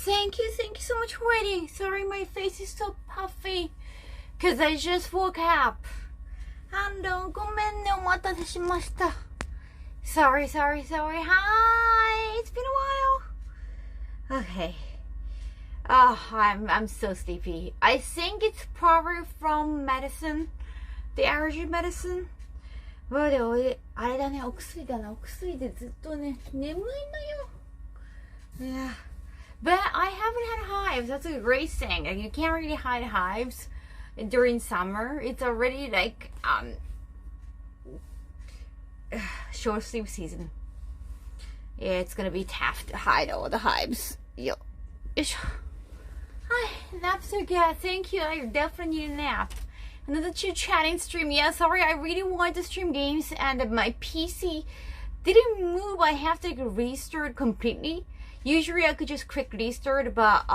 thank you so much for waiting. Sorry, my face is so puffy because I just woke up. ごめんね、お待たせしました。Sorry. Hi, it's been a while. Okay. Oh, I'm so sleepy. I think it's probably from medicine, the allergy medicine. でもあれだね、お薬だな。お薬でずっとね、眠いのよ。Yeah. But I haven't had hives. That's a great thing. Like, you can't really hide hives during summer. It's already like short sleep season. Yeah, it's gonna be tough to hide all the hives. Yo. Hi, naps are good. Thank you. I definitely need a nap. Another chatting stream. Yeah, sorry, I really wanted to stream games and my PC didn't move. I have to restart completely. Usually I could just quick restart, but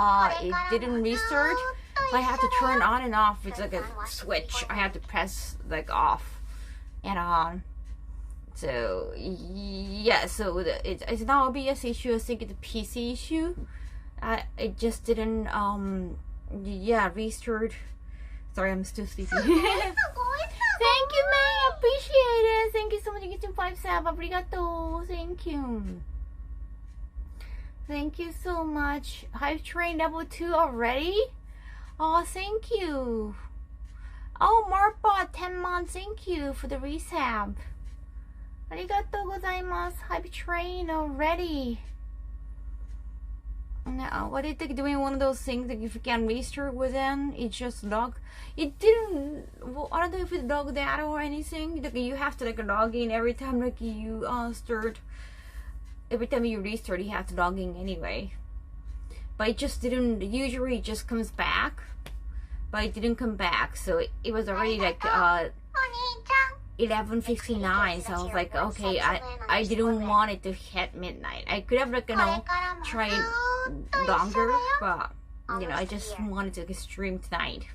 it didn't restart. So I have to turn on and off. It's like a switch. I have to press like off and on. So yeah, so it's not OBS issue. I think it's a PC issue. It just didn't restart. Sorry, I'm still sleepy. Thank you, May. Appreciate it. Thank you so much. You get 5 sab. Arigato. Thank you. Thank you so much. Hive train level 2 already? Oh, thank you. Oh, Marpot 10 months. Thank you for the resab. Arigato gozaimasu. Hive train already. No, what is it doing? One of those things that if you can restart within, it just log. It didn't. Well, I don't know if it's log data or anything. Like you have to like log in every time like you start. Every time you restart, you have to log in anyway. But it just didn't. Usually, it just comes back, but it didn't come back. So it was already like 11:59. So I was like, okay, I didn't want it to hit midnight. I could have like tried longer, but I just wanted to stream tonight.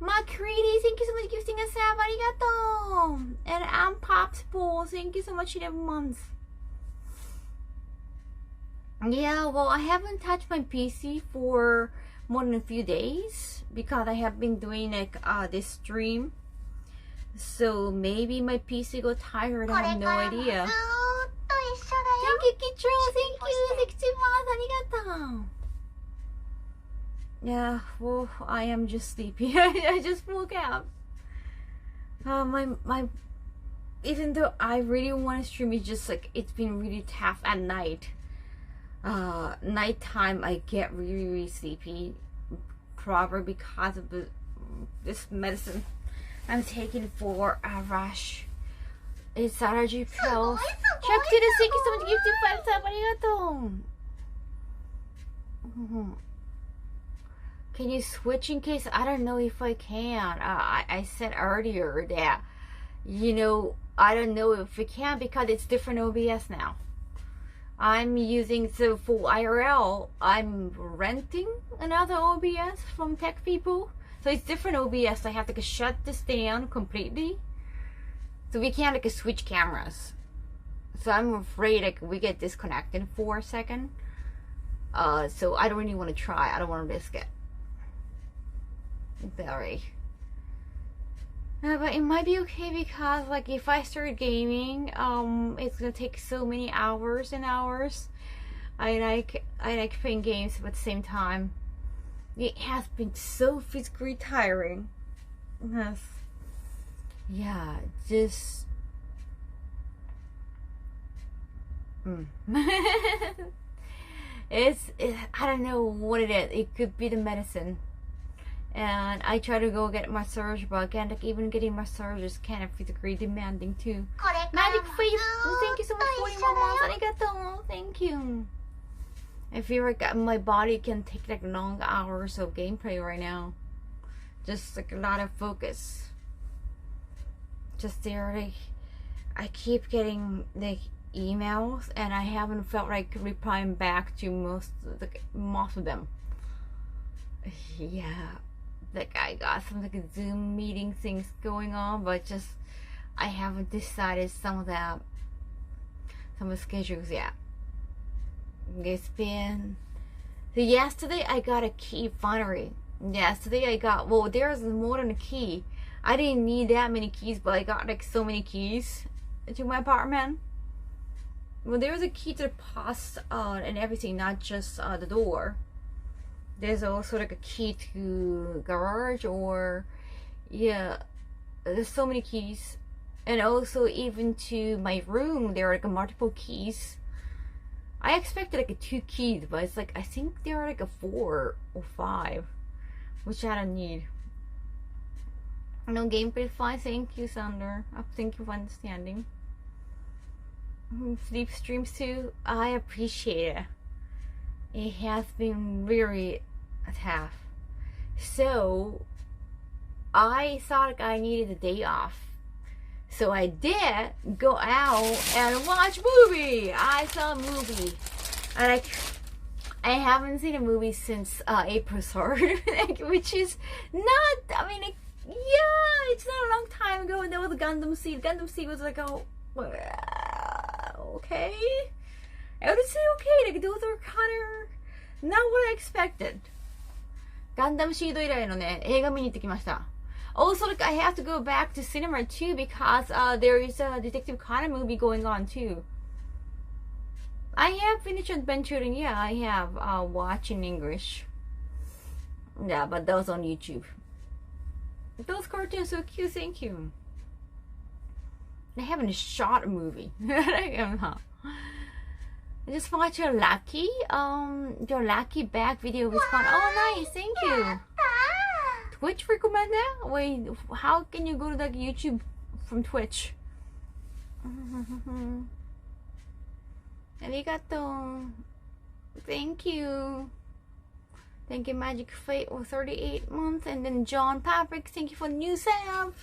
Macready, thank you so much for gifting us up. Arigato. And I'm Pops Bowl, thank you so much 11 months. Yeah, well, I haven't touched my PC for more than a few days because I have been doing like this stream. So maybe my PC got tired. I have no idea. Thank you, Kitro. Thank you. 60 months. Arigato. Yeah, well, I am just sleepy. I just woke up. Even though I really want to stream, it's just like it's been really tough at night. Nighttime I get really sleepy, probably because of this medicine I'm taking for a rash. It's allergy pills. Shakti, thank you so much. Give 5 sab. Arigato. Can you switch in case? I don't know if I can. I said earlier that I don't know if we can because it's different OBS now. I'm using, so for IRL, I'm renting another OBS from tech people. So it's different OBS. I have to shut this down completely. So we can't switch cameras. So I'm afraid we get disconnected for a second. So I don't really want to try. I don't want to risk it. Sorry. But it might be okay because if I start gaming, it's gonna take so many hours and hours. I like playing games, but at the same time, it has been so physically tiring. Yes. Yeah, just I don't know what it is. It could be the medicine. And I try to go get massage, but again, even getting massage is kind of physically demanding too. Magic Face, thank you so much for 41 months. Arigato. Thank you. I feel like my body can take long hours of gameplay right now. Just a lot of focus. Just there, I keep getting emails, and I haven't felt like replying back to most of them. Yeah. I got some Zoom meeting things going on, but just I haven't decided some of the schedules yet. It's been So yesterday I got a key finally. Yesterday I got, well, there's more than a key. I didn't need that many keys, but I got like so many keys to my apartment. Well, there's a key to the post and everything, not just the door. There's also like a key to garage, or yeah, there's so many keys. And also even to my room there are like multiple keys. I expected like 2 keys, but it's like I think there are like a 4 or 5, which I don't need. No, gameplay fine. Thank you, Sander. Thank you for understanding. Sleep streams too. I appreciate it. It has been really tough. So I thought I needed a day off. So I did go out and watch movie. I saw a movie. I haven't seen a movie since April 3rd, which is not, I mean, yeah, it's not a long time ago. And there was a Gundam Seed. Gundam Seed was like, oh, okay. I would say okay. Like, those are kind of not what I expected. Gundam Seed 以来のね、映画見に行ってきました。Also, like, I have to go back to cinema too because there is a Detective Conan movie going on too. I have finished Adventure, and yeah, I have watched in English. Yeah, but that was on YouTube. Those cartoons are so cute, thank you. I haven't shot a movie. I just watched your lucky bag video was fun. Oh, nice, thank you. Twitch recommend that? Wait, how can you go to like YouTube from Twitch? Arigato. Thank you. Thank you, Magic Fate, for 38 months. And then John Patrick, thank you for new sub.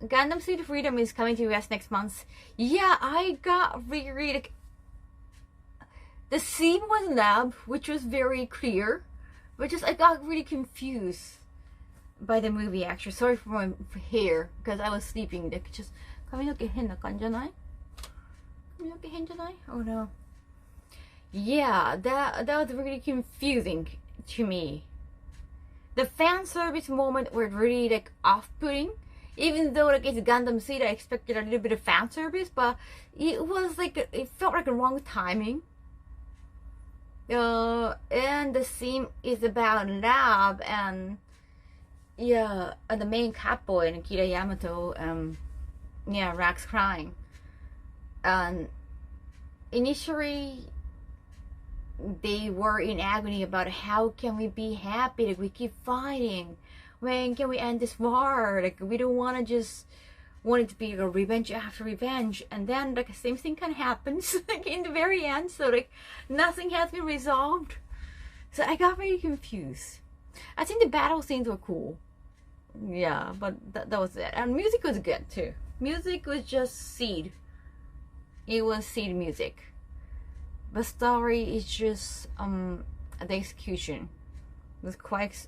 Gundam Seed of Freedom is coming to US next month. Yeah, I got really like, the scene was lab, which was very clear. But just I got really confused by the movie actually. Sorry for my hair because I was sleeping. Like, just 髪の毛変な感じじゃない? 髪の毛変じゃない? Oh no. Yeah, that was really confusing to me. The fan service moment were really like off-putting. Even though like it's Gundam Seed, I expected a little bit of fan service, but it was like it felt like a wrong timing. And the scene is about lab and yeah, and the main couple and Kira Yamato, yeah, Rax crying. And initially they were in agony about how can we be happy, like we keep fighting, when can we end this war, like we don't want to just want it to be a revenge after revenge. And then like the same thing kind of happens like in the very end, so like nothing has been resolved. So I got very confused. I think the battle scenes were cool, yeah, but that was it. And music was good too. Music was just Seed. It was Seed music. The story is just the execution was quite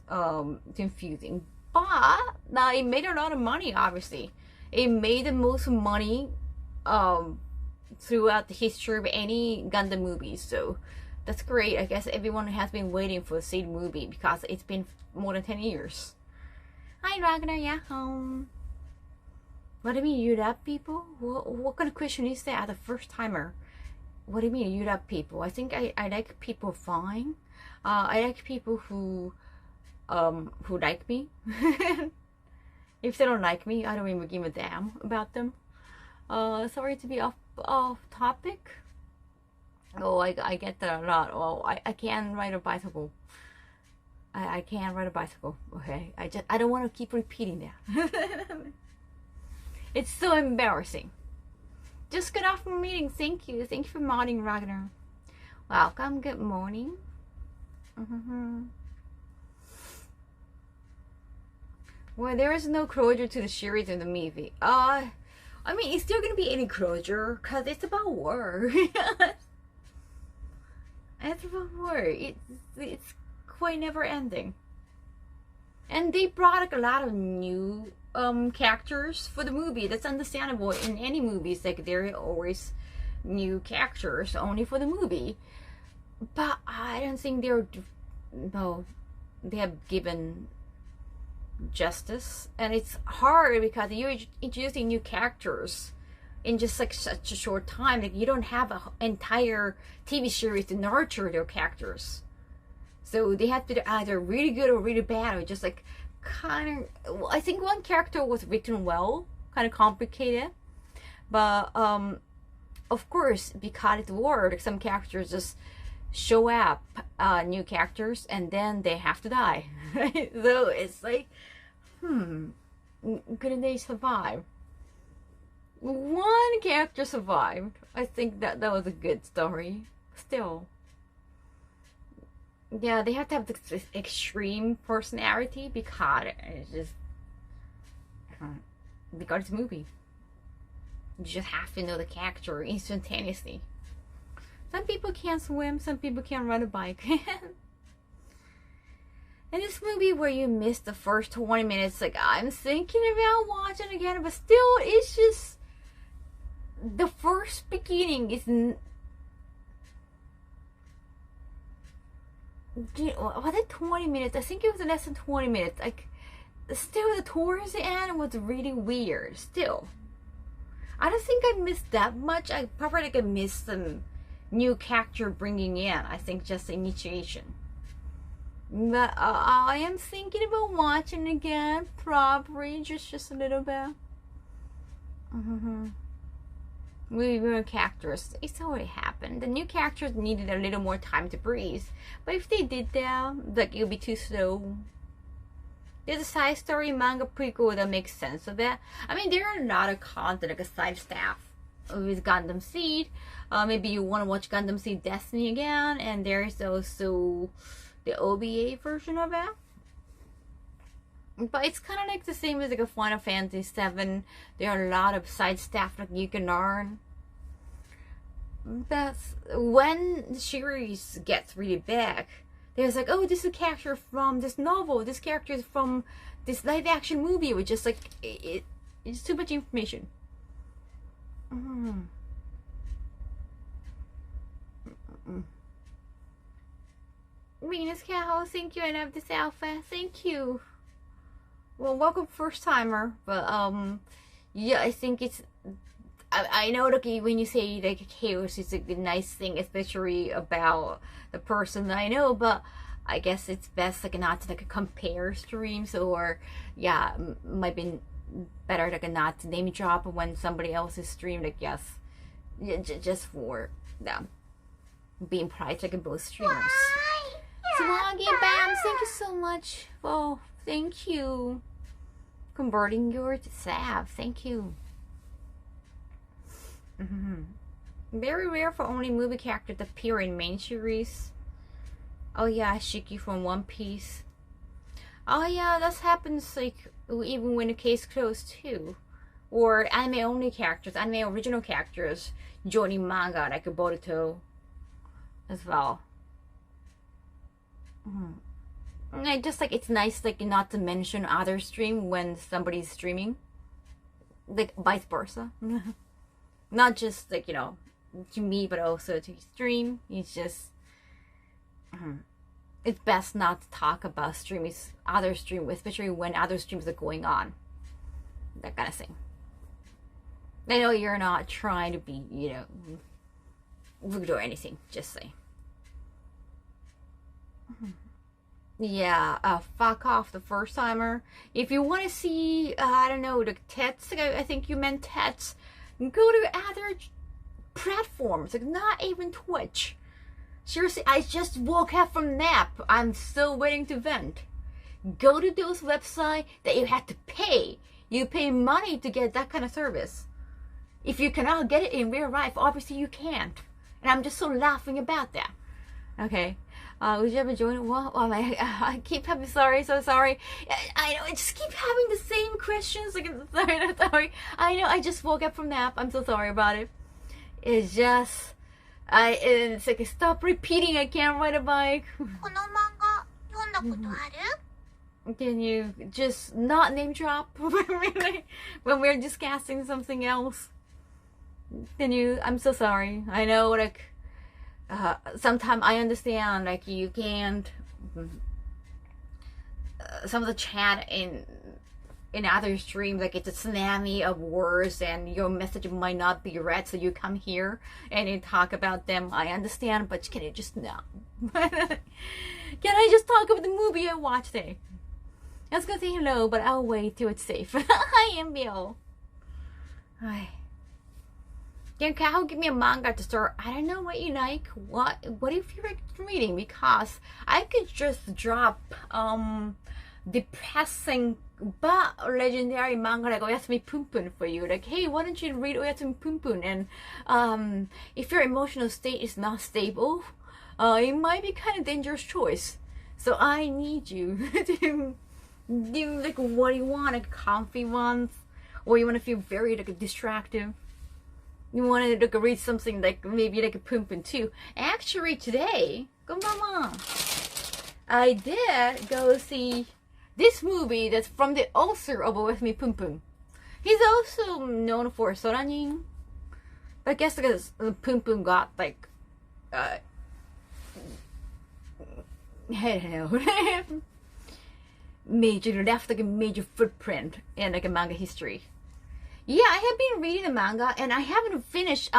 confusing, but now it made a lot of money. Obviously it made the most money throughout the history of any Gundam movie, so that's great. I guess everyone has been waiting for a Seed movie because it's been more than 10 years. Hi Ragnar, yeah. What do you mean you love people? What kind of question is that? The first timer. What do you mean you love people? I think I like people fine. I like people who like me. If they don't like me, I don't even give a damn about them. Sorry to be off topic. Oh, I get that a lot. Oh, I can't ride a bicycle. I can't ride a bicycle. Okay, I don't want to keep repeating that. It's so embarrassing. Just got off from meeting. Thank you for modding, Ragnar. Welcome. Good morning. Well, there is no closure to the series in the movie. I mean, it's still gonna be any closure because it's about war. It's about war. It's quite never ending. And they brought like a lot of new characters for the movie. That's understandable. In any movies, like there are always new characters only for the movie. but I don't think no, they have given justice, and it's hard because you're introducing new characters in just like such a short time. Like you don't have an entire TV series to nurture their characters, so they have to do either really good or really bad, or just like kind of. Well, I think one character was written well, kind of complicated, but of course because it's war, like some characters just show up, new characters, and then they have to die. Right? So it's like, couldn't they survive? One character survived. I think that was a good story. Still, yeah, they have to have this extreme personality because it's just because it's a movie. You just have to know the character instantaneously. Some people can't swim, some people can't ride a bike. And this movie where you miss the first 20 minutes, like I'm thinking about watching again, but still, it's just the first beginning is. Was it 20 minutes? I think it was less than 20 minutes. Like, still, towards the end was really weird. Still, I don't think I missed that much. I probably like I missed some new character bringing in. I think just the initiation. But I am thinking about watching again, probably just a little bit. New characters, it's already happened. The new characters needed a little more time to breathe, but if they did that, like, it would be too slow. There's a side story manga prequel that makes sense of it. I mean, there are a lot of content, like a side staff with Gundam Seed. Maybe you want to watch Gundam Seed Destiny again, and there's also the OVA version of it. But it's kind of like the same as like a Final Fantasy VII. There are a lot of side stuff that you can learn. That's when the series gets really big. There's like, oh, this is a character from this novel. This character is from this live action movie. Which just like it's too much information. Venus Kaho, thank you. I love this outfit. Thank you. Well, welcome first timer, but yeah, I think it's. I know like when you say like chaos, it's a nice thing, especially about the person that I know. But I guess it's best like not to like compare streams, or yeah, might be better like not to name drop when somebody else's stream. Like yes, just for them being priced like in both streamers. Swaggy Bam, thank you so much. Oh, thank you. Converting your Sav, thank you. Very rare for only movie characters to appear in main series. Oh yeah, Shiki from One Piece. Oh yeah, that happens like even when the case closed too. Or anime only characters, anime original characters joining manga like Boruto as well. I just like it's nice like not to mention other stream when somebody's streaming, like vice versa. Not just like, you know, to me, but also to stream. It's just it's best not to talk about streams, other stream, especially when other streams are going on, that kind of thing. I know you're not trying to be, you know, rude or anything, just say. Yeah, fuck off the first timer. If you want to see, I don't know, the tets, I think you meant tets, go to other platforms, like not even Twitch. Seriously, I just woke up from nap. I'm still waiting to vent. Go to those websites that you have to pay. You pay money to get that kind of service. If you cannot get it in real life, obviously you can't. And I'm just so laughing about that. Okay. Would you ever join? Well, I keep having so sorry. I know I just keep having the same questions. Like, sorry. I know I just woke up from nap. I'm so sorry about it. It's just, it's like stop repeating. I can't ride a bike. Can you just not name drop when we're discussing something else? Can you? I'm so sorry. I know, like, sometimes I understand like you can't some of the chat in other streams, like it's a tsunami of words and your message might not be read, so you come here and you talk about them. I understand, but can you just not? Can I just talk about the movie I watched today? I was gonna say hello, but I'll wait till it's safe. Hi, Emil. Hi. Can Kaho give me a manga to start? I don't know what you like. What if you're reading? Because I could just drop depressing but legendary manga like Oyasumi Punpun for you. Like, hey, why don't you read Oyasumi Punpun? And if your emotional state is not stable, it might be kind of dangerous choice. So I need you to do like what you want, like comfy ones, or you want to feel very like distractive. You want to like read something like maybe like a Punpun too. Actually, today, I did go see this movie that's from the author of Oyasumi Punpun. He's also known for Soranin. But I guess because Punpun got like I don't know, left like a major footprint in like a manga history. Yeah, I have been reading the manga and I haven't finished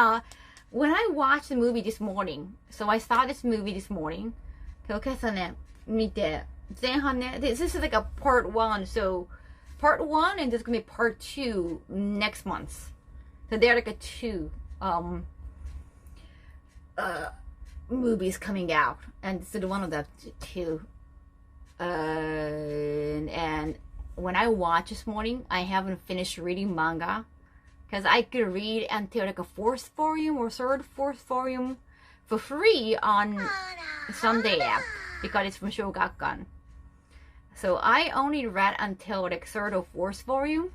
when I watched the movie this morning. So I saw this movie this morning. This is like a part 1, so part 1 and there's gonna be part 2 next month. So they're like a 2 movies coming out, and this is one of the 2. And when I watched this morning, I haven't finished reading manga because I could read until like a 4th volume or 3rd, 4th volume for free on Sunday app because it's from Shogakukan. So I only read until like 3rd or 4th volume,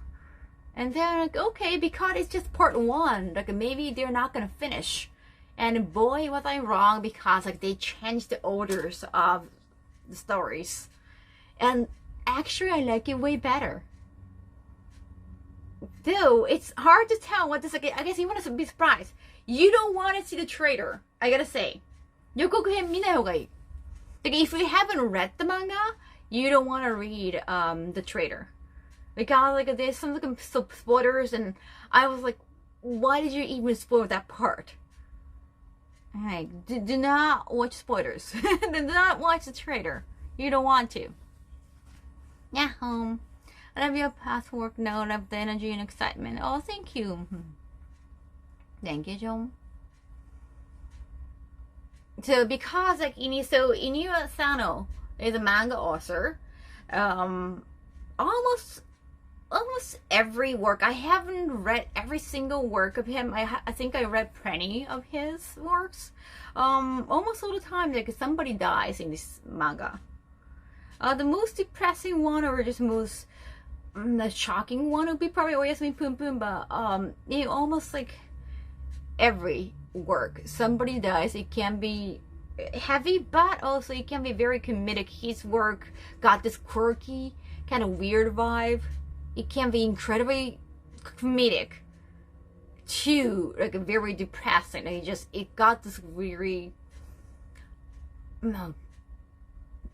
and then like, okay, because it's just part 1, like maybe they're not gonna finish. And boy, was I wrong, because like they changed the orders of the stories, and actually I like it way better. Though it's hard to tell what this. I guess you want to be surprised. You don't want to see the trailer. I gotta say, 予告編見ない方がいい. Like if you haven't read the manga, you don't want to read the trailer, because like there's some like spoilers, and I was like, why did you even spoil that part? Like, do not watch spoilers. Do not watch the trailer. You don't want to. Yeah, I love your past work. No, I love the energy and excitement. Oh, thank you. Thank you, John. So because like Iniwa Sano is a manga author, almost every work. I haven't read every single work of him. I think I read plenty of his works. Almost all the time, like somebody dies in this manga. The most depressing one, or just most the shocking one, would be probably Oyasumi Punpun. But almost like every work, somebody dies. It can be heavy, but also it can be very comedic. His work got this quirky, kind of weird vibe. It can be incredibly comedic to like very depressing. It got this very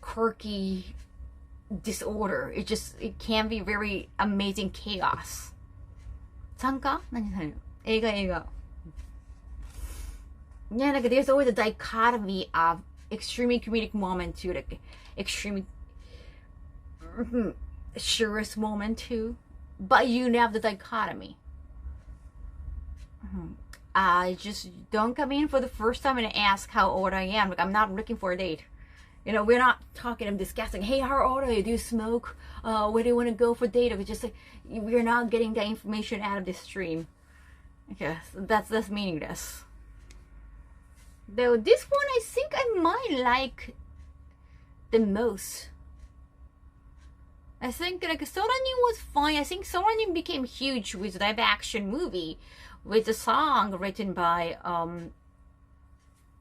quirky disorder. It can be very amazing chaos. 参加? 何される? 映画. Yeah, like there's always a dichotomy of extremely comedic moment to like extremely serious moment too, but you have the dichotomy. I just don't come in for the first time and ask how old I am. Like, I'm not looking for a date. We're not talking and discussing, hey, how old are you? Do you smoke? Where do you want to go for date? It's just like, we're not getting the information out of this stream. Okay, so that's meaningless. Though this one I think I might like the most. I think like Soranin was fine. I think Soranin became huge with live action movie with a song written by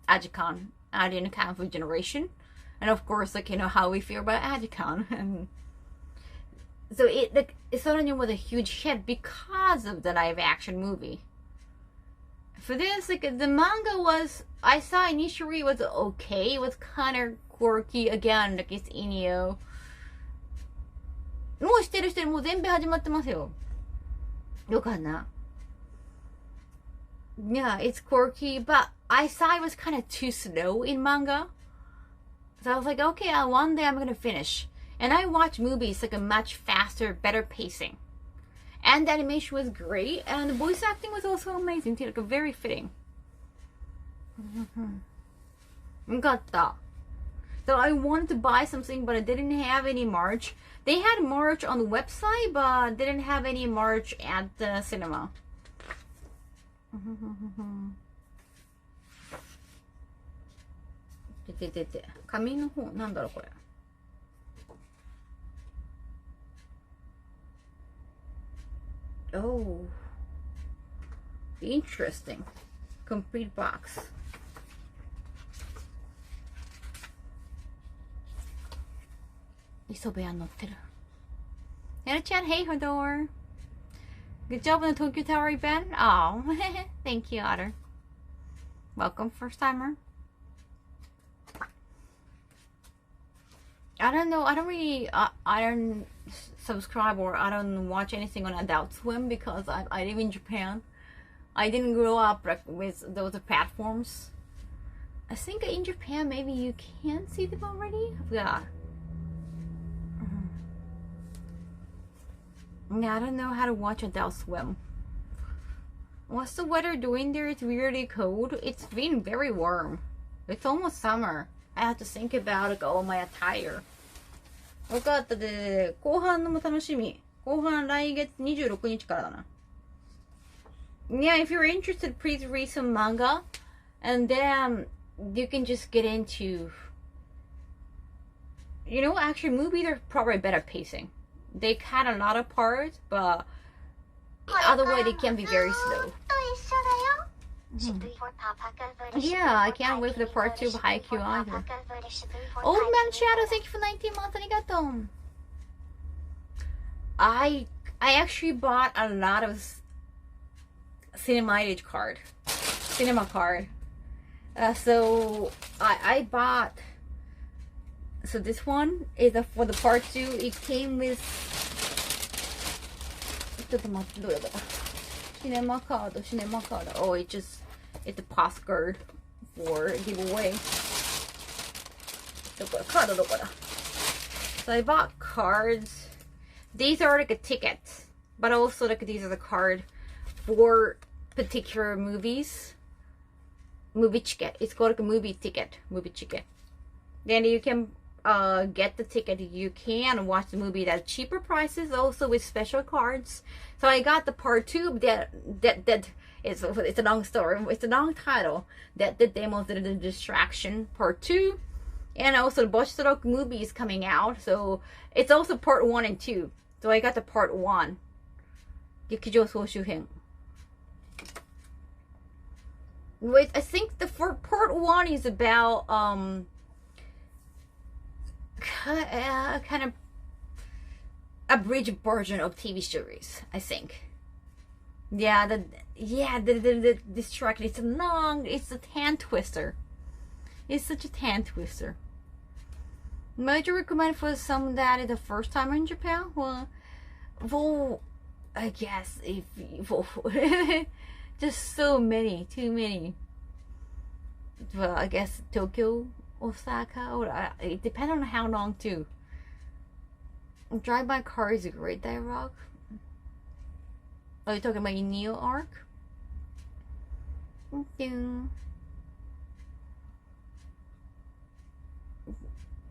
Ajikan, Alien Kung Fu Generation, and of course like how we feel about Ajikan. And so Soranin was a huge hit because of the live action movie. for this, like, the manga was, I saw initially was okay. It was kind of quirky. Again, like, it's Inio. もうしてる人もう全編始まってますよ。よかったな。Yeah, it's quirky, but I saw it was kind of too slow in manga. So I was like, okay, one day I'm gonna finish. And I watch movies like a much faster, better pacing. And the animation was great, and the voice acting was also amazing too, like very fitting. Got that. So I wanted to buy something, but I didn't have any merch. They had merch on the website, but didn't have any merch at the cinema. 紙の方なんだろうこれ。Oh, interesting. Complete box. Isobe乗ってる. Yana-chan, hey Hodor. Good job on the Tokyo Tower event. Oh, thank you, Otter. Welcome, first timer. I don't know. I don't really. I don't subscribe or I don't watch anything on Adult Swim because I live in Japan. I didn't grow up with those platforms. I think in Japan maybe you can see them already. Yeah. Yeah, I don't know how to watch Adult Swim. What's the weather doing there? It's really cold. It's been very warm. It's almost summer. I have to think about like all my attire. 分かったで、後半のも楽しみ。後半来月26日からだな。Yeah, if you're interested, please read some manga. And then you can just get into... You know, actually movies are probably better pacing. They cut a lot of parts, but otherwise they can be very slow. Yeah, I can't wait for the part 2 of Haikyuu either. Old Man Shadow, thank you for 19 months. Arigato. I actually bought a lot of cinema card. So I bought. So this one is for the part 2. It came with. Cinema card. Oh, it's a postcard for giveaway. So I bought cards. These are like a ticket, but also like these are the card for particular movies. Movie ticket. It's called like a movie ticket. Then you can get the ticket. You can watch the movie at cheaper prices, also with special cards. So I got the part 2 that it's a long story. It's a long title. That the demos, the distraction part 2, and also the Boshirok movie is coming out. So it's also part 1 and 2. So I got the part 1. 劇場総集編. Wait, I think the part 1 is about kind of abridged version of TV series, I think. Yeah, the distraction. It's a tan twister. It's such a tan twister. Would you recommend for some that is the first time in Japan? Well, I guess if just so many, too many. Well, I guess Tokyo, Osaka, or it depends on how long too. Drive by car is a great dialogue. Are you talking about your Neo arc?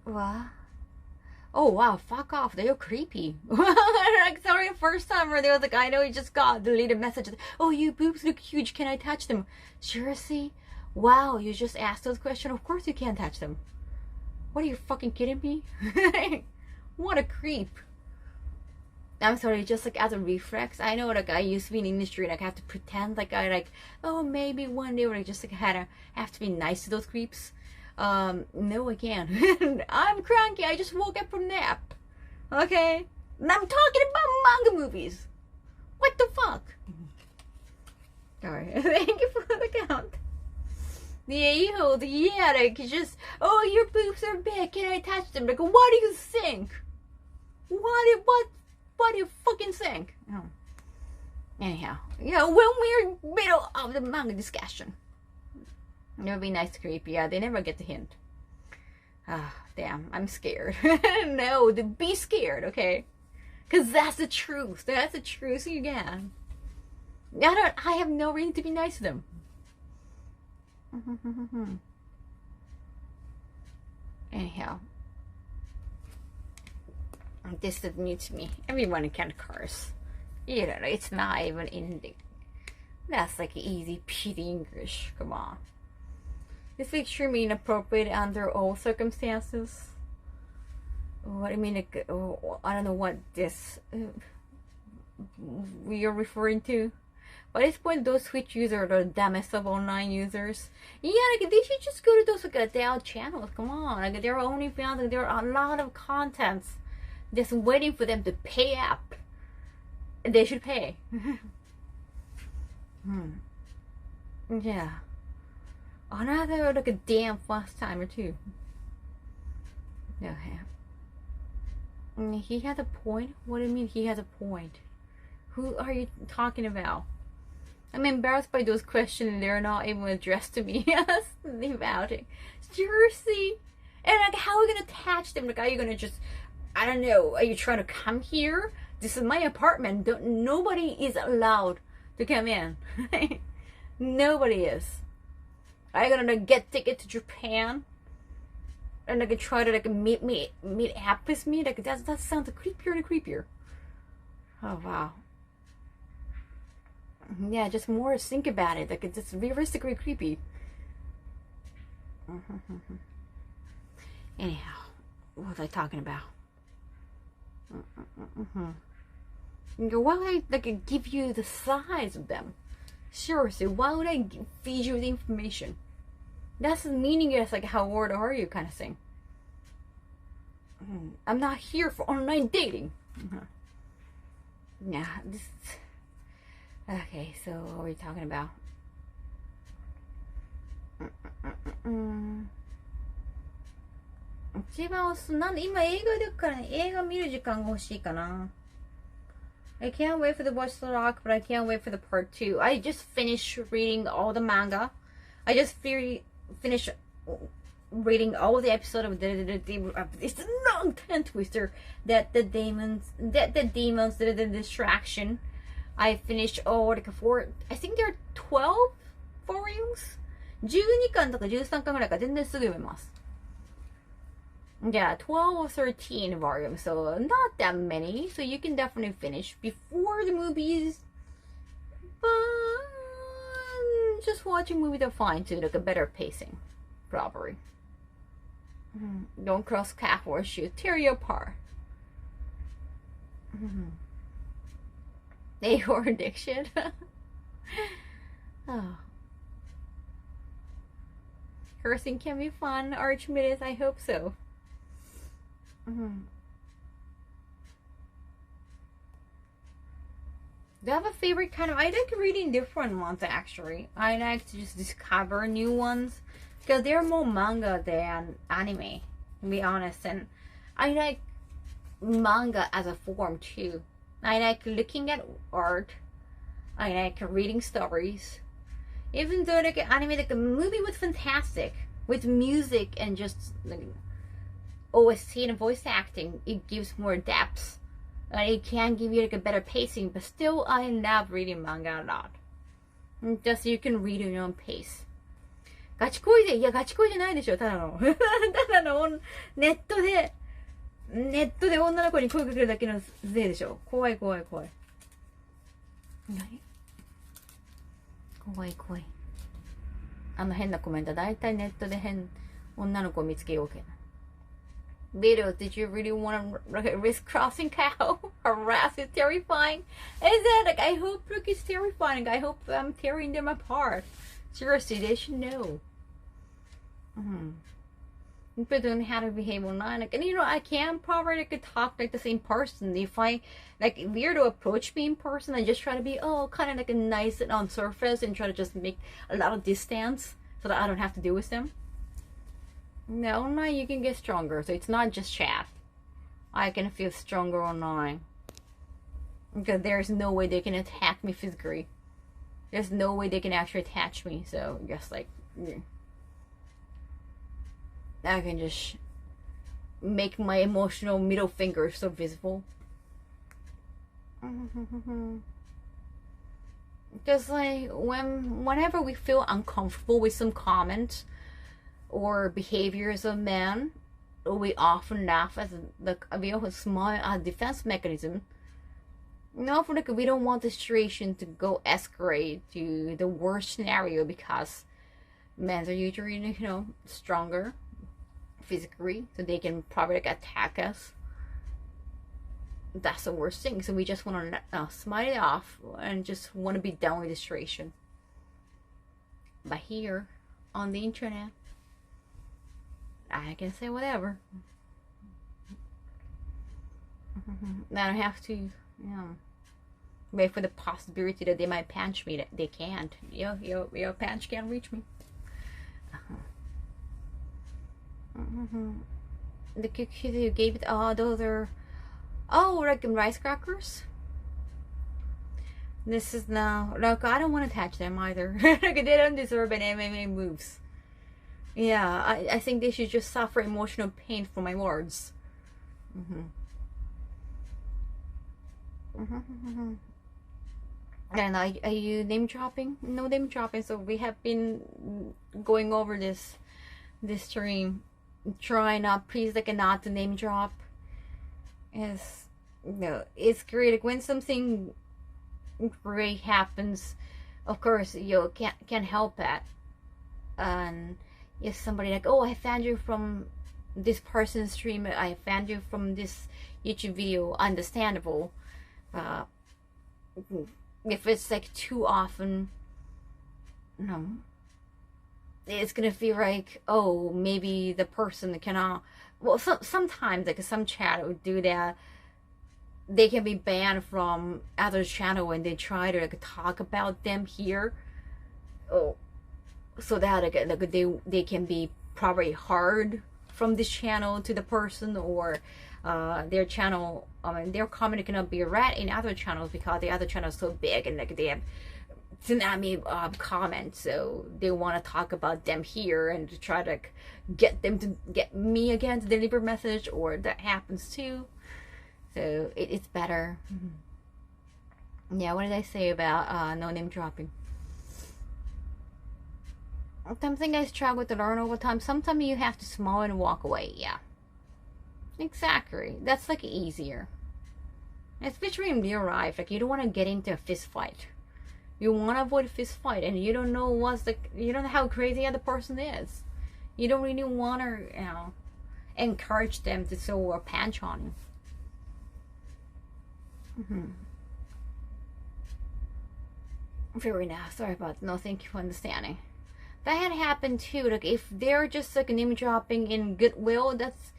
What? Oh wow, fuck off, they're creepy. Like, sorry, first time where there was like, I know you just got deleted messages. Oh, your boobs look huge, can I touch them? Seriously? Wow, you just asked those questions, of course you can't touch them. What, are you fucking kidding me? What a creep. I'm sorry, just like as a reflex, I know like I used to be in the industry, like I have to pretend like I like, oh maybe one day where I just like have to be nice to those creeps. No I can't. I'm cranky, I just woke up from nap. Okay? And I'm talking about manga movies. What the fuck? Sorry. Thank you for the count. Yeah, like just, oh, your boobs are big. Can I touch them? Like, what do you think? What do you fucking think? Oh. Anyhow, yeah, when we're middle of the manga discussion, it would be nice to creepy. Yeah, they never get the hint. Ah, damn, I'm scared. No, be scared, okay? Cause that's the truth. That's the truth you get. I have no reason to be nice to them. Anyhow, this amused me. Everyone can curse. You know, it's not even in. That's like easy peasy English. Come on. It's extremely inappropriate under all circumstances. What I mean, like, I don't know what this we are referring to. But at this point, those Twitch users are the dumbest of online users. Yeah, like, they should just go to those like adult channels. Come on, like there are only found like, there are a lot of contents just waiting for them to pay up. They should pay. Yeah. Another like a damn first timer too. Okay. He has a point? What do you mean he has a point? Who are you talking about? I'm embarrassed by those questions they're not even addressed to me. Yes, about it. Seriously? And like, how are you gonna attach them? Like, are you gonna just, I don't know, are you trying to come here? This is my apartment. Nobody is allowed to come in. Nobody is. Are you gonna like, get ticket to Japan? And like try to like meet up with me? Like that sounds creepier and creepier. Oh wow. Yeah, just more think about it. Like it's just realistically creepy. Anyhow, what was I talking about? Why would I like give you the size of them? Seriously, why would I feed you the information? That's meaningless, like how old are you kind of thing. I'm not here for online dating. Yeah, this. Okay, so what are we talking about? 一番なんで今映画だからね、映画見る時間が欲しいかな。I can't wait for the Watch the Rock, but I can't wait for the part 2. I just finished reading all the manga. I just finished reading all the episodes of it's a long tongue twister that the demons, the distraction. I finished all like 4, I think there are 12 volumes? 12巻とか13巻ぐらいから全然すぐ読めます。Yeah, 12 or 13 volumes, so not that many. So you can definitely finish before the movies. But just watching movies are fine too, like a better pacing, probably. Don't cross Kaho or shoot, tear you apart. Your addiction. Oh. Cursing can be fun, Archimedes. I hope so. Do you have a favorite kind of? I like reading different ones actually. I like to just discover new ones because they're more manga than anime, to be honest. And I like manga as a form too. I like looking at art. I like reading stories. Even though like anime, like the movie was fantastic with music and just like OST and voice acting, it gives more depth. And it can give you like a better pacing, but still I love reading manga a lot. Just so you can read at your own pace. ガチ恋で、いやガチ恋じゃないでしょ、ただの。ただのネットで女の子に声かけるだけの税でしょ。怖い怖い怖い。何？怖い怖い。あの変なコメント、だいたいネットで女の子を見つけようけな。Little, did you really want to risk crossing Kaho? Harass is terrifying. Is that like I hope Brooke is terrifying. I hope I'm tearing them apart. Seriously, they should know. People don't know how to behave online. Like, and I can probably like talk like the same person. If I like weird to approach me in person, I just try to be kind of like a nice and on surface and try to just make a lot of distance so that I don't have to deal with them. No, online you can get stronger, so it's not just chat. I can feel stronger online because there's no way they can attack me physically. There's no way they can actually attach me. So just like. Yeah. I can just make my emotional middle finger so visible. Just like whenever we feel uncomfortable with some comment or behaviors of men, we often laugh as we always smile as a defense mechanism. Often like we don't want the situation to go escalate to the worst scenario because men are usually stronger physically, so they can probably like attack us. That's the worst thing. So we just want to smile it off and just want to be done with the situation. But here on the internet, I can say whatever. I don't have to, wait for the possibility that they might punch me. That they can't. Your punch can't reach me. The cookies you gave it, those are like rice crackers. This is now like I don't want to touch them either. Like they don't deserve any MMA moves. Yeah, I think they should just suffer emotional pain for my words. And are you name dropping? No name dropping. So we have been going over this stream. Try not, please, like not to name drop. It's great. Like when something great happens, of course you can't help it. And if somebody like, I found you from this person's stream, I found you from this YouTube video, understandable. If it's like too often, it's gonna feel like, maybe the person cannot. Well, sometimes like some chat would do that. They can be banned from other channel when they try to like talk about them here. So that like they can be probably hard from this channel to the person, or their channel. Their comment cannot be read in other channels because the other channel is so big and like they have tsunami comments, so they want to talk about them here and to try to get them to get me again to deliver message, or that happens too. So it's better. Yeah, what did I say about no name dropping? Something I struggle to learn over time. Sometimes you have to smile and walk away. Yeah, exactly. That's like easier, especially in real life. Like you don't want to get into a fist fight. You want to avoid a fist fight, and you don't know you don't know how crazy the other person is. You don't really want to, encourage them to throw a punch on you. Fair enough. Sorry about that. No, thank you for understanding. That had happened too. Like if they're just like name dropping in goodwill, that's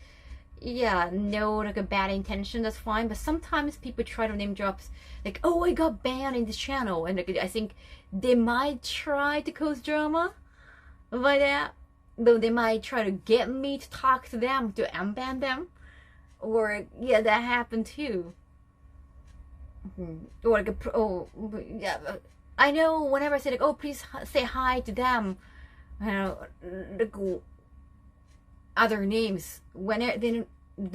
like a bad intention, that's fine. But sometimes people try to name drops like, I got banned in this channel, and like, I think they might try to cause drama by that. Though they might try to get me to talk to them to unban them, or that happened too. Or like I know whenever I say like, please say hi to them, like other names, when they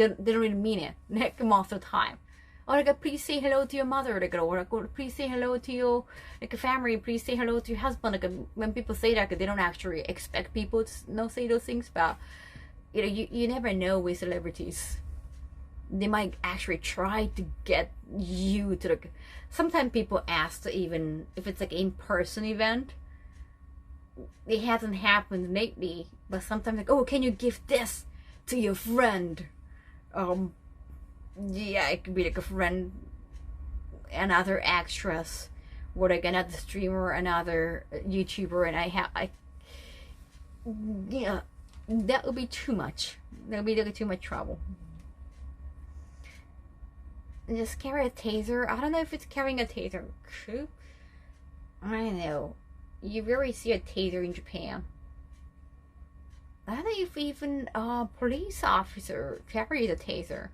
don't really mean it, like most of the time. Or like, please say hello to your mother, like, or like, please say hello to your family, please say hello to your husband. Like when people say that, they don't actually expect people to say those things. But you never know with celebrities. They might actually try to get you to like. Sometimes people ask to, even if it's like in-person event. It hasn't happened lately, but sometimes like, can you give this to your friend? It could be like a friend, another actress, or like another streamer, another YouTuber, and that would be too much. That would be like too much trouble. And just carry a taser. I don't know if it's carrying a taser. I don't know. You rarely see a taser in Japan. I don't know if even a police officer carries a taser.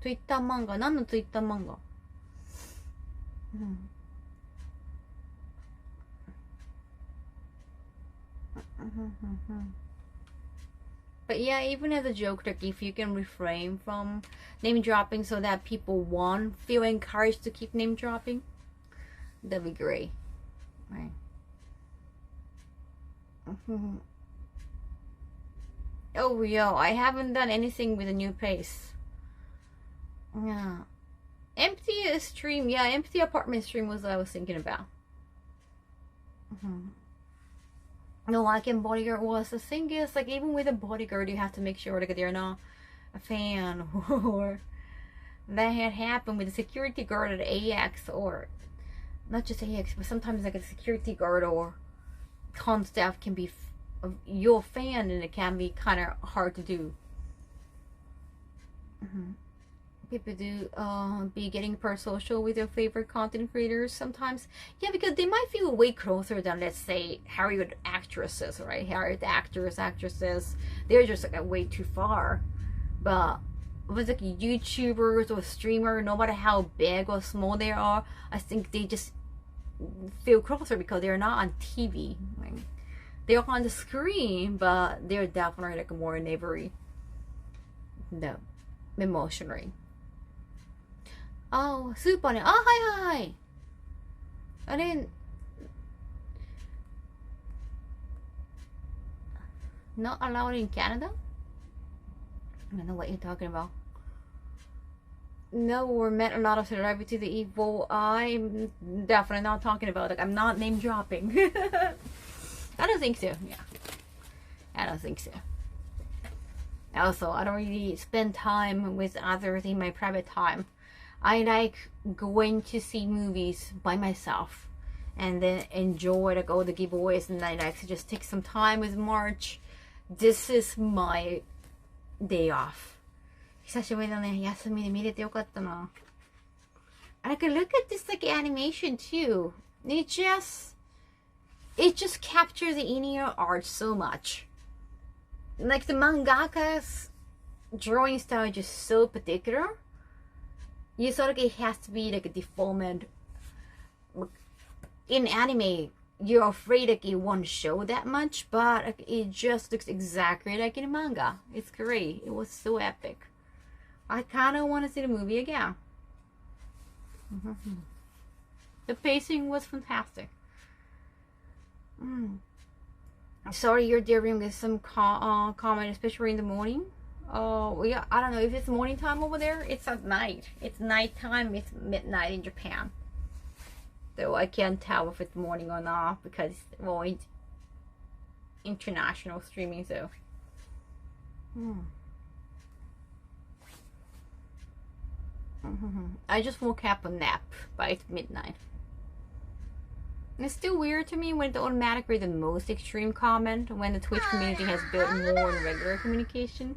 Twitter manga. 何の Twitter 漫画? But yeah, even as a joke, like if you can refrain from name dropping so that people won't feel encouraged to keep name dropping, that'd be great. Right. Oh, yo, I haven't done anything with a new pace. Yeah. Empty stream. Yeah, empty apartment stream was what I was thinking about. No, like in Bodyguard was, the thing is, like, even with a bodyguard, you have to make sure, like, they're not a fan, or that had happened with the security guard at AX, or not just AX, but sometimes, like, a security guard or con staff can be your fan, and it can be kind of hard to do. People do be getting parasocial with their favorite content creators sometimes. Yeah, because they might feel way closer than, let's say, Hollywood actresses, right? Hollywood actresses, they're just like way too far. But with like YouTubers or streamers, no matter how big or small they are, I think they just feel closer because they're not on TV. Like, they're on the screen, but they're definitely like more neighborly, emotionally. Oh, スーパーね。あ、はいはい。あれ、not allowed in Canada? I don't know what you're talking about. No, we're met a lot of celebrity the evil. I'm definitely not talking about it. I'm not name dropping. I don't think so. Yeah. I don't think so. Also, I don't really spend time with others in my private time. I like going to see movies by myself and then enjoy like all the giveaways, and I like to just take some time with March. This is my day off. 久しぶりだね。休みで見れてよかったな。I can look at this like animation too. It just captures the linear art so much. Like the mangaka's drawing style is just so particular. You sort of, it has to be like a deformed. In anime, you're afraid like it won't show that much, but like, it just looks exactly like in manga. It's great. It was so epic. I kind of want to see the movie again. The pacing was fantastic. Sorry you're dealing with some comment, especially in the morning. Oh, yeah, I don't know if it's morning time over there. It's at night. It's nighttime. It's midnight in Japan. So I can't tell if it's morning or not because, well, it's international streaming, so. I just woke up a nap by midnight. And it's still weird to me when it automatically the most extreme comment when the Twitch community has built more and regular communication.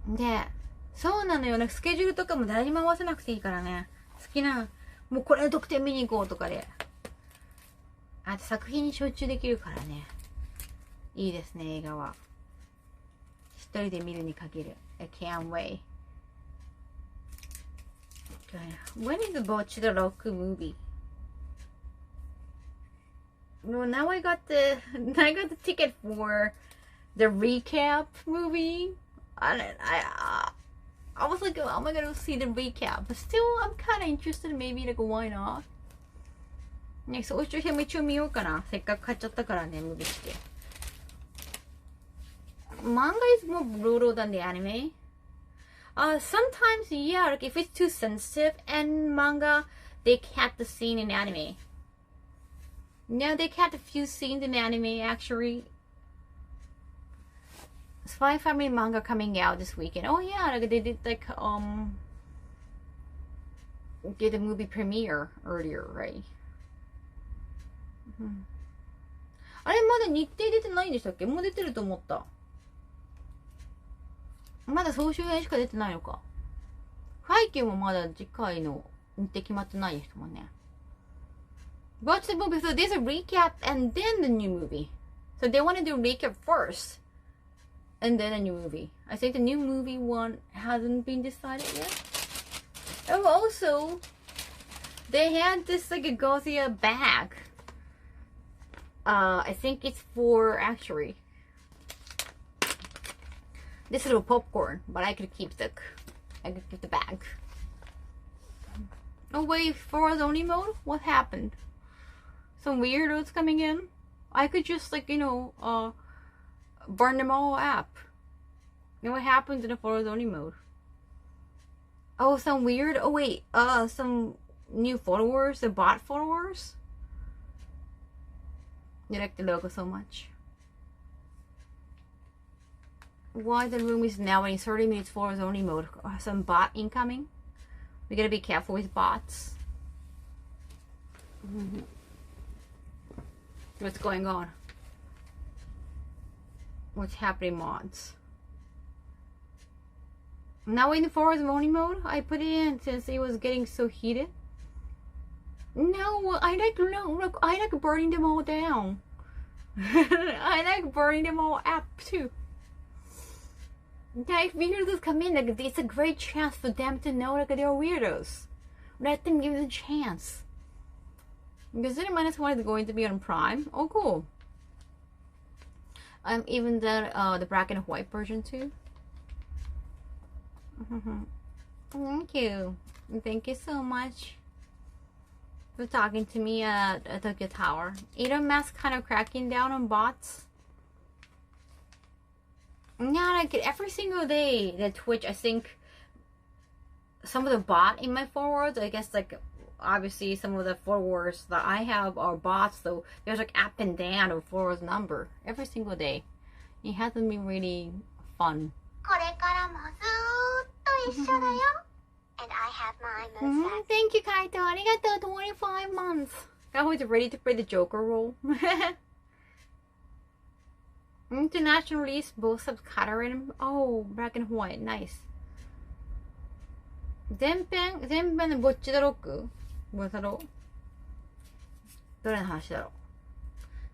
で、そうなのよ。なんかスケジュールとかも誰にも合わせなくていいからね。好きな、もうこれの特典見に行こうとかで。あと作品に集中できるからね。いいですね、映画は。一人で見るに限る。I can't wait. When is the Bocchi the Roku movie? Well, now I got the ticket for the recap movie. I was like, oh, am I gonna see the recap? But still, I'm kind of interested. Maybe like, why not? Yeah, so 一応見ようかな。せっかく買っちゃったからね、ムービーして。Manga is more brutal than the anime. Sometimes, yeah, like if it's too sensitive and manga, they cut the scene in anime. Yeah, they cut a few scenes in anime actually. Spy Family manga coming out this weekend. Oh yeah, like they did like get the movie premiere earlier, right? あれまだ日程出てないんでしたっけ？もう出てると思った。まだ総集編しか出てないのか。背景もまだ次回の日程決まってないですもんね。Watch the movie, so there's a recap and then the new movie. So they want to do recap first and then a new movie. I think the new movie one hasn't been decided yet. Oh, also, they had this like a Gothia bag. I think it's for actually this little popcorn, but I could keep the bag. Oh wait, for only mode? What happened? Some weirdos coming in? I could just like, burn them all up. You know what happened to the photos only mode? Oh, some weird, some new followers, the bot followers? You like the logo so much. Why the room is now in 30 minutes photos only mode? Some bot incoming? We gotta be careful with bots. What's going on? What's happening, mods? Now in the forest only mode, I put it in since it was getting so heated. No, I like burning them all down. I like burning them all up too. Yeah, if weirdos come in, like it's a great chance for them to know like they're weirdos. Let them give it a chance. Because then -1 is going to be on Prime. Oh, cool. Even the black and white version too. Thank you. Thank you so much for talking to me at Tokyo Tower. Elon Musk kind of cracking down on bots. Yeah, like every single day that Twitch, I think some of the bot in my forwards, I guess like obviously some of the forwards that I have are bots, so there's like up and down of forwards number every single day. It hasn't been really fun. And I have my moveset. Thank you, Kaito. Arigato, 25 months. Kaho is ready to play the Joker role. International release, both subcategory. Oh, black and white. Nice. 全編でぼっちだろくだろどれの話だろう。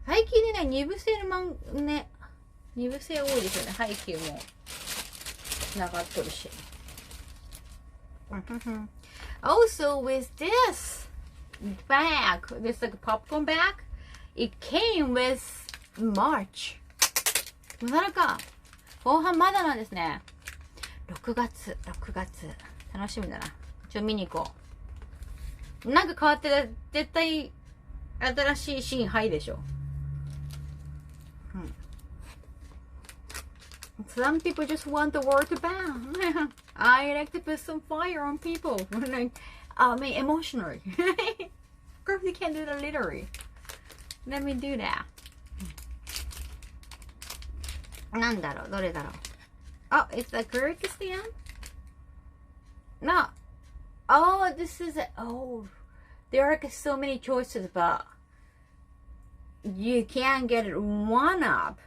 最近でね、二部制の二部制多いですよね。背景も繋がっとるし。Also with this bag, this like popcorn bag, it came with March. まだか。後半まだなんですね。6月。楽しみだな。見に行こう。なんか変わってる。絶対新しいシーン入るでしょ。Some people just want the world to ban. I like to put some fire on people. Like, emotionally. Of course, you can't do that literally. Let me do that. なんだろう、どれだろう。Oh, it's a Kyrgyzstan? No. Oh, this is there are so many choices, but you can't get one up.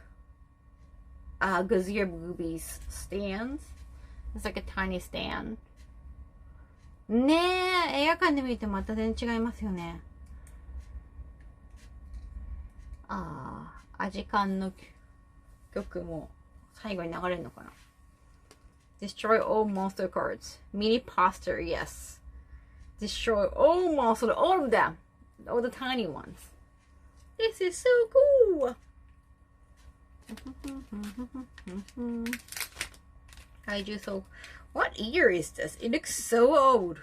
Gazir Boobies stands. It's like a tiny stand. ねえ、映画館で見るとまた全然違いますよね。アジカンの曲も最後に流れるのかな。Destroy all monster cards. Mini poster, yes. Destroy all monsters, all of them. All the tiny ones. This is so cool. Kaiju so... What year is this? It looks so old.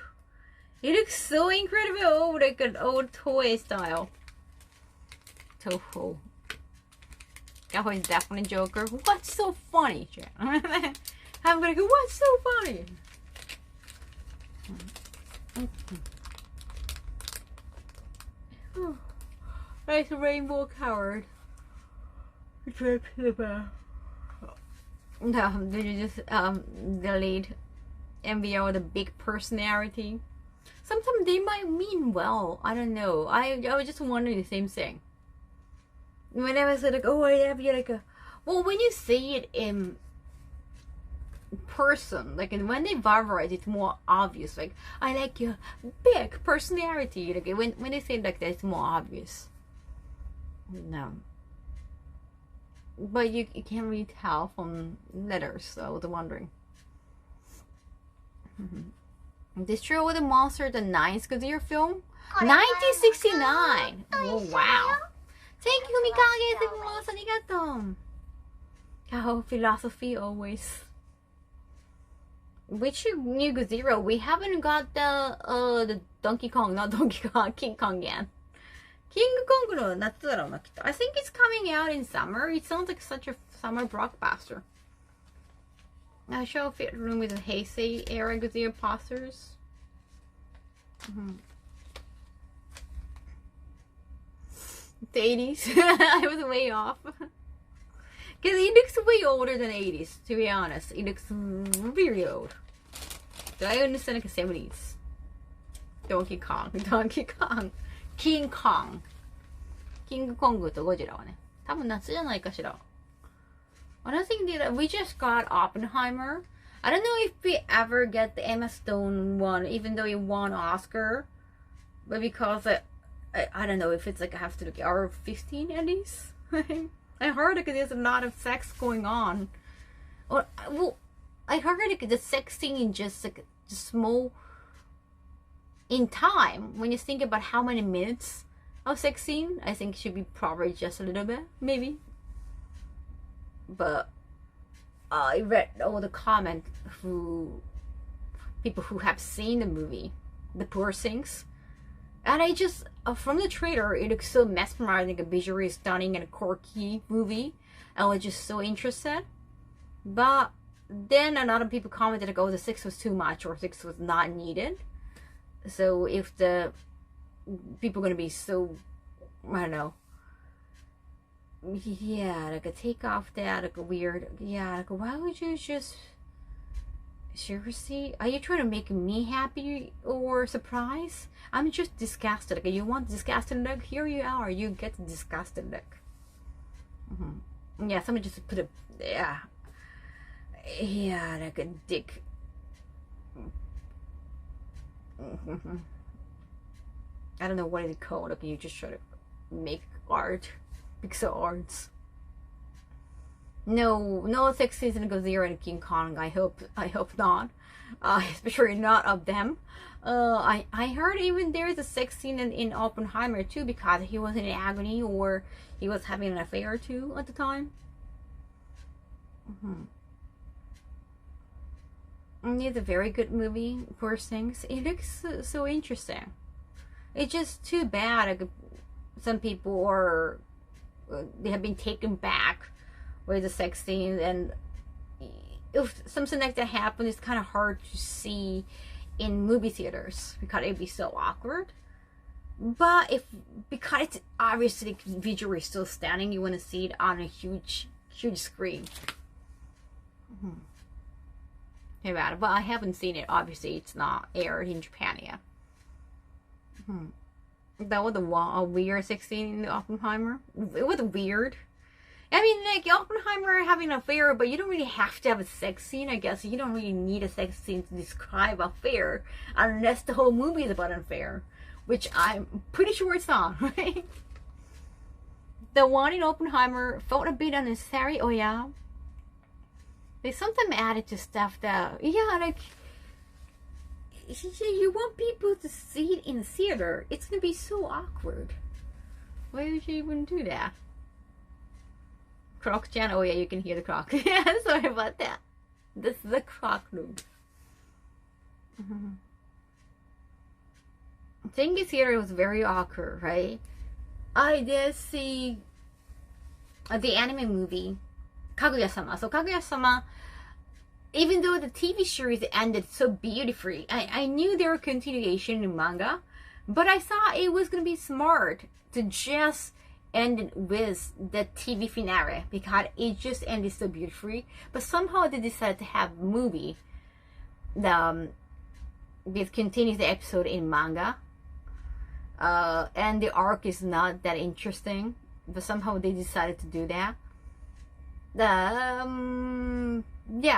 It looks so incredibly old, like an old toy style. Toho. Kaho is definitely Joker. What's so funny? I'm gonna go, what's so funny? Nice rainbow coward. Did you just delete MVO, the big personality? Sometimes they might mean well. I don't know. I was just wondering the same thing. When I was like, oh, I have you like a... Well, when you say it in person, like, and when they verbalize, it's more obvious. Like, I like your big personality. Like, when they say it like that, it's more obvious. No. But you can't really tell from letters, so I was wondering. This true with the monster, the ninth Godzilla film? 1969! Oh, wow. Thank you, Mikage! ありがとう. Kaho philosophy always. Which new Godzilla? We haven't got the Donkey Kong, not Donkey Kong, King Kong yet. King Kong no natsu daro na kitto. I think it's coming out in summer. It sounds like such a summer blockbuster. I show a fit room with the Heisei era Godzilla posters. The 80s. I was way off. Because he looks way older than 80s, to be honest. He looks really old. So I understand like 70s. Donkey Kong. King Kong. King Kong とゴジラはね。多分夏じゃないかしら。Another thing that we just got Oppenheimer. I don't know if we ever get the Emma Stone one, even though he won Oscar. But because I don't know if it's like I have to look hour 15 at least. I heard like there's a lot of sex going on. Or well, I heard like the sex scene just like just small in time. When you think about how many minutes of sex scene, I think it should be probably just a little bit, maybe. But I read all the comments people who have seen the movie, the poor things, and I just from the trailer it looks so mesmerizing, a visually stunning and a quirky movie. I was just so interested. But then a lot of people commented like, oh, the sex was too much or sex was not needed. So if the people are gonna be so, I don't know, yeah, like a take off that, like a weird, yeah, like why would you just, seriously, are you trying to make me happy or surprised? I'm just disgusted. Like, you want disgusted look? Here you are, you get the disgusted look. Yeah, someone just put a, yeah, like a dick. I don't know what it's called. Like, you just try to make art, pixel arts. No sex scenes in Godzilla and King Kong. I hope not. Especially not of them. I heard even there is a sex scene in Oppenheimer too, because he was in agony or he was having an affair too at the time. And it's a very good movie. Poor things. It looks so interesting. It's just too bad. Like, some people are they have been taken back with the sex scenes, and if something like that happens, it's kind of hard to see in movie theaters because it'd be so awkward. But because it's obviously visually still stunning, you want to see it on a huge screen. But I haven't seen it. Obviously, it's not aired in Japan yet. That was a weird sex scene in the Oppenheimer. It was weird. I mean, like, Oppenheimer having an affair, but you don't really have to have a sex scene, I guess. You don't really need a sex scene to describe an affair, unless the whole movie is about an affair, which I'm pretty sure it's not, right? The one in Oppenheimer felt a bit unnecessary. Oh yeah, they sometimes added to stuff that, yeah, like, you want people to see it in the theater. It's gonna be so awkward. Why would you even do that? Croc Chan, oh yeah, you can hear the croc. Yeah, sorry about that. This is the croc room. I think this theater was very awkward, right? I did see the anime movie Kaguya-sama. So Kaguya-sama, even though the TV series ended so beautifully, I knew there were continuation in manga, but I thought it was gonna be smart to just end it with the TV finale because it just ended so beautifully. But somehow they decided to have movie, this continues the episode in manga. And the arc is not that interesting, but somehow they decided to do that. Yeah,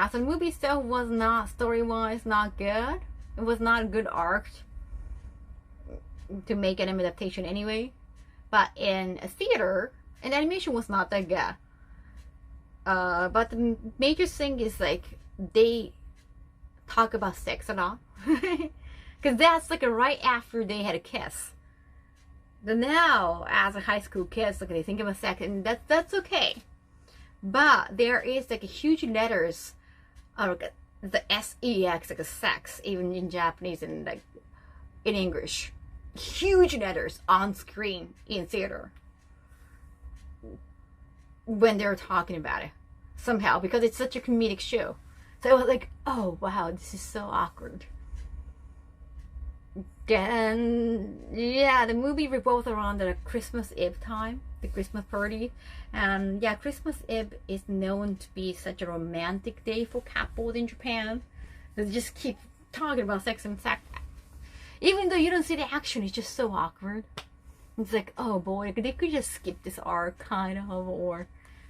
so the movie itself was not, story-wise, not good. It was not a good arc to make an adaptation anyway. But in a theater, and the animation was not that good. But the major thing is like they talk about sex a lot, because that's like right after they had a kiss. But now, as a high school kids, like they think about sex, and that's okay. But there is like a huge letters, like the sex, like a sex, even in Japanese and like in English, huge letters on screen in theater when they're talking about it somehow, because it's such a comedic show. So I was like, oh wow, this is so awkward. Then yeah, the movie revolves around the Christmas Eve time, the Christmas party. And yeah, Christmas Eve is known to be such a romantic day for couples in Japan. They just keep talking about sex and sex. Even though you don't see the action, it's just so awkward. It's like, oh boy, they could just skip this arc kind of, or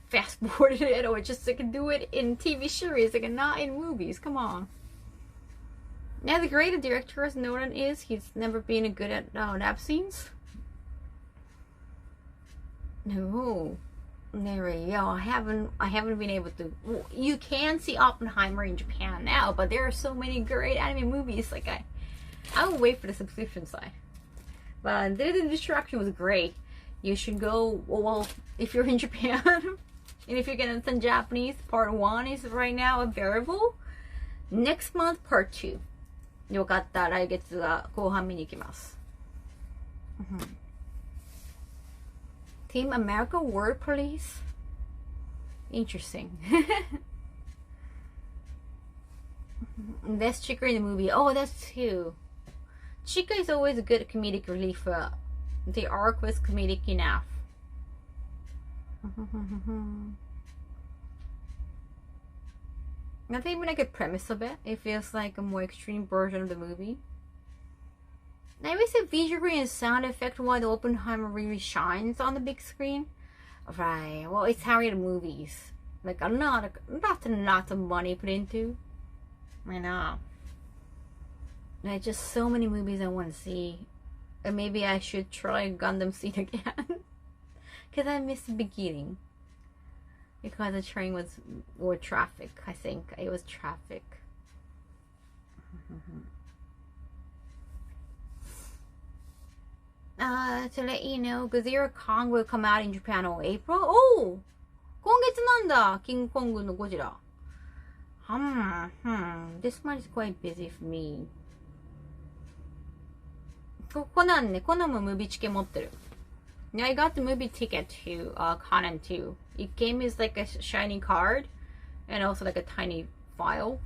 fast forward it, or just like do it in TV series, like not in movies. Come on. Now the great director, as Nolan is, he's never been good at lab scenes. No, there we go. I haven't been able to. Well, you can see Oppenheimer in Japan now, but there are so many great anime movies. Like I will wait for the subscription side. But the distraction was great. You should go. Well, if you're in Japan, and if you're getting some Japanese, part 1 is right now available. Next month, part 2. よかったら来月は後半見に行きます。Team America World Police? Interesting. That's Chica in the movie. Oh, that's 2. Chica is always a good comedic relief. The arc was comedic enough. Not even like a premise of it. It feels like a more extreme version of the movie. Now, it's a visual and sound effect why the Oppenheimer really shines on the big screen. Right. Well, it's Harry the movies. Like a lot of money put into. I know. There's just so many movies I want to see. And maybe I should try Gundam Seed again. Because I missed the beginning. Because the train was, or traffic, I think. It was traffic. To let you know, Godzilla Kong will come out in Japan in April. Oh! 今月なんだ! King Kong no Godzilla. This month is quite busy for me. コナンね、コナンもムービーチケ持ってる。I got the movie ticket to Conan 2. It came as like a shiny card and also like a tiny file.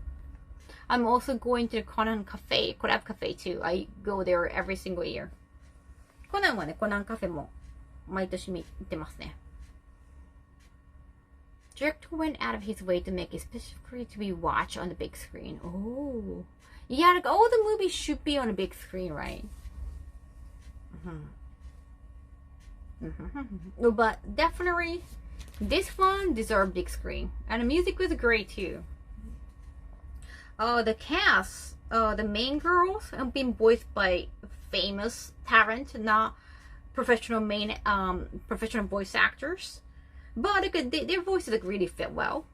I'm also going to the Conan Cafe, Collab Cafe too. I go there every single year. コナンはね、コナンカフェも毎年行ってますね。Director went out of his way to make it specifically to be watched on the big screen. Oh. Yeah, like all the movies should be on a big screen, right? But definitely, this one deserved big screen. And the music was great too. The cast, the main girls have been voiced by famous talent, not professional professional voice actors. But their voices really fit well.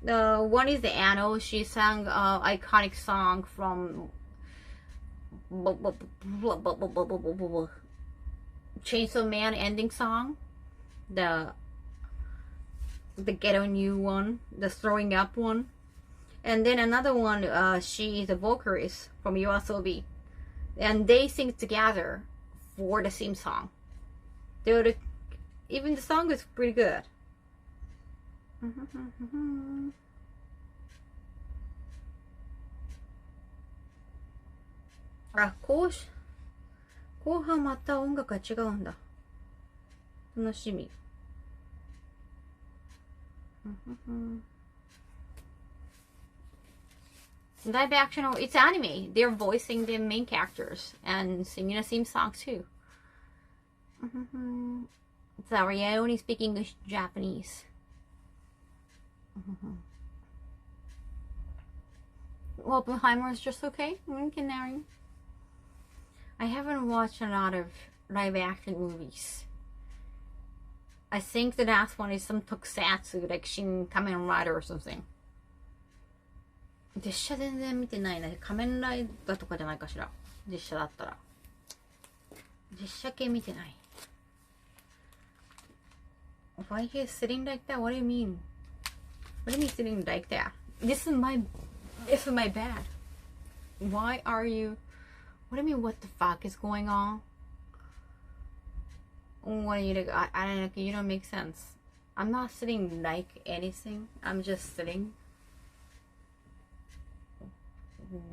One is the Anno. She sang an iconic song from Chainsaw Man ending song. The Get On You one. The Throwing Up one. And then another one, she is a vocalist from YOASOBI. And they sing together for the same song. Even the song is pretty good. Ah, 後半また音楽が違うんだ。楽しみ。Live action, or it's anime. They're voicing the main characters and singing the same song too. Sorry, I only speak English, Japanese. Oppenheimer is just okay. Canary. I haven't watched a lot of live action movies. I think the last one is some tokusatsu, like Shin Kamen Rider or something. 実写全然見てないな。仮面ライダーとかじゃないかしら。実写だったら。実写系見てない。Why he is sitting like that? What do you mean? What do you mean sitting like that? This is my bed. Why are you? What do you mean? What the fuck is going on? What are you like? I don't know. You don't make sense. I'm not sitting like anything. I'm just sitting.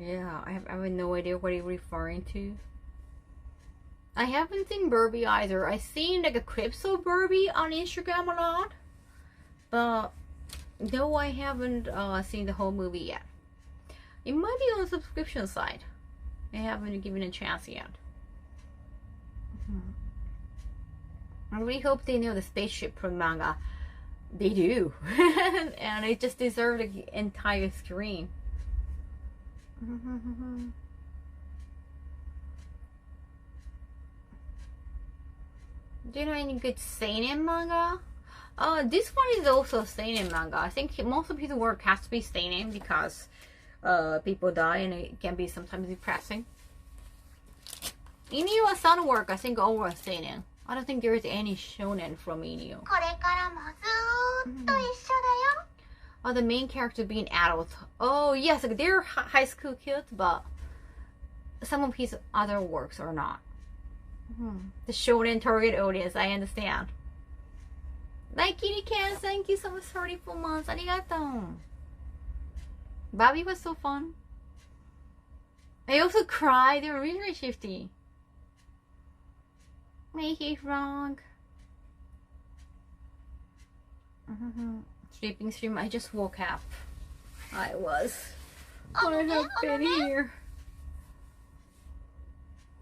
Yeah, I have no idea what you're referring to. I haven't seen Barbie either. I've seen like a clips of Barbie on Instagram a lot, but no, I haven't seen the whole movie yet. It might be on the subscription side. I haven't given a chance yet. I really hope they know the spaceship from manga. They do. And it just deserved the entire screen. Do you know any good seinen manga? This one is also seinen manga. I think most of his work has to be seinen because people die and it can be sometimes depressing. Inuyasha work, I think, all was seinen. I don't think there is any shonen from Inuyasha. Oh, the main character being adult. Oh, yes, like they're high school kids, but some of his other works are not. The shonen target audience, I understand. Like Kitty Can, thank you so much for 34 months. Arigato. Bobby was so fun. I also cried. They were really, really shifty. Make it wrong. Sleeping stream. I just woke up. I have been here.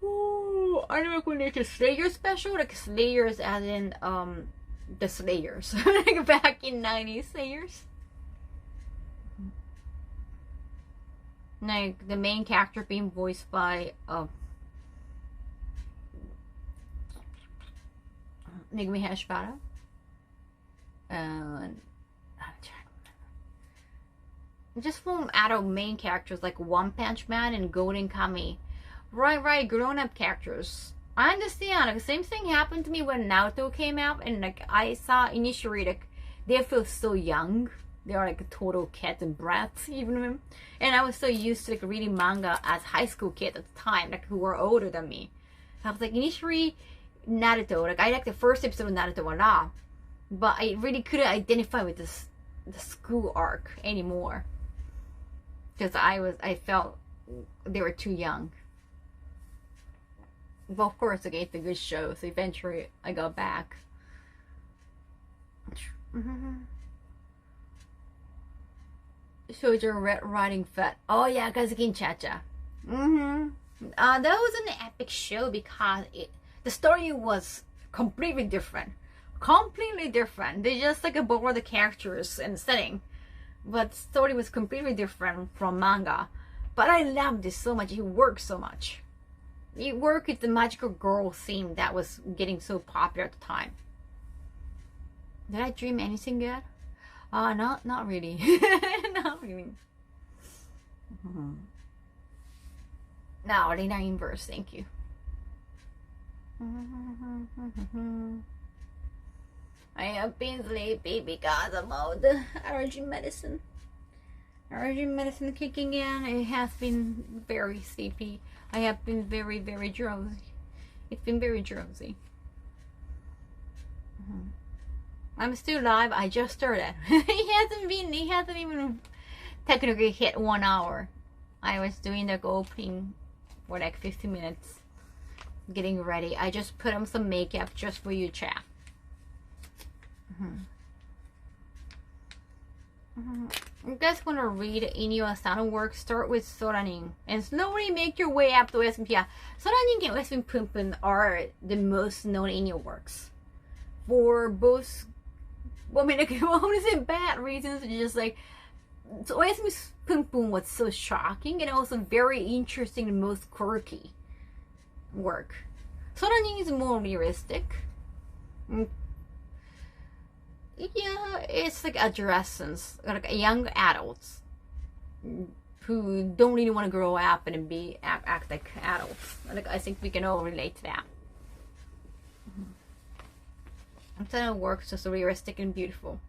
Ooh, I don't know when it's a Slayer special, like Slayers as in the Slayers, like back in 90s Slayers. Like the main character being voiced by Megumi Hashibata. And I'm trying to remember. Just from adult main characters like One Punch Man and Golden Kamuy. Right, grown-up characters. I understand. Like, the same thing happened to me when Naruto came out, and like I saw initially like they feel so young. They are like total kids and brats, even. And I was so used to like reading manga as high school kids at the time, like who were older than me. So I was like initially Naruto. Like I liked the first episode of Naruto a lot, but I really couldn't identify with the school arc anymore because I felt they were too young. But of course, like, it's a good show, so eventually I got back. Shoujo Red Riding Foot. Oh yeah, Kazukin Cha-Cha. That was an epic show because the story was completely different. They just like borrowed the characters and the setting, but the story was completely different from manga. But I loved it so much. It worked so much. It worked with the magical girl theme that was getting so popular at the time. Did I dream anything good? Not really. Not really. Now, Lena Inverse, thank you. I have been sleepy because of all the allergy medicine. Allergy medicine kicking in. It has been very sleepy. I have been very, very drowsy. It's been very drowsy. I'm still live. I just started. He hasn't even technically hit 1 hour. I was doing the opening for like 50 minutes. Getting ready. I just put on some makeup just for you, chat. You guys want to read Inyo Asano work? Start with Soranin and slowly make your way up to OSMP. Soranin and OSMP Pumpun are the most known Inyo works. For both, well, I mean, I want to say bad reasons, just like, so OSMP Pumpun was so shocking and also very interesting and most quirky work. Soranin is more realistic. Yeah, it's like adolescents, like young adults who don't really want to grow up and act like adults. Like, I think we can all relate to that. That works just realistic and beautiful.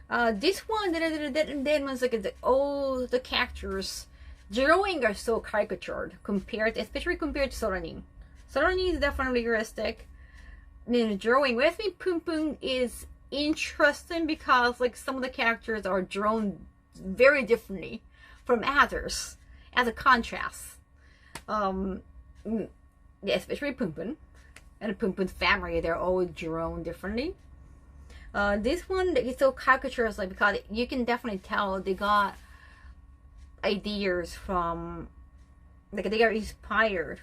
This one, then was like all the characters drawing are so caricatured especially compared to Soranin. Soranin is definitely realistic. Then drawing with me Pumpun is interesting because like some of the characters are drawn very differently from others as a contrast. Yeah, especially Pumpun and Pumpun's family, they're all drawn differently. This one is so caricatures, like, because you can definitely tell they got ideas from, like, they are inspired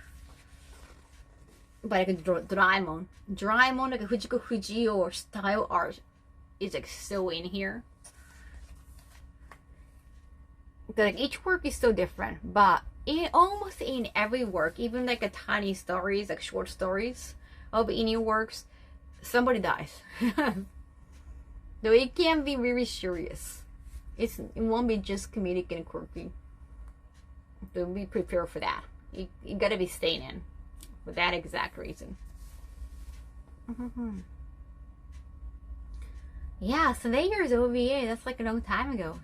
by like Doraemon, like Fujiko Fujio style art is like so in here. Like each work is so different, but almost in every work, even like a tiny stories, like short stories of Inyo works, somebody dies. Though it can be really serious. It won't be just comedic and quirky. So be prepared for that. You gotta be staying in. For that exact reason. Yeah, Slayer's OVA, that's like a long time ago.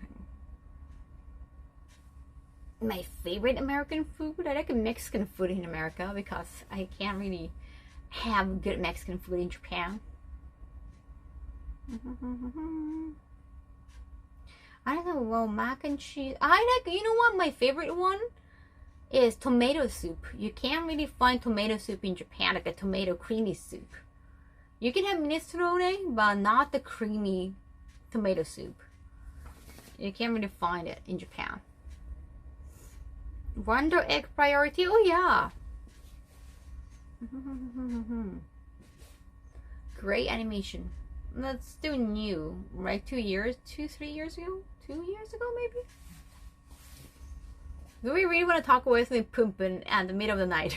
My favorite American food? I like Mexican food in America because I can't really have good Mexican food in Japan. I don't know, well, mac and cheese. I like, you know what, my favorite one is tomato soup. You can't really find tomato soup in Japan, like a tomato creamy soup. You can have minestrone, but not the creamy tomato soup. You can't really find it in Japan. Wonder Egg Priority, oh yeah. Great animation. That's still new, right? 3 years ago? 2 years ago, maybe? Do we really want to talk with me Pumpun at the middle of the night?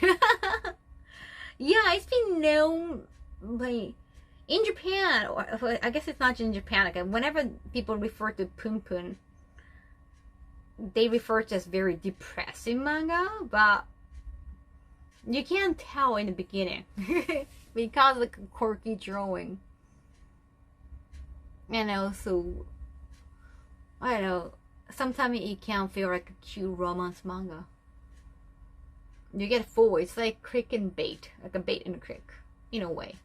Yeah, it's been known by in Japan, or I guess it's not in Japan. Like whenever people refer to Pumpun, they refer to as very depressing manga, but you can't tell in the beginning because of the quirky drawing, and also I don't know. Sometimes it can feel like a cute romance manga. You get full. It's like crick and bait, like a bait in a crick, in a way.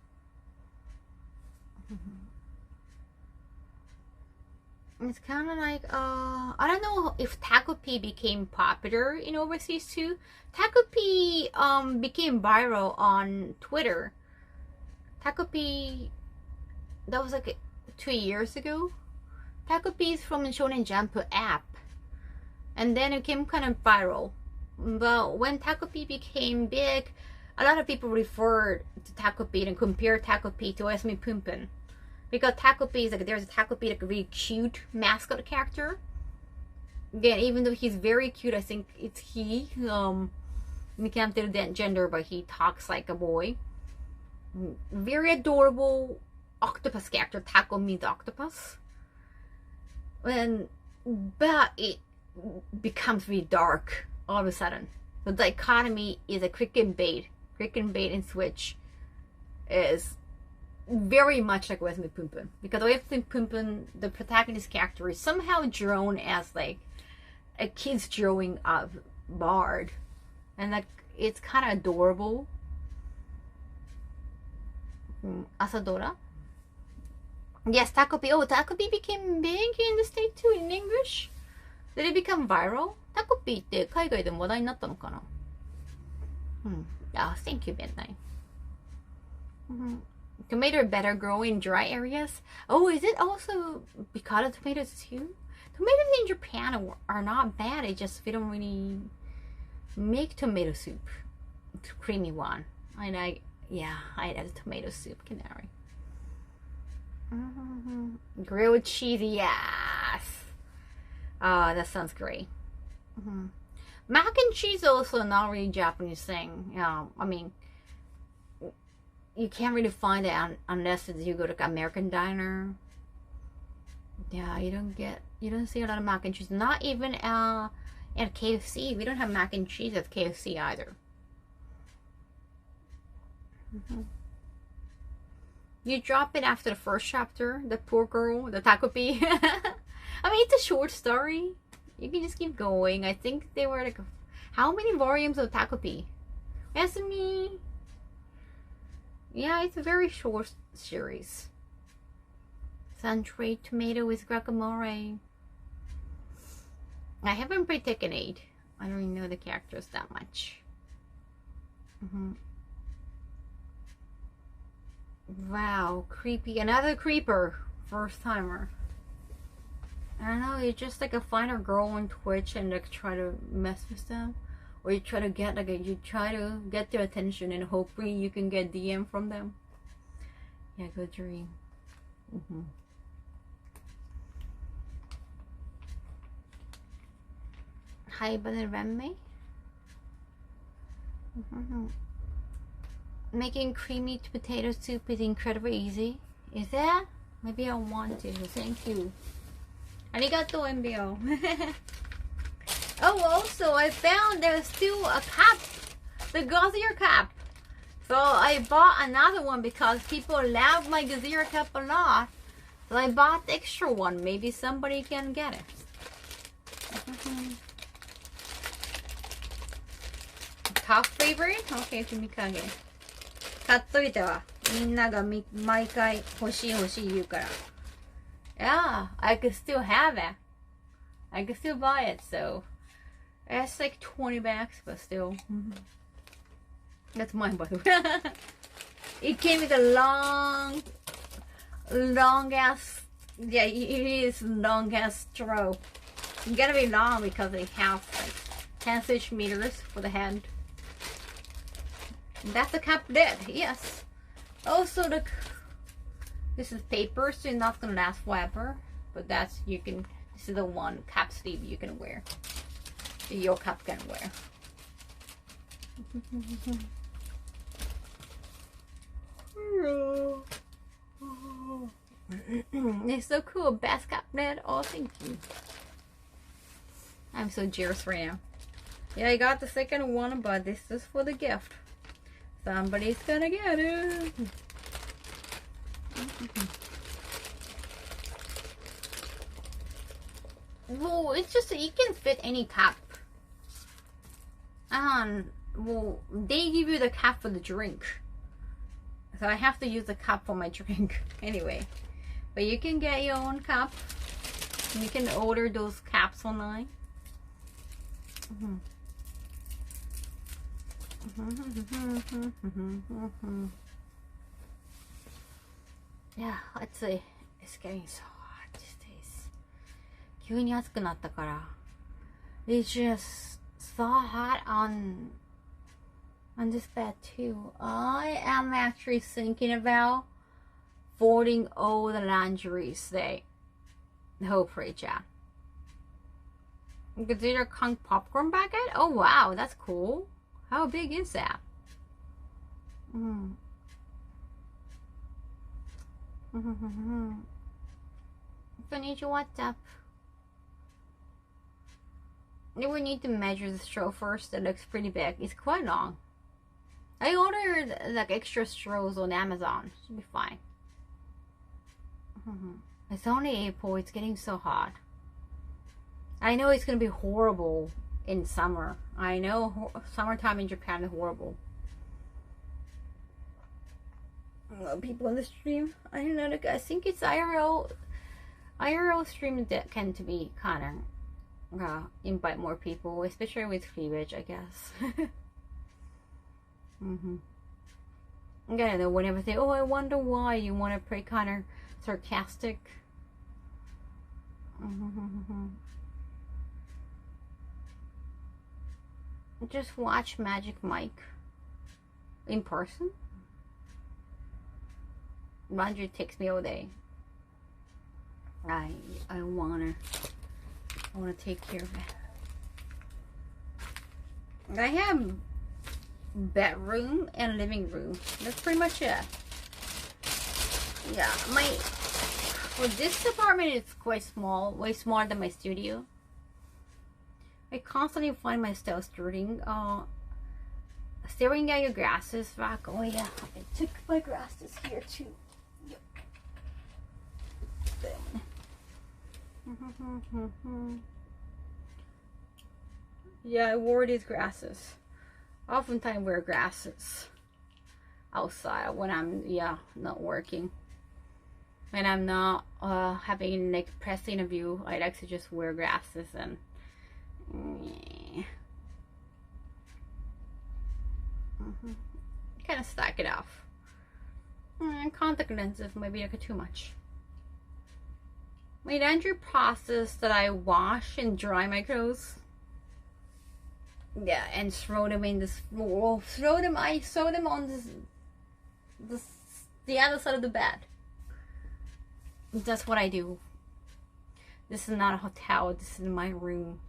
It's kind of like I don't know if Takopi became popular in overseas too. Takopi became viral on Twitter. Takopi, that was like 2 years ago. Takopi is from the Shonen Jump app, and then it became kind of viral. But when Takopi became big, a lot of people referred to Takopi and compared Takopi to OSMP Pumpun, because Takopi is like, there's a Takopi like a really cute mascot character. Again, even though he's very cute, I think it's he. We can't tell that gender, but he talks like a boy. Very adorable octopus character. Taco means octopus. But it becomes really dark all of a sudden. The dichotomy is a crick and bait. Crick and bait and switch is very much like OSMP Pumpun, because OSMP Pumpun, the protagonist character is somehow drawn as like a kid's drawing of Bard, and like it's kind of adorable. Asadora. Yes, Takopi. Oh, Takopi became big in the States too in English. Did it become viral? Takopi って海外でも話題になったのかな? Thank you, Midnight. Tomato better grow in dry areas. Oh, is it also because of tomatoes too? Tomatoes in Japan are not bad. It's just we don't really make tomato soup. It's a creamy one. And I love tomato soup, Canary. Grilled cheese, yes. Oh, that sounds great. Mac and cheese also not really Japanese thing. I mean, you can't really find it unless you go to American diner. Yeah, you don't see a lot of mac and cheese. Not even at KFC. We don't have mac and cheese at KFC either. You drop it after the first chapter, the poor girl, the takopi. I mean, it's a short story. You can just keep going. I think they were like, how many volumes of takopi? Yasumi. Yeah, it's a very short series. Sun-dried tomato with guacamole. I haven't played Tekken 8. I don't really know the characters that much. Wow, creepy. Another creeper. First timer. I don't know, you just like find a girl on Twitch and like try to mess with them. Or you try to get their attention and hopefully you can get DM from them. Yeah, good dream. Hi, Banneremme. Making creamy potato soup is incredibly easy. Is that? Maybe I want to. Thank you. Arigato, MBO. Oh, also, I found there's still a cap. The Gazier cap. So I bought another one because people love my Gazier cap a lot. So I bought the extra one. Maybe somebody can get it. Top favorite? Okay, Fumikage. 買っといたわ。みんなが毎回欲しい言うから。Yeah, I could still have it. I could still buy it, so it's like 20 bucks, but still. That's mine, by the way. It came with a long ass. Yeah, it is long ass straw. You gotta be long because it has like 10 centimeters for the hand. That's the cap lid, yes. Also, this is paper, so it's not gonna last forever. But this is the one cap sleeve you can wear. Your cap can wear. It's so cool. Best cap lid. Oh, thank you. I'm so jealous right now. Yeah, I got the second one, but this is for the gift. Somebody's gonna get it. Well, it's just you can fit any cap. Well, they give you the cap for the drink, so I have to use the cap for my drink anyway. But you can get your own cap. You can order those caps online. Yeah, let's see. It's getting so hot these days. 急に暑くなったから。It's just so hot on this bed too. I am actually thinking about folding all the laundry today. Hopefully, yeah. Consider Kong popcorn bucket? Oh wow, that's cool. How big is that? Konnichiwa, what's up? We need to measure the straw first. It looks pretty big. It's quite long. I ordered like extra straws on Amazon. Should be fine. It's only April. It's getting so hot. I know it's gonna be horrible in summer. I know summertime in Japan is horrible. People on the stream. I don't know. I think it's IRL. IRL streams that tend to be kind of invite more people, especially with cleavage, I guess. I don't know. Whenever they, oh, I wonder why you want to play kind of sarcastic. Just watch Magic Mike in person. Laundry takes me all day. I wanna take care of it. I have bedroom and living room. That's pretty much it. Yeah, this apartment is quite small, way smaller than my studio. I constantly find myself staring at your grasses rack. Oh yeah, I took my grasses here too. Yep. Yeah, I wore these grasses. Oftentimes wear grasses outside when I'm not working. When I'm not having like press interview, I like to just wear grasses and kind of stack it off. Contact lenses might be like too much. My laundry process that I wash and dry my clothes. Yeah, and throw them in this. I throw them on the other side of the bed. That's what I do. This is not a hotel. This is my room.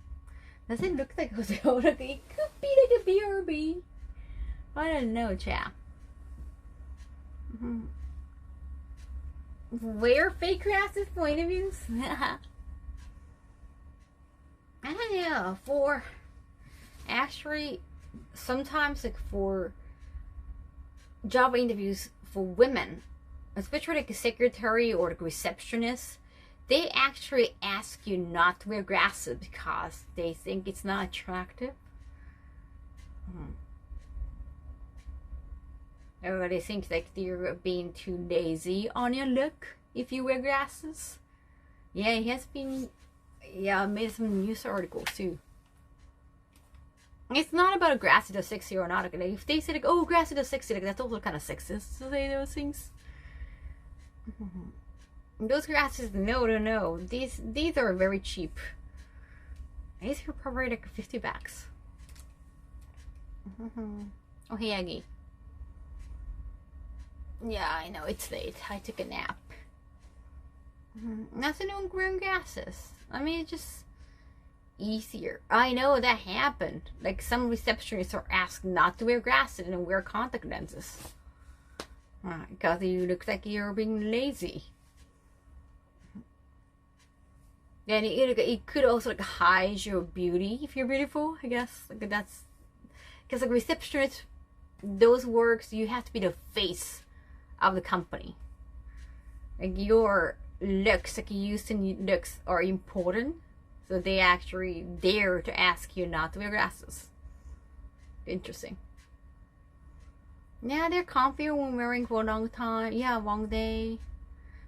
Does it look like a hotel? It could be like a BRB. I don't know, chap. Wear fake glasses for interviews? I don't know. For actually, sometimes like for job interviews for women, especially like a secretary or like a receptionist, they actually ask you not to wear glasses because they think it's not attractive. Or they think like you're being too lazy on your look if you wear glasses. Yeah, it has been, made some news articles too. It's not about glasses are sexy or not. Like, if they say like, oh, glasses are sexy, like that's also kind of sexist to say those things. Those glasses, no. These are very cheap. These are probably like $50. Oh, hey, Aggie. Yeah, I know, it's late. I took a nap. Nothing on wearing glasses. I mean, it's just easier. I know that happened. Like, some receptionists are asked not to wear glasses and wear contact lenses. Because you look like you're being lazy. And it could also like hide your beauty if you're beautiful, I guess. Like that's because like receptionist, those works you have to be the face of the company. Like your looks, like using looks are important, so they actually dare to ask you not to wear glasses. Interesting. Yeah, they're comfy when wearing for a long time. Yeah, long day.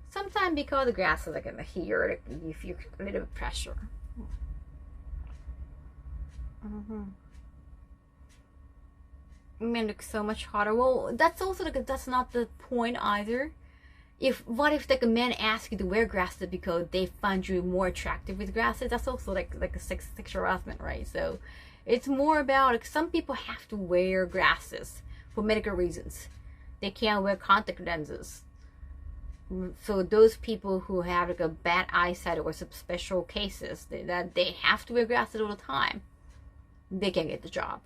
Sometimes because the glasses are gonna hear, like, if you a little bit pressure. Men look so much hotter. Well, that's also like that's not the point either. What if like a man asks you to wear glasses because they find you more attractive with glasses? That's also like a sexual harassment, right? So it's more about like some people have to wear glasses for medical reasons. They can't wear contact lenses. So those people who have like a bad eyesight or some special cases that they have to wear glasses all the time, they can get the job.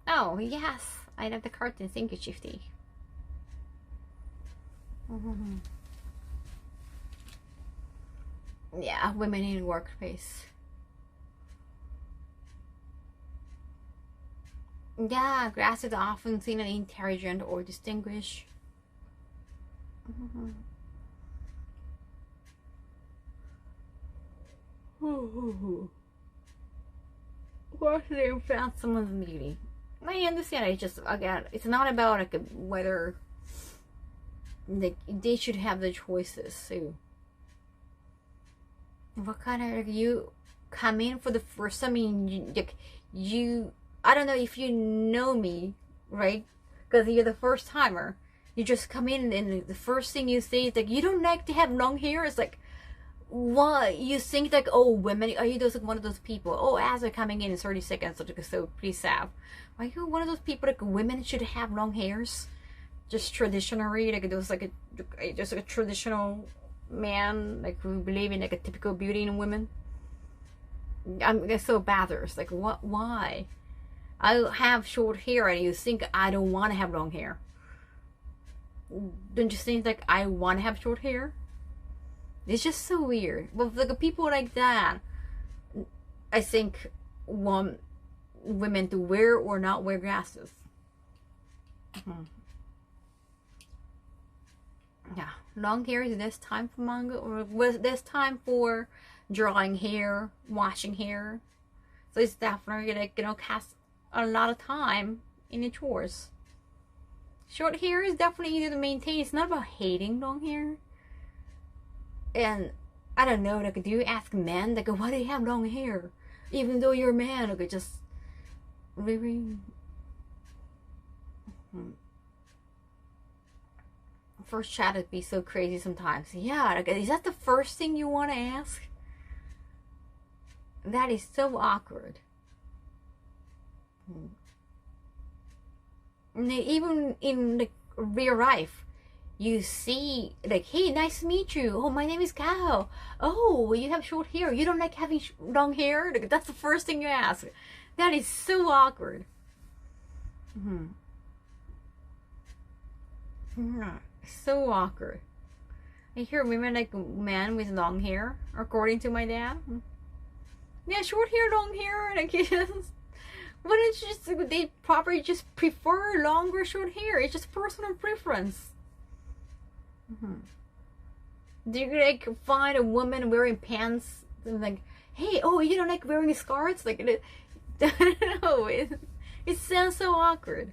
Oh yes, I love the cartoon. Thank you, Shifty. Yeah, women in workplace. Yeah, glasses are often seen as intelligent or distinguished. What if they found someone's beauty? I understand. It's just, again, it's not about like whether they should have the choices. So, what kind of like, you come in for the first time? I mean, you I don't know if you know me, right? Because you're the first timer. You just come in and the first thing you say is like, you don't like to have long hair? It's like, why? You think like, oh, women, are you those like one of those people? Oh, as they're coming in 30 seconds, so please have. Are you one of those people like women should have long hairs? Just traditionally, like those like just like a traditional man, like who believe in like a typical beauty in women. I'm so bothered. Like, what? Why? I have short hair, and you think I don't want to have long hair? Don't you think like I want to have short hair? It's just so weird. But like people like that, I think want women to wear or not wear glasses. Yeah, long hair is this time for manga, or was this time for drawing hair, washing hair? So it's definitely like, you know, cast a lot of time in the chores. Short hair is definitely easy to maintain. It's not about hating long hair. And I don't know, like, do you ask men like, why do you have long hair? Even though you're a man, like, just really. First chat would be so crazy sometimes. Yeah, like, is that the first thing you want to ask? That is so awkward. And even in like real life, you see like, hey, nice to meet you. Oh, my name is Kaho. Oh, you have short hair. You don't like having long hair? Like, that's the first thing you ask. That is so awkward. So awkward. I hear women like men with long hair, according to my dad. Yeah, short hair, long hair, like, yes. Why don't you just, they probably just prefer long or short hair. It's just personal preference. Do you like find a woman wearing pants and like, hey, oh, you don't like wearing skirts? Like, I don't know. It sounds so awkward.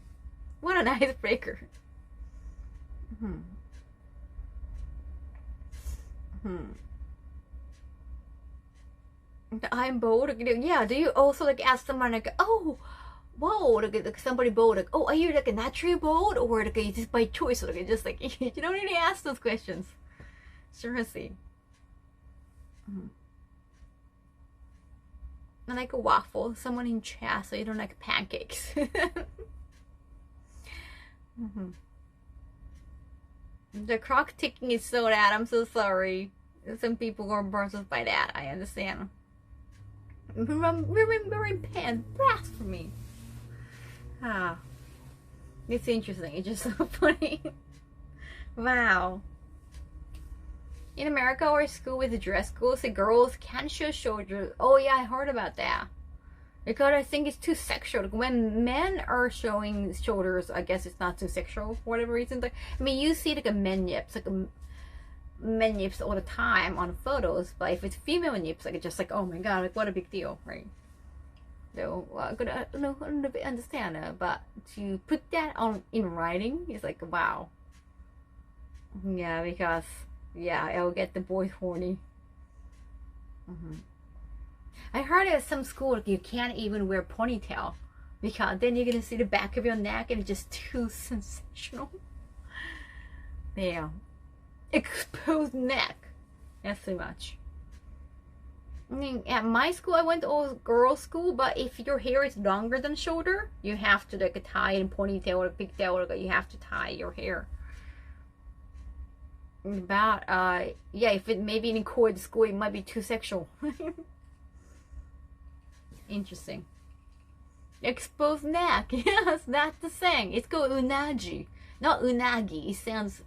What an icebreaker. I'm bold. Yeah, do you also like ask someone like, oh, whoa, like somebody bold, like, oh, are you like a naturally bold, or like is this by choice? Or like, just like, you don't really ask those questions. Seriously. I like a waffle. Someone in chat, so you don't like pancakes. The clock ticking is so loud. I'm so sorry. Some people are burned by that. I understand. Remembering pants, blasphemy. Ah, it's interesting. It's just so funny. Wow. In America or school with dress codes, the girls can't show shoulders. Oh yeah, I heard about that. Because I think it's too sexual. When men are showing shoulders, I guess it's not too sexual for whatever reason. Like, I mean, you see like a men nips, like a men nips all the time on photos, but if it's female nips, like, it's just like, oh my god, like, what a big deal, right? So I don't understand that, but to put that on in writing is like, wow. Yeah, because yeah, it'll get the boys horny. I heard at some school like, you can't even wear ponytail because then you're gonna see the back of your neck and it's just too sensational. Yeah. Exposed neck. That's too much. I mean, at my school, I went to all girls' school, but if your hair is longer than shoulder, you have to like tie in ponytail or pigtail, or you have to tie your hair. About yeah, if it maybe in co-ed school, it might be too sexual. Interesting. Exposed neck. Yes, that's the saying. It's called unagi, not unagi. It sounds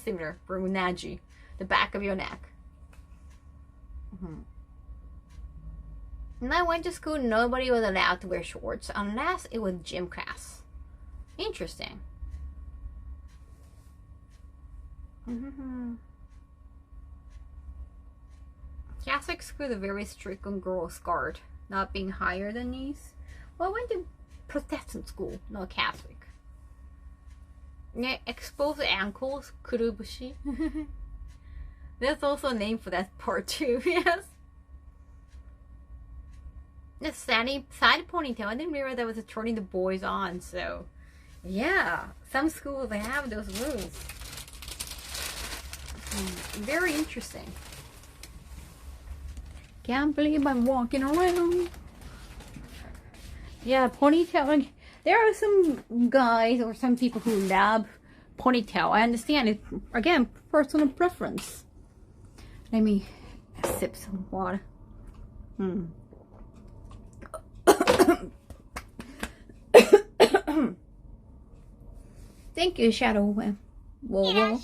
similar for unagi, the back of your neck. When I went to school, nobody was allowed to wear shorts unless it was gym class. Interesting. Catholic school is very strict on girls' skirt not being higher than knees. Well, I went to Protestant school, not Catholic. Yeah, exposed ankles, kurubushi. There's also a name for that part too, yes. The side ponytail, I didn't realize that was turning the boys on, so Yeah, some schools they have those rules. Very interesting. Can't believe I'm walking around. Yeah, ponytail. Like, there are some guys or some people who love ponytail. I understand it. Again, personal preference. Let me sip some water. Thank you, Shadow. Whoa.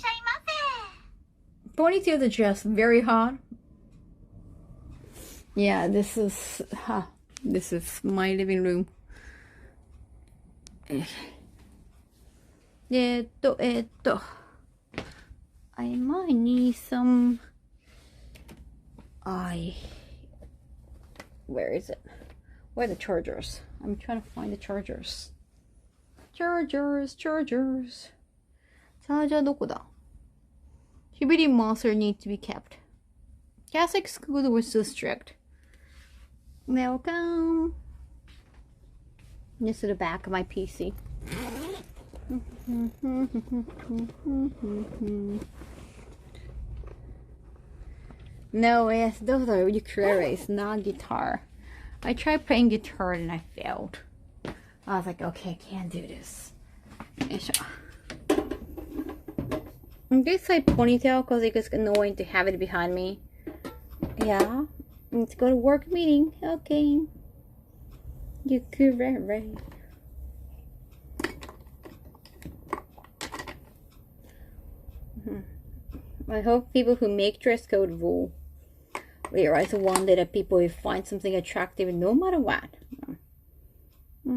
Ponytails are just very hot. Yeah, this is my living room. I might need some. Where is it? Where are the chargers? I'm trying to find the chargers. Chargers. チャージャーどこだ? Shibiri monster need to be kept. Catholic school was so strict. Welcome. This is the back of my PC. No, yes, those are ukuleles, not guitar. I tried playing guitar and I failed. I was like, okay, I can't do this. This like ponytail because it gets annoying to have it behind me. Yeah, let's go to work meeting. Okay. Ukulele. I hope people who make dress code will realize one day that people will find something attractive no matter what. I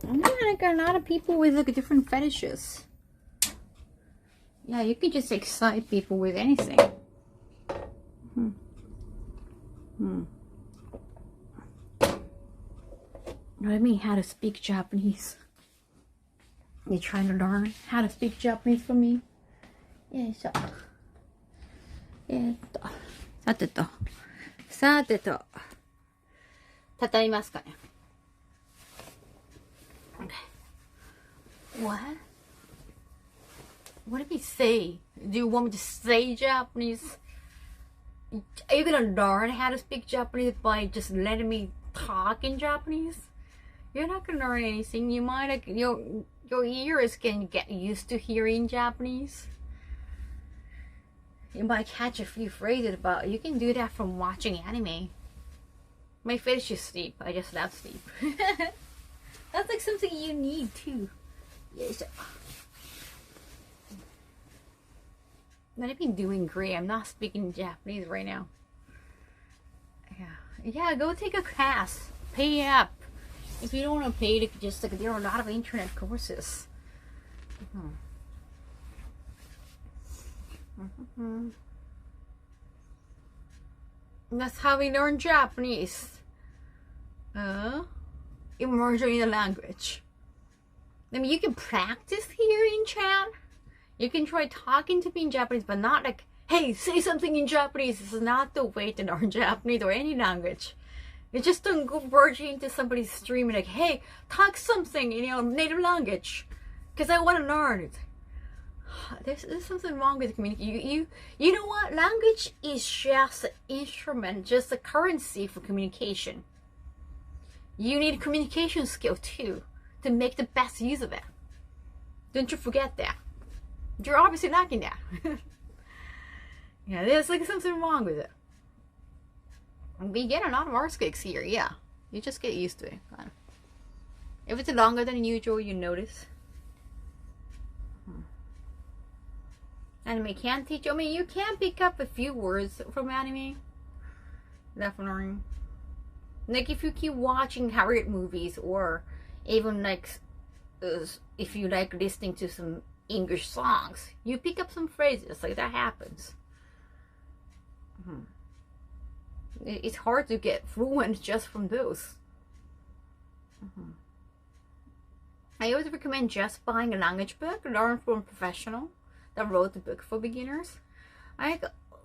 mean, like a lot of people with like different fetishes. Yeah, you can just excite people with anything. Let me how to speak Japanese. You trying to learn how to speak Japanese for me? Yes. Saてと。畳みますかね。Okay. What? What did he say? Do you want me to say Japanese? Are you gonna learn how to speak Japanese by just letting me talk in Japanese? You're not gonna learn anything. You might like your ears can get used to hearing Japanese. You might catch a few phrases, but you can do that from watching anime. My fetish is sleep. I just love sleep. That's like something you need too. Yes. Not even doing great. I'm not speaking Japanese right now. Yeah. Go take a class. Pay up. If you don't want to pay, just like there are a lot of internet courses. That's how we learn Japanese. Immersion in the language. I mean, you can practice here in chat. You can try talking to me in Japanese, but not like, hey, say something in Japanese. This is not the way to learn Japanese or any language. You just don't go verging into somebody's stream and like, hey, talk something in your native language, because I want to learn it. There's something wrong with communication. You know what? Language is just an instrument, just a currency for communication. You need communication skill too to make the best use of it. Don't you forget that. You're obviously lacking that. Yeah, there's like something wrong with it. We get a lot of arse kicks here, yeah. You just get used to it. If it's longer than usual, you notice. Anime can teach you. I mean, you can pick up a few words from anime. Definitely. Like if you keep watching Harriet movies, or even like if you like listening to some English songs, you pick up some phrases. Like that happens. It's hard to get fluent just from those. I always recommend just buying a language book, learn from a professional that wrote the book for beginners.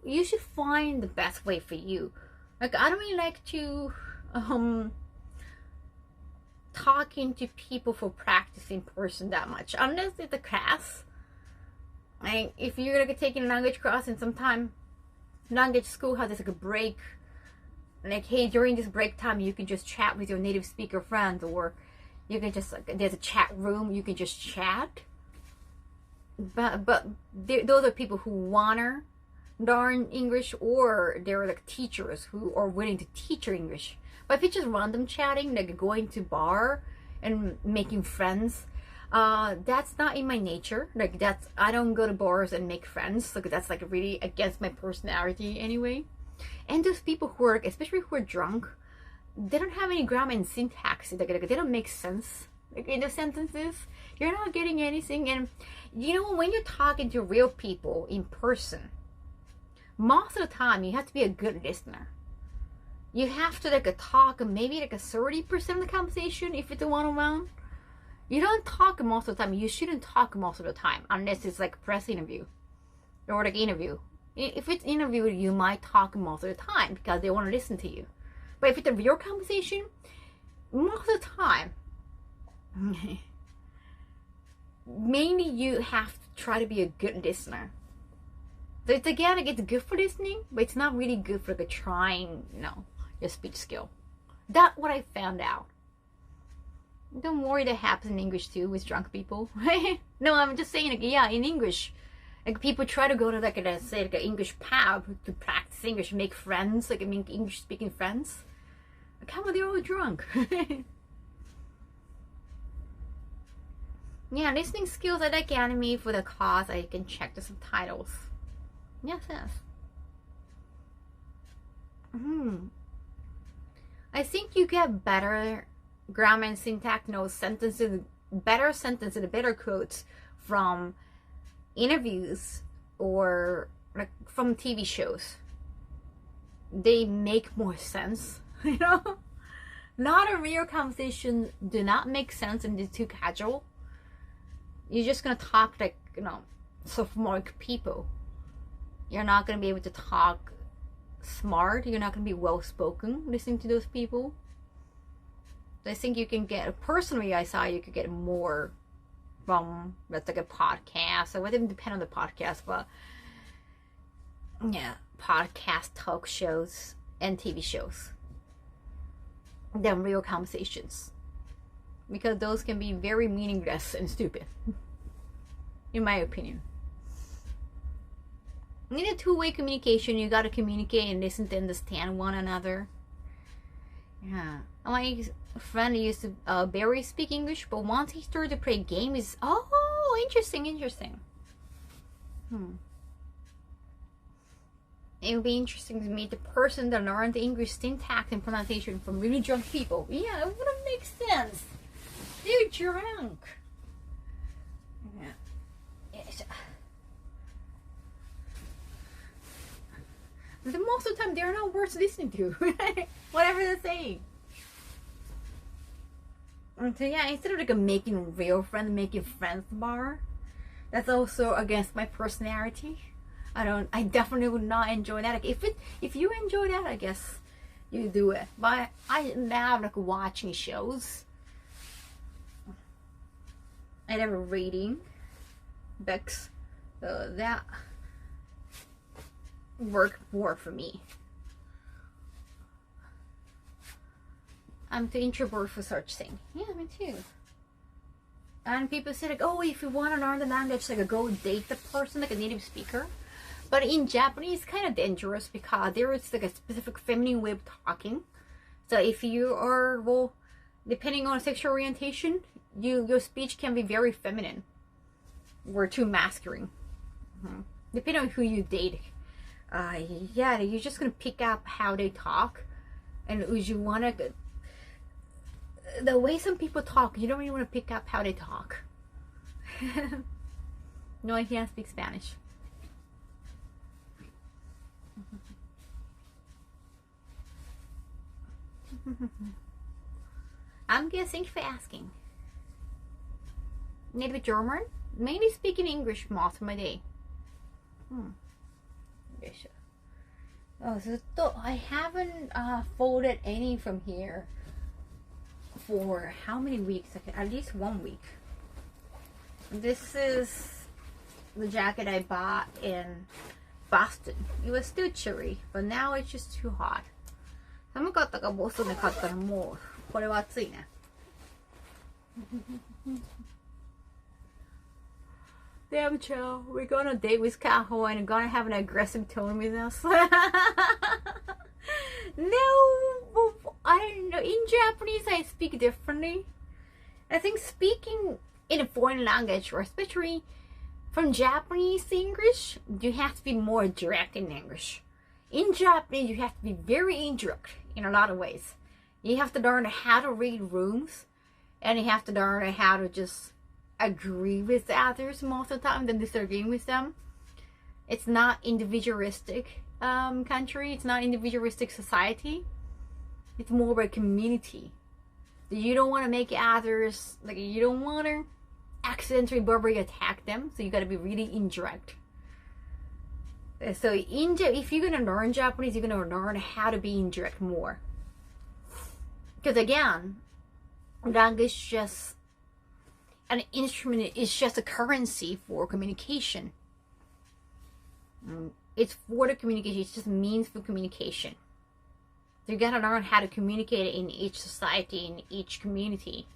You should find the best way for you. Like I don't really like to talking to people for practice in person that much, unless it's a class. Like if you're like taking a language class and sometime language school has like a break, like hey, during this break time you can just chat with your native speaker friends, or you can just like there's a chat room, you can just chat. But those are people who wanna learn English, or they're like teachers who are willing to teach you English. But if it's just random chatting, like going to bar and making friends, that's not in my nature. Like I don't go to bars and make friends. Like that's like really against my personality anyway. And those people who are, especially who are drunk, they don't have any grammar and syntax. Like they don't make sense. Like in the sentences, you're not getting anything. And you know, when you're talking to real people in person, most of the time you have to be a good listener. You have to like talk maybe like a 30% of the conversation if it's a one-on-one. You don't talk most of the time. You shouldn't talk most of the time unless it's like press interview or like interview. If it's interview, you might talk most of the time because they want to listen to you. But if it's a real conversation, most of the time, mainly you have to try to be a good listener. So it's again, like, it's good for listening, but it's not really good for like trying, your speech skill. That's what I found out. Don't worry, that happens in English too with drunk people. No, I'm just saying, like, yeah, in English, like people try to go to like let's say like an English pub to practice English, make friends, like make English speaking friends. Like how are they all drunk? Yeah, listening skills. I like anime for the class. I can check the subtitles. Yes. I think you get better grammar and syntax, sentences, better sentences, better quotes from interviews or like from TV shows. They make more sense, Not a real conversation do not make sense and it's too casual. You're just gonna talk like, sophomoric people. You're not gonna be able to talk smart. You're not gonna be well spoken listening to those people. I think you can get, personally I saw you could get more from, that's like a podcast. So it wouldn't depend on the podcast, but yeah, podcast, talk shows, and TV shows than real conversations. Because those can be very meaningless and stupid, in my opinion. In a two-way communication, you gotta communicate and listen to understand one another. Yeah, my friend used to barely speak English, but once he started to play games, interesting. It would be interesting to meet the person that learned the English syntax and pronunciation from really drunk people. Yeah, it wouldn't make sense. They're drunk. Yeah. The most of the time, they're not worth listening to. Whatever they're saying. So yeah, instead of like making real friends, making friends bar, that's also against my personality. I definitely would not enjoy that. Like if you enjoy that, I guess you do it. But I love like watching shows. I love reading books. So that work more for me. I'm too introvert for such thing. Yeah, me too. And people say like, oh, if you want to learn the language, like go date the person, like a native speaker. But in Japanese, it's kind of dangerous because there is like a specific feminine way of talking. So if you are, well, depending on sexual orientation, your speech can be very feminine or too masculine. Depending on who you date. Yeah, you're just gonna pick up how they talk, and would you wanna, the way some people talk, you don't really want to pick up how they talk. No, I can't speak Spanish. I'm good, thank you for asking. Native German, mainly speaking English most of my day. I haven't folded any from here for how many weeks? At least 1 week. This is the jacket I bought in Boston. It was still chilly, but now it's just too hot. 寒かったからボストンで買ったらもうこれは暑いね。Damn chill. We're going on a date with Kaho and gonna have an aggressive tone with us. No, I don't know. In Japanese, I speak differently. I think speaking in a foreign language, or especially from Japanese to English, you have to be more direct in English. In Japanese, you have to be very indirect in a lot of ways. You have to learn how to read rooms, and you have to learn how to just agree with others most of the time than disagreeing with them. It's not individualistic country. It's not individualistic society. It's more of a community. You don't want to make others, like, you don't want to accidentally verbally attack them, so you got to be really indirect. So if you're going to learn Japanese, you're going to learn how to be indirect more. Because again, language is just an instrument, is just a currency for communication. It's for the communication, it's just a means for communication. So you gotta learn how to communicate in each society, in each community.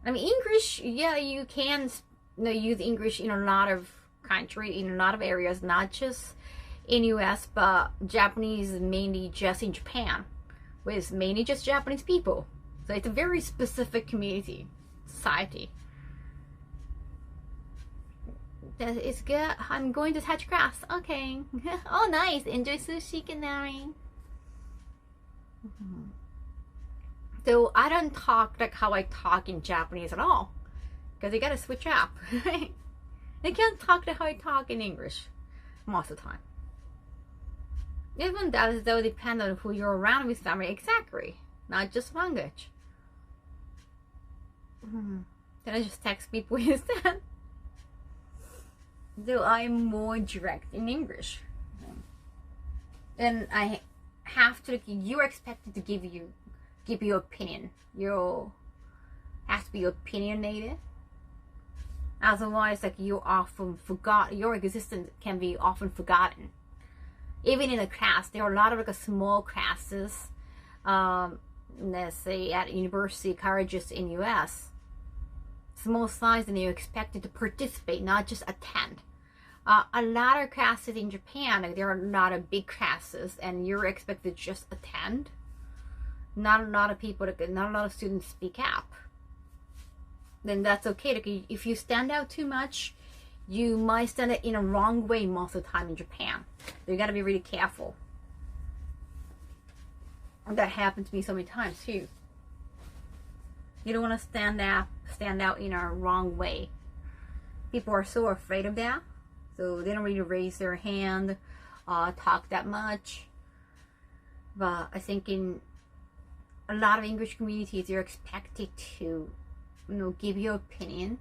I mean, English, yeah, you can use English in a lot of countries, in a lot of areas, not just in US, but Japanese is mainly just in Japan, with mainly just Japanese people. So it's a very specific community, society. It's good. I'm going to touch grass. Okay. Oh, nice. Enjoy sushi, Kanari. So I don't talk like how I talk in Japanese at all, because you gotta switch up. I can't talk like how I talk in English most of the time. Even that, though, depends on who you're around with. Exactly, not just language. Then I just text people instead. So I'm more direct in English, and I have to. You're expected to give your opinion. You have to be opinionated. Otherwise, like, you often forgot. Your existence can be often forgotten. Even in a class, there are a lot of like small classes. Let's say at university colleges in US, small size, and you're expected to participate, not just attend. A lot of classes in Japan, like, there are a lot of big classes, and you're expected to just attend. Not a lot of people, not a lot of students speak up. Then that's okay. Like, if you stand out too much, you might stand out in a wrong way most of the time in Japan. So you got to be really careful. And that happened to me so many times too. You don't want to stand out in a wrong way. People are so afraid of that, so they don't really raise their hand, talk that much. But I think in a lot of English communities, you're expected to, give your opinion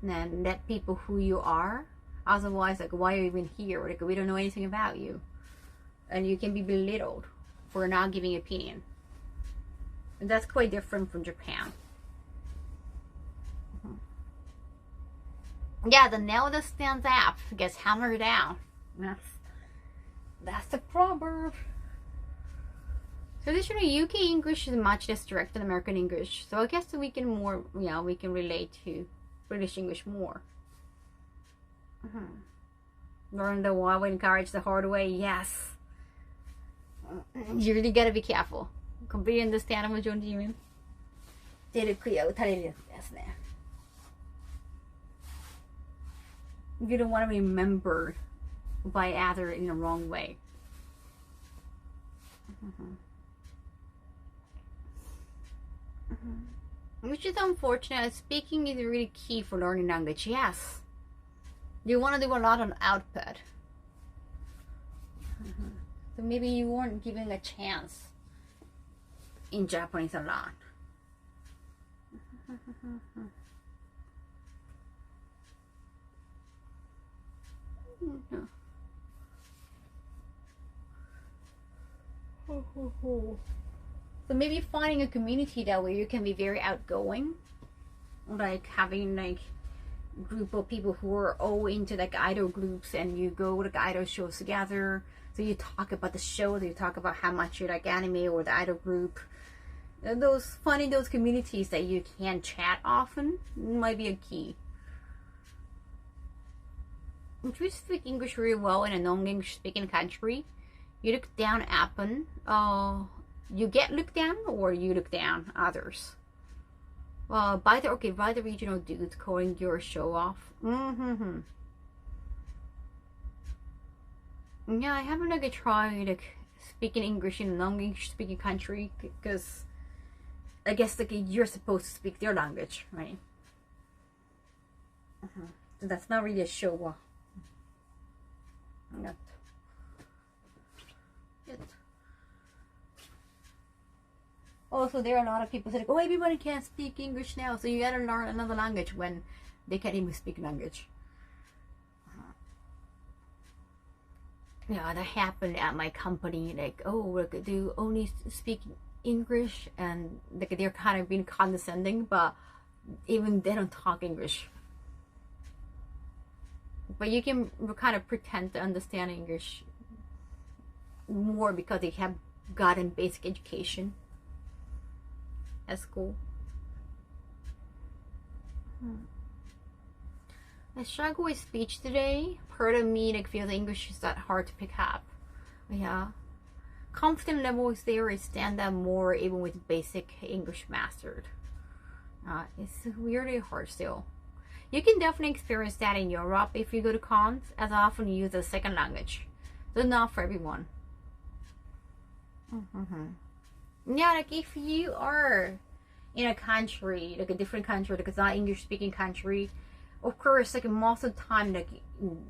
and let people who you are. Otherwise, like, why are you even here? Like, we don't know anything about you, and you can be belittled for not giving opinion. And that's quite different from Japan. Yeah, the nail that stands up gets hammered down. That's the proverb. Traditionally, UK English is much less direct than American English, so I guess we can relate to British English more. Learn the why we encourage the hard way. Yes, you really gotta be careful. Completely understand what you're doing. 出る杭は打たれるやつですね。You don't want to be remembered by other in the wrong way. Which is unfortunate. Speaking is really key for learning language. Yes, you want to do a lot on output. So maybe you weren't given a chance in Japanese a lot. So maybe finding a community that way you can be very outgoing, like having like group of people who are all into like idol groups, and you go to like idol shows together. So you talk about the show, you talk about how much you like anime or the idol group. And finding those communities that you can chat often might be a key. If you speak English really well in a non-English speaking country, you look down upon, you get looked down, or you look down others. By the regional dudes calling your show off. Yeah, I haven't like tried like speaking English in a non-English speaking country, because I guess like you're supposed to speak their language, right? So that's not really a show. Not yet. Also, there are a lot of people saying, "Oh, everybody can't speak English now, so you gotta learn another language," when they can't even speak language. Yeah, that happened at my company. Like, oh, like, do you only speak English? And like they're kind of being condescending, but even they don't talk English. But you can kind of pretend to understand English more because they have gotten basic education at school. I struggle with speech today. Part of me like feels English is that hard to pick up. Yeah. Confidence level is there, is stand up more even with basic English mastered. It's really hard still. You can definitely experience that in Europe if you go to cons, as I often use a second language. So not for everyone. Yeah, like if you are in a country, like a different country, like it's not English speaking country, of course, like most of the time, like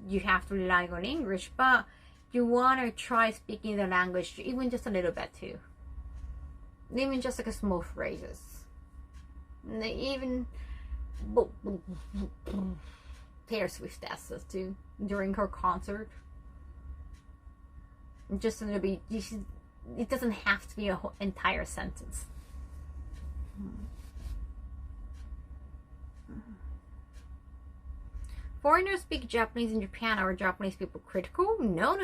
you have to rely on English, but you want to try speaking the language even just a little bit too. Even just like a small phrases. Even Taylor Swift does this too during her concert. Just a little bit. It doesn't have to be a whole entire sentence. Foreigners speak Japanese in Japan. Are Japanese people critical? No.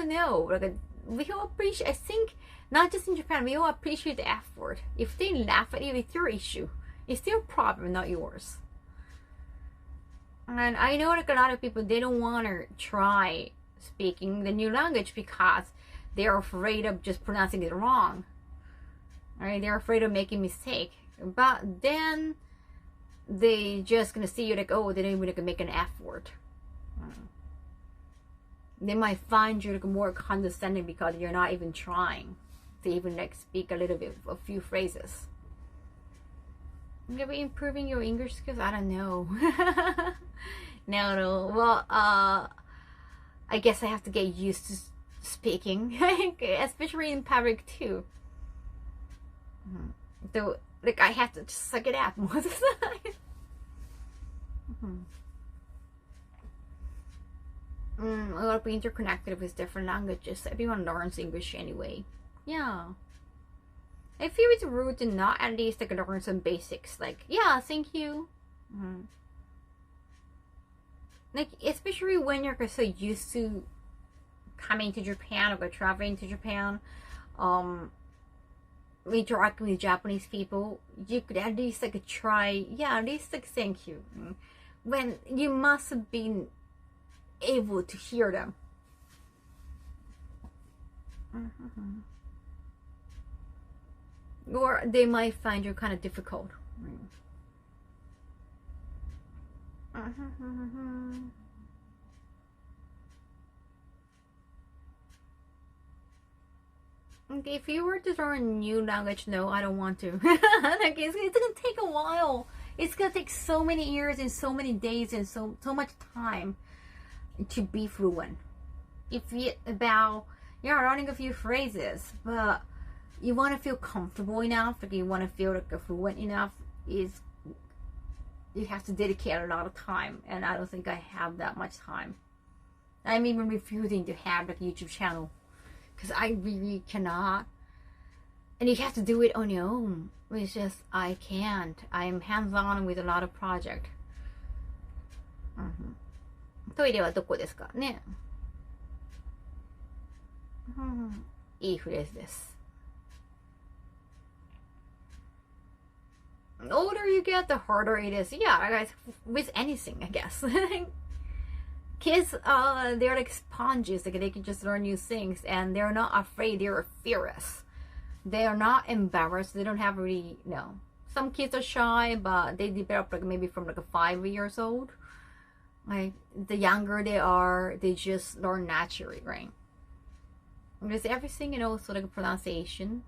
Like we all appreciate. I think not just in Japan. We all appreciate the effort. If they laugh at you, it's your issue. It's their problem, not yours. And I know like a lot of people, they don't want to try speaking the new language because they're afraid of just pronouncing it wrong. Right? They're afraid of making mistake. But then they just gonna see you like, oh, they didn't even make an effort. They might find you like more condescending because you're not even trying to even like speak a little bit, a few phrases. Maybe improving your English skills? I don't know. No. Well, I guess I have to get used to speaking, especially in public too. So, like, I have to just suck it up most of the time. A lot of people interconnected with different languages. Everyone learns English anyway. Yeah. I feel it's rude to not at least like learn some basics. Like, yeah, thank you. Like, especially when you're so used to coming to Japan or traveling to Japan, interacting with Japanese people, you could at least like try, yeah, at least like thank you. When you must have been able to hear them. Or they might find you kind of difficult. Okay, if you were to learn a new language, no, I don't want to. Like, it's gonna take a while. It's gonna take so many years and so many days and so much time to be fluent. If you learning a few phrases, but you want to feel comfortable enough, like you want to feel like fluent enough, you have to dedicate a lot of time, and I don't think I have that much time. I'm even refusing to have like a YouTube channel because I really cannot And you have to do it on your own. It's just, I can't. I'm hands-on with a lot of project. トイレはどこですかね。いいフレーズです。The older you get, the harder it is. Yeah, guys, with anything, I guess. Kids, they're like sponges. Like they can just learn new things, and they're not afraid. They're fearless. They are not embarrassed. They don't have really, no. Some kids are shy, but they develop like maybe from like 5 years old. Like the younger they are, they just learn naturally, right? Because everything, so like pronunciation.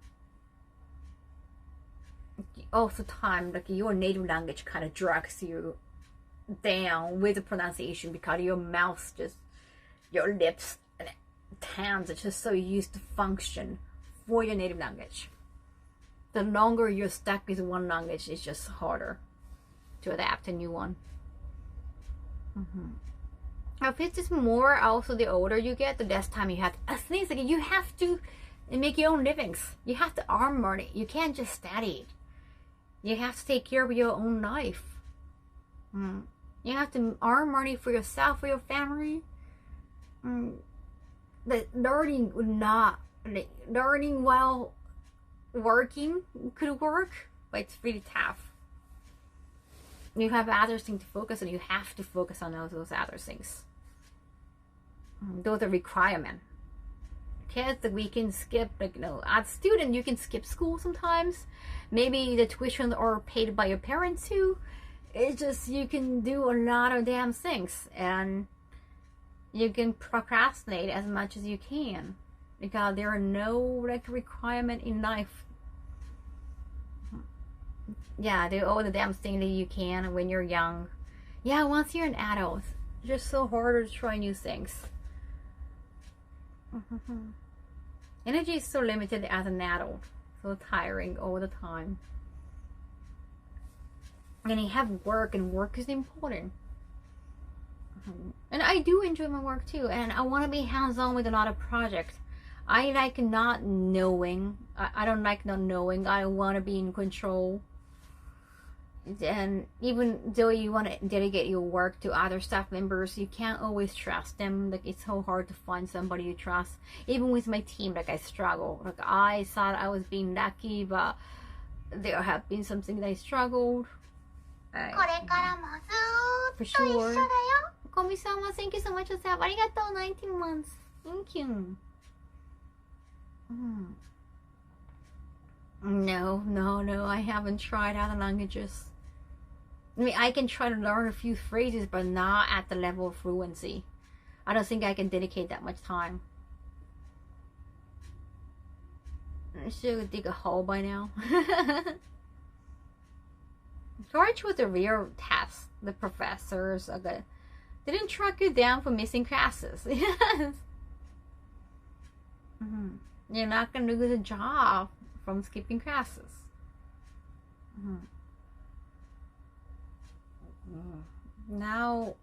Also time, like your native language kind of drags you down with the pronunciation because your mouth just, your lips and hands are just so used to function for your native language. The longer you're stuck with one language, it's just harder to adapt a new one. If it's just more, also the older you get, the less time you have. Things like you have to make your own livings. You have to earn money. You can't just study. You have to take care of your own life. You have to earn money for yourself, for your family. The learning would not, like, learning while working could work, but it's really tough. You have other things to focus on. You have to focus on those other things. Those are requirements. Kids that we can skip, like, as student you can skip school sometimes. Maybe the tuition are paid by your parents too. It's just you can do a lot of damn things, and you can procrastinate as much as you can because there are no like requirement in life. Yeah, do all the damn thing that you can when you're young. Yeah, once you're an adult, it's just so hard to try new things. Energy is so limited as an adult, so tiring all the time. And you have work, and work is important. And I do enjoy my work too, and I want to be hands-on with a lot of projects. I like not knowing. I don't like not knowing. I want to be in control. And even though you want to delegate your work to other staff members, you can't always trust them. Like, it's so hard to find somebody you trust. Even with my team, like, I struggle. Like, I thought I was being lucky, but there have been something that I struggled. For sure. Komi-sama, thank you so much for that. Arigatou, 19 months. Thank you. No, I haven't tried other languages. I mean, I can try to learn a few phrases, but not at the level of fluency. I don't think I can dedicate that much time. I should dig a hole by now. George was a real test. The professors didn't track you down for missing classes. Yes. You're not going to lose a job from skipping classes. Now,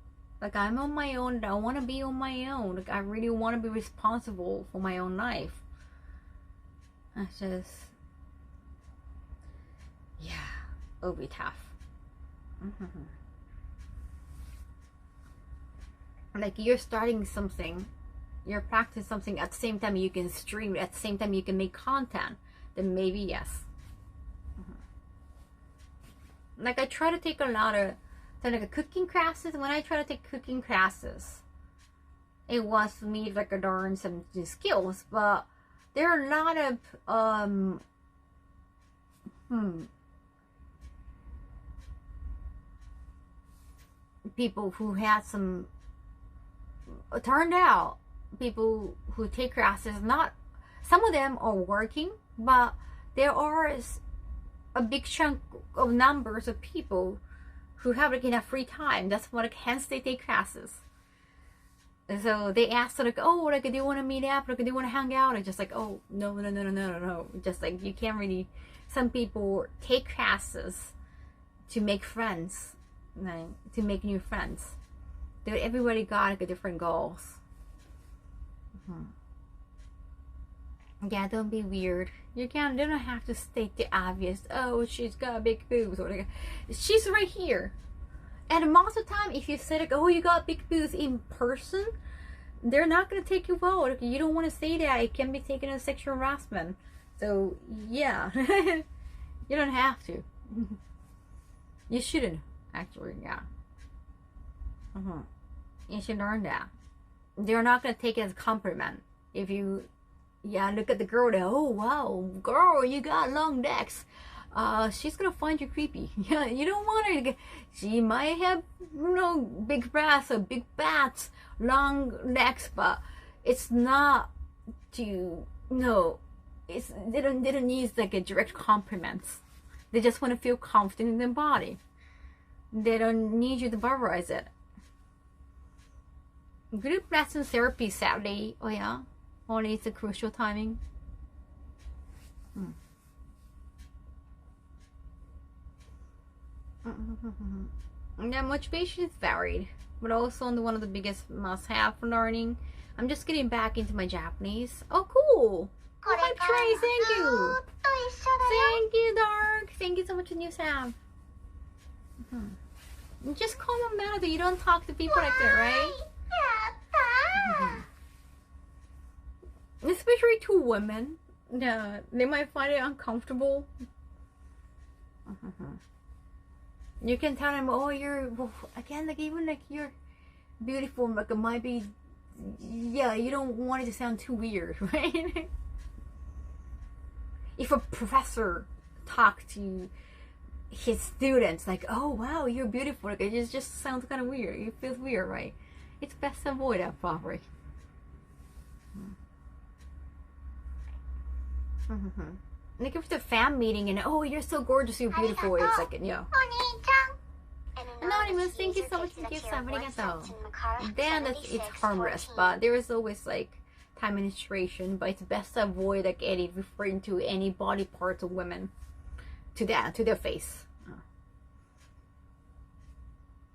like, I'm on my own. I want to be on my own. Like, I really want to be responsible for my own life. It's just, yeah, it'll be tough. Like, you're starting something, you're practicing something, at the same time you can stream, at the same time you can make content, then maybe yes. Like, I try to take a lot of like cooking classes. When I try to take cooking classes, it was for me like I learn some new skills, but there are a lot of people who had some, turned out people who take classes, not, some of them are working, but there are a big chunk of numbers of people who have like enough free time. That's what, like, hence they take classes. And so they ask, like, oh, like, do you want to meet up? Like, do you want to hang out? And just like, oh, no. Just like, you can't really. Some people take classes to make friends, like, to make new friends. Everybody got like different goals. Yeah, don't be weird. You can't. They don't have to state the obvious. Oh, she's got big boobs, or like, she's right here. And most of the time, if you say like, "Oh, you got big boobs" in person, they're not gonna take you well. Like, you don't want to say that. It can be taken as sexual harassment. So yeah, you don't have to. You shouldn't actually. Yeah. You should learn that. They're not gonna take it as a compliment if you. Yeah, look at the girl there. Oh wow, girl, you got long necks. She's gonna find you creepy. Yeah, you don't want her to get. She might have, big breasts or big bats, long necks, but it's not to It's they don't need like a direct compliments. They just want to feel confident in their body. They don't need you to verbalize it. Group lesson therapy Saturday. Oh yeah. Only it's a crucial timing. Yeah, motivation is varied, but also one of the biggest must-have for learning. I'm just getting back into my Japanese. Oh, cool! Oh, hi, Trey, thank you! Thank you, Dark! Thank you so much for new Sam. Just call them melody. You don't talk to people like that, right? Especially to women, yeah, they might find it uncomfortable. You can tell them, "Oh, again, like even like you're beautiful." Like it might be, yeah. You don't want it to sound too weird, right? If a professor talked to his students, like, "Oh, wow, you're beautiful," like it just sounds kind of weird. It feels weird, right? It's best to avoid that, probably. Like if it's a fan meeting and "Oh, you're so gorgeous, you're beautiful," it's like, Anonymous, thank you so much for gifts. Then it's harmless, but there is always like time administration. But it's best to avoid like any referring to any body parts of women to their face.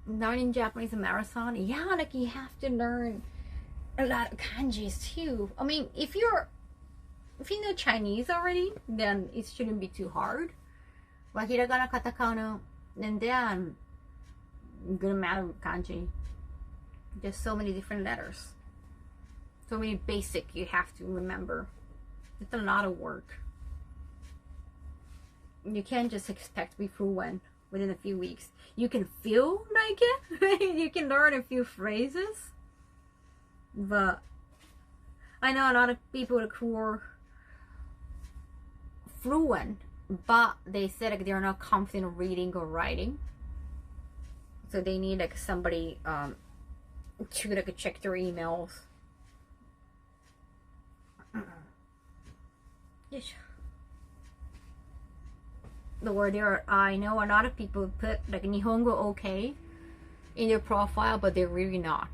Learning Japanese marathon, yeah, like you have to learn a lot of kanjis too. I mean, if you know Chinese already, then it shouldn't be too hard. But hiragana, katakana, and then good amount of kanji. There's so many different letters. So many basic you have to remember. It's a lot of work. You can't just expect to be fluent within a few weeks. You can feel like it. You can learn a few phrases. But I know a lot of people who are fluent, but they said like they're not confident reading or writing, so they need like somebody to like check their emails. The word there, I know a lot of people put like Nihongo okay in their profile, but they're really not.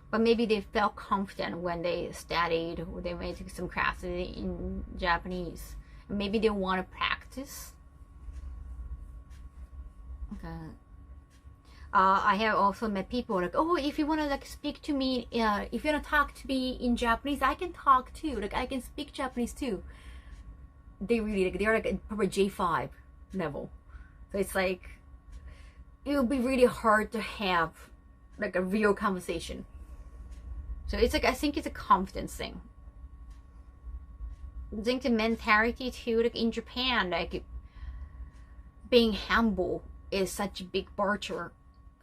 But maybe they felt confident when they studied or they made some classes in Japanese. Maybe they want to practice. Okay. I have also met people like, "Oh, if you want to like speak to me, if you want to talk to me in Japanese, I can talk too. Like I can speak Japanese too." They really like they're like probably J5 level, so it's like it will be really hard to have like a real conversation. So it's like I think it's a confidence thing. I think the mentality too, like in Japan, like being humble is such a big barrier.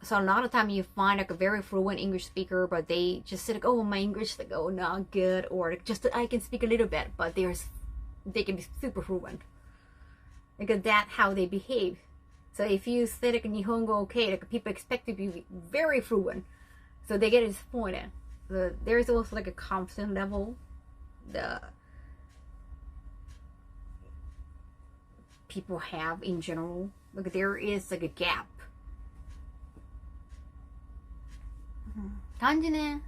So a lot of time you find like a very fluent English speaker, but they just say like, "Oh, my English like not good," or like, just I can speak a little bit, but they can be super fluent. Because that's how they behave. So if you say like Nihongo okay, like people expect to be very fluent, so they get disappointed. So there's also like a confidence level. The people have in general, like there is like a gap. 感じね。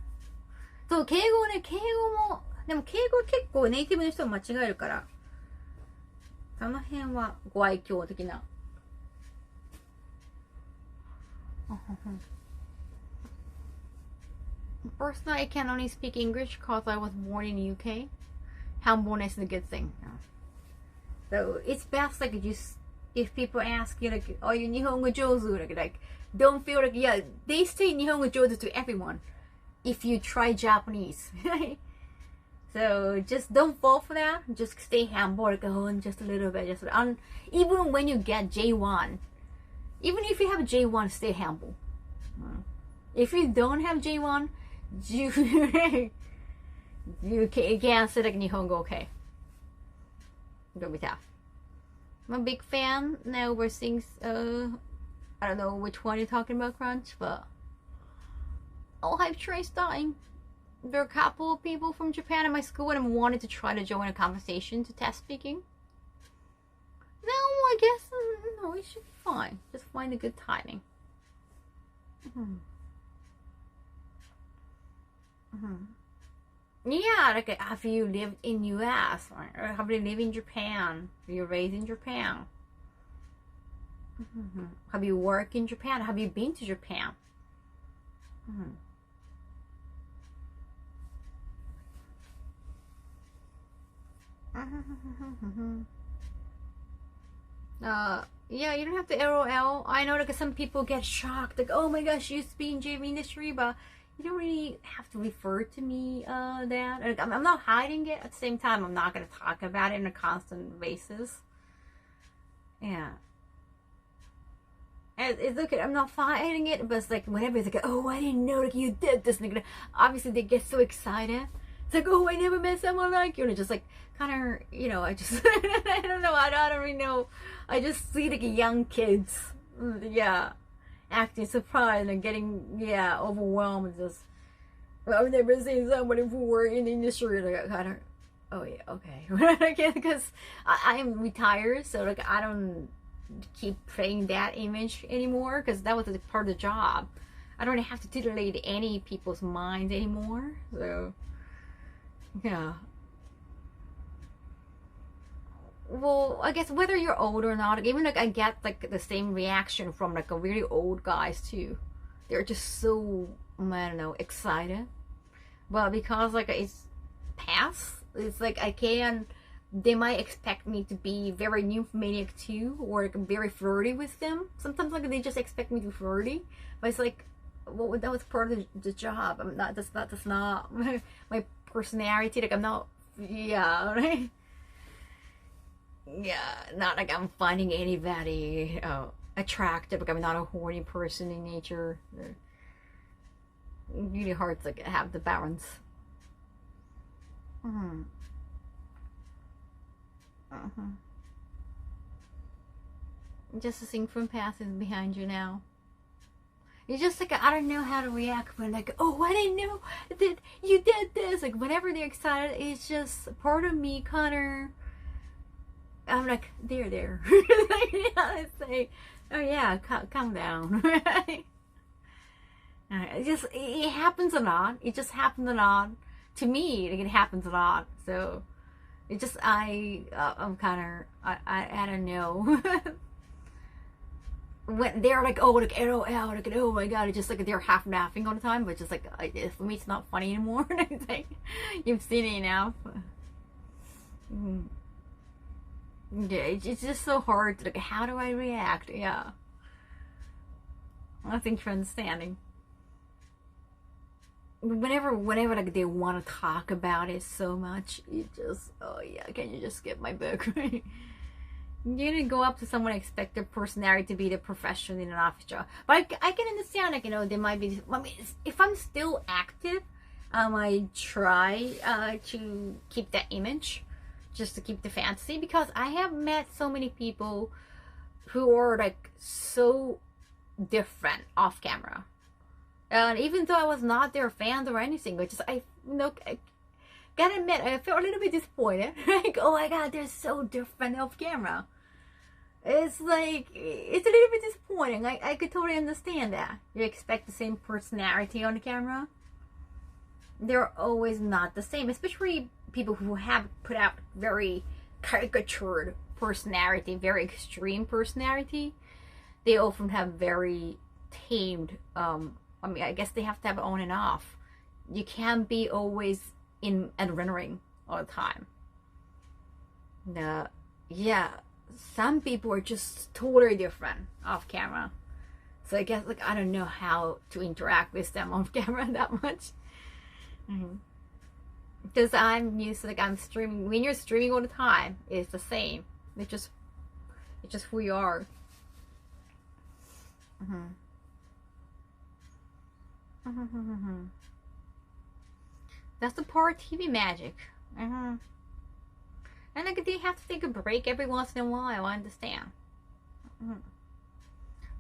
そう、敬語ね、敬語も、でも敬語は結構ネイティブの人も間違えるから、その辺はご愛嬌的な。Personally, I can only speak English because I was born in the UK humbleness is a good thing. So it's best like just if people ask you like, "Oh, you Nihongo jozu?" Like don't feel like yeah they say Nihongo jozu to everyone. If you try Japanese, so just don't fall for that. Just stay humble, like just a little bit, just even when you get J1, even if you have J1, stay humble. If you don't have J1, you can't say like Nihongo, okay. Gonna be tough. I'm a big fan. Now we're seeing, I don't know which one you're talking about, Crunch, but all hype train's dying. There are a couple of people from Japan in my school and I wanted to try to join a conversation to test speaking. No, I guess, no, it should be fine. Just find a good timing. Yeah, like have you lived in US or have you lived in Japan? Were you raised in Japan? Have you worked in Japan? Have you been to Japan? Yeah, you don't have to LOL. I know like some people get shocked, like, oh my gosh, you used to be in JV industry, but you don't really have to refer to me that. Like, I'm not hiding it. At the same time, I'm not going to talk about it on a constant basis. Yeah. And it's okay, I'm not fighting it, but it's like whenever it's like, oh, I didn't know like you did this. And obviously, they get so excited. It's like, oh, I never met someone like you. And it's just like, kind of, you know, I just, I don't know, I don't really know. I just see like young kids, yeah, acting surprised and getting, yeah, overwhelmed. And just, I've never seen somebody who worked in the industry. Like, kind of, oh yeah, okay. Because I'm retired, so like, I don't keep playing that image anymore because that was a part of the job. I don't have to titillate any people's minds anymore. So, yeah. Well, I guess whether you're old or not, even like I get like the same reaction from like a really old guys too. They're just so, I don't know, excited. Well, because like it's past, it's like I can. They might expect me to be very nymphomaniac too, or like very flirty with them. Sometimes like they just expect me to be flirty, but it's like, well, that was part of the job. I'm not. That's not my personality. Like I'm not. Yeah, right. Yeah, not like I'm finding anybody attractive. Like I'm not a horny person in nature. Really hard to like have the balance. Just a thing from past is behind you now. It's just like I don't know how to react when like, oh, I didn't know that you did this. Like whenever they're excited, it's just part of me, Connor. I'm like, there. Like, yeah, it's like, oh yeah, calm down. It happens a lot. It just happens a lot. To me, like, it happens a lot. So, it just, I'm kind of, I don't know. When they're like, oh, like, LOL, like, oh my god, it's just like they're half laughing all the time, but just like, for me, it's not funny anymore. It's like, you've seen it enough. Yeah, it's just so hard to like, how do I react? Yeah. I think for understanding. Whenever like they want to talk about it so much, you just, oh yeah, can you just get my book? You didn't go up to someone and expect their personality to be the profession in an office job. But I can understand, like, you know, there might be, I mean, if I'm still active, I might try to keep that image. Just to keep the fantasy, because I have met so many people who are like so different off camera, and even though I was not their fans or anything, but just I gotta admit I felt a little bit disappointed. Like, oh my god, they're so different off camera. It's like, it's a little bit disappointing. I could totally understand that you expect the same personality on the camera. They're always not the same, especially people who have put out very caricatured personality, very extreme personality. They often have very tamed, I mean, I guess they have to have on and off. You can't be always in adrenaline all the time. the yeah, some people are just totally different off camera. So I guess like I don't know how to interact with them off camera that much. Because I'm used to like I'm streaming. When you're streaming all the time, it's the same. It's just who you are. That's the part of TV magic. And like they have to take a break every once in a while. I understand.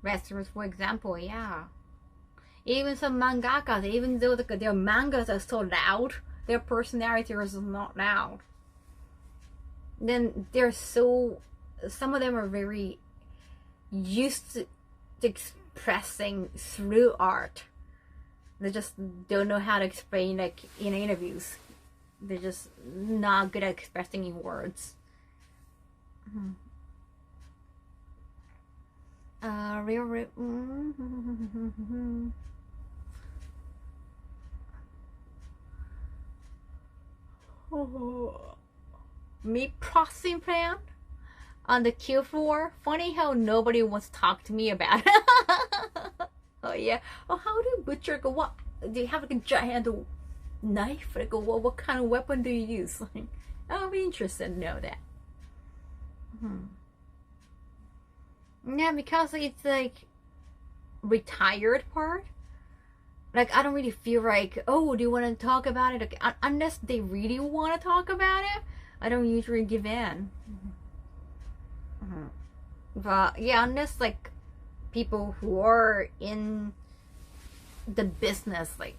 Wrestlers, for example, yeah. Even some mangakas, even though their mangas are so loud, their personality is not loud. Then they're so, some of them are very used to expressing through art. They just don't know how to explain like in interviews. They're just not good at expressing in words. Real. Me processing plan on the queue floor. Funny how nobody wants to talk to me about it. Oh yeah. Oh, how do you butcher? Go, what? Do you have like a giant knife? Like, what kind of weapon do you use? Like, I'll be interested to know that. Yeah, because it's like retired part. Like, I don't really feel like, oh, do you want to talk about it? Like, unless they really want to talk about it, I don't usually give in. But yeah, unless like people who are in the business, like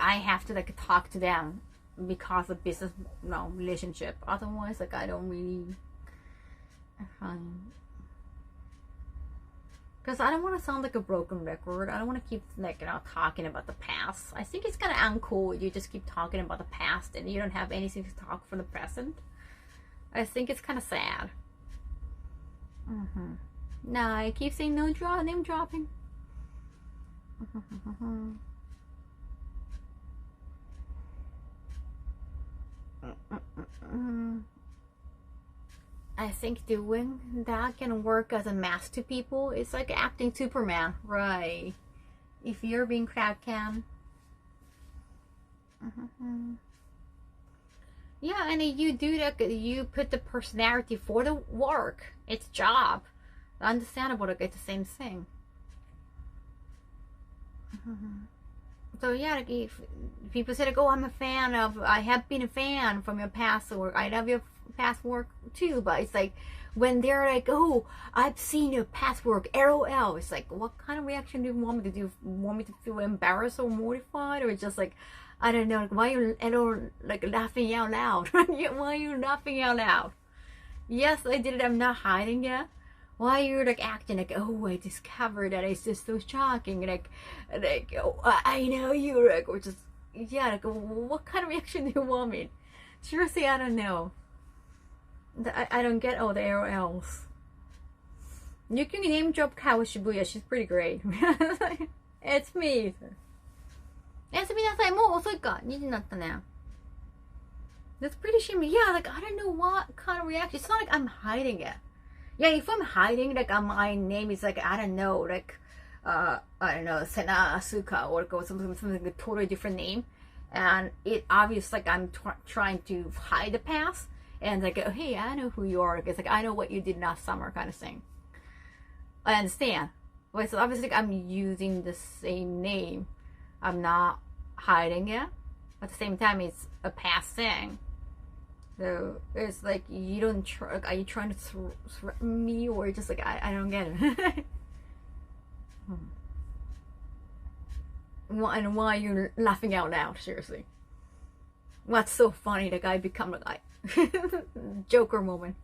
I have to like talk to them because of business, relationship. Otherwise, like I don't really. Because I don't want to sound like a broken record. I don't want to keep like talking about the past. I think it's kind of uncool. You just keep talking about the past and you don't have anything to talk from the present. I think it's kind of sad. No, I keep saying no name dropping. I think doing that can work as a mask to people. It's like acting Superman, right? If you're being crowd cam. Yeah, and you do that, you put the personality for the work. It's job. Understandable to get the same thing. So yeah, like if people say like, oh, I have been a fan from your past work. I love your past work too. But it's like when they're like, oh, I've seen your past work, LOL. It's like, what kind of reaction do you want me to do? Want me to feel embarrassed or mortified, or just like, I don't know, like, why are you like laughing out loud? Why are you laughing out loud? Yes, I did it. I'm not hiding it. Why are you like acting like, oh, I discovered that it's just so shocking, like oh, I know you, like, or just yeah, like what kind of reaction do you want me? Seriously, I don't know. I don't get all the LOLs. You can name drop Kaho Shibuya. She's pretty great. It's me. おやすみなさい。もう遅いか。2時になったね。That's pretty shame. Yeah, like I don't know what kind of reaction. It's not like I'm hiding it. Yeah, if I'm hiding, like my name is like, I don't know, like I don't know, Sena Asuka, or something like a totally different name, and it obvious like I'm trying to hide the past, and like, oh, hey, I know who you are. It's like I know what you did last summer, kind of thing. I understand. But so obviously like, I'm using the same name. I'm not hiding it. At the same time, it's a past thing. So it's like you don't try. Like, are you trying to threaten me, or just like I don't get it? And why you're laughing out loud? Seriously, what's so funny? Like I become like Joker moment.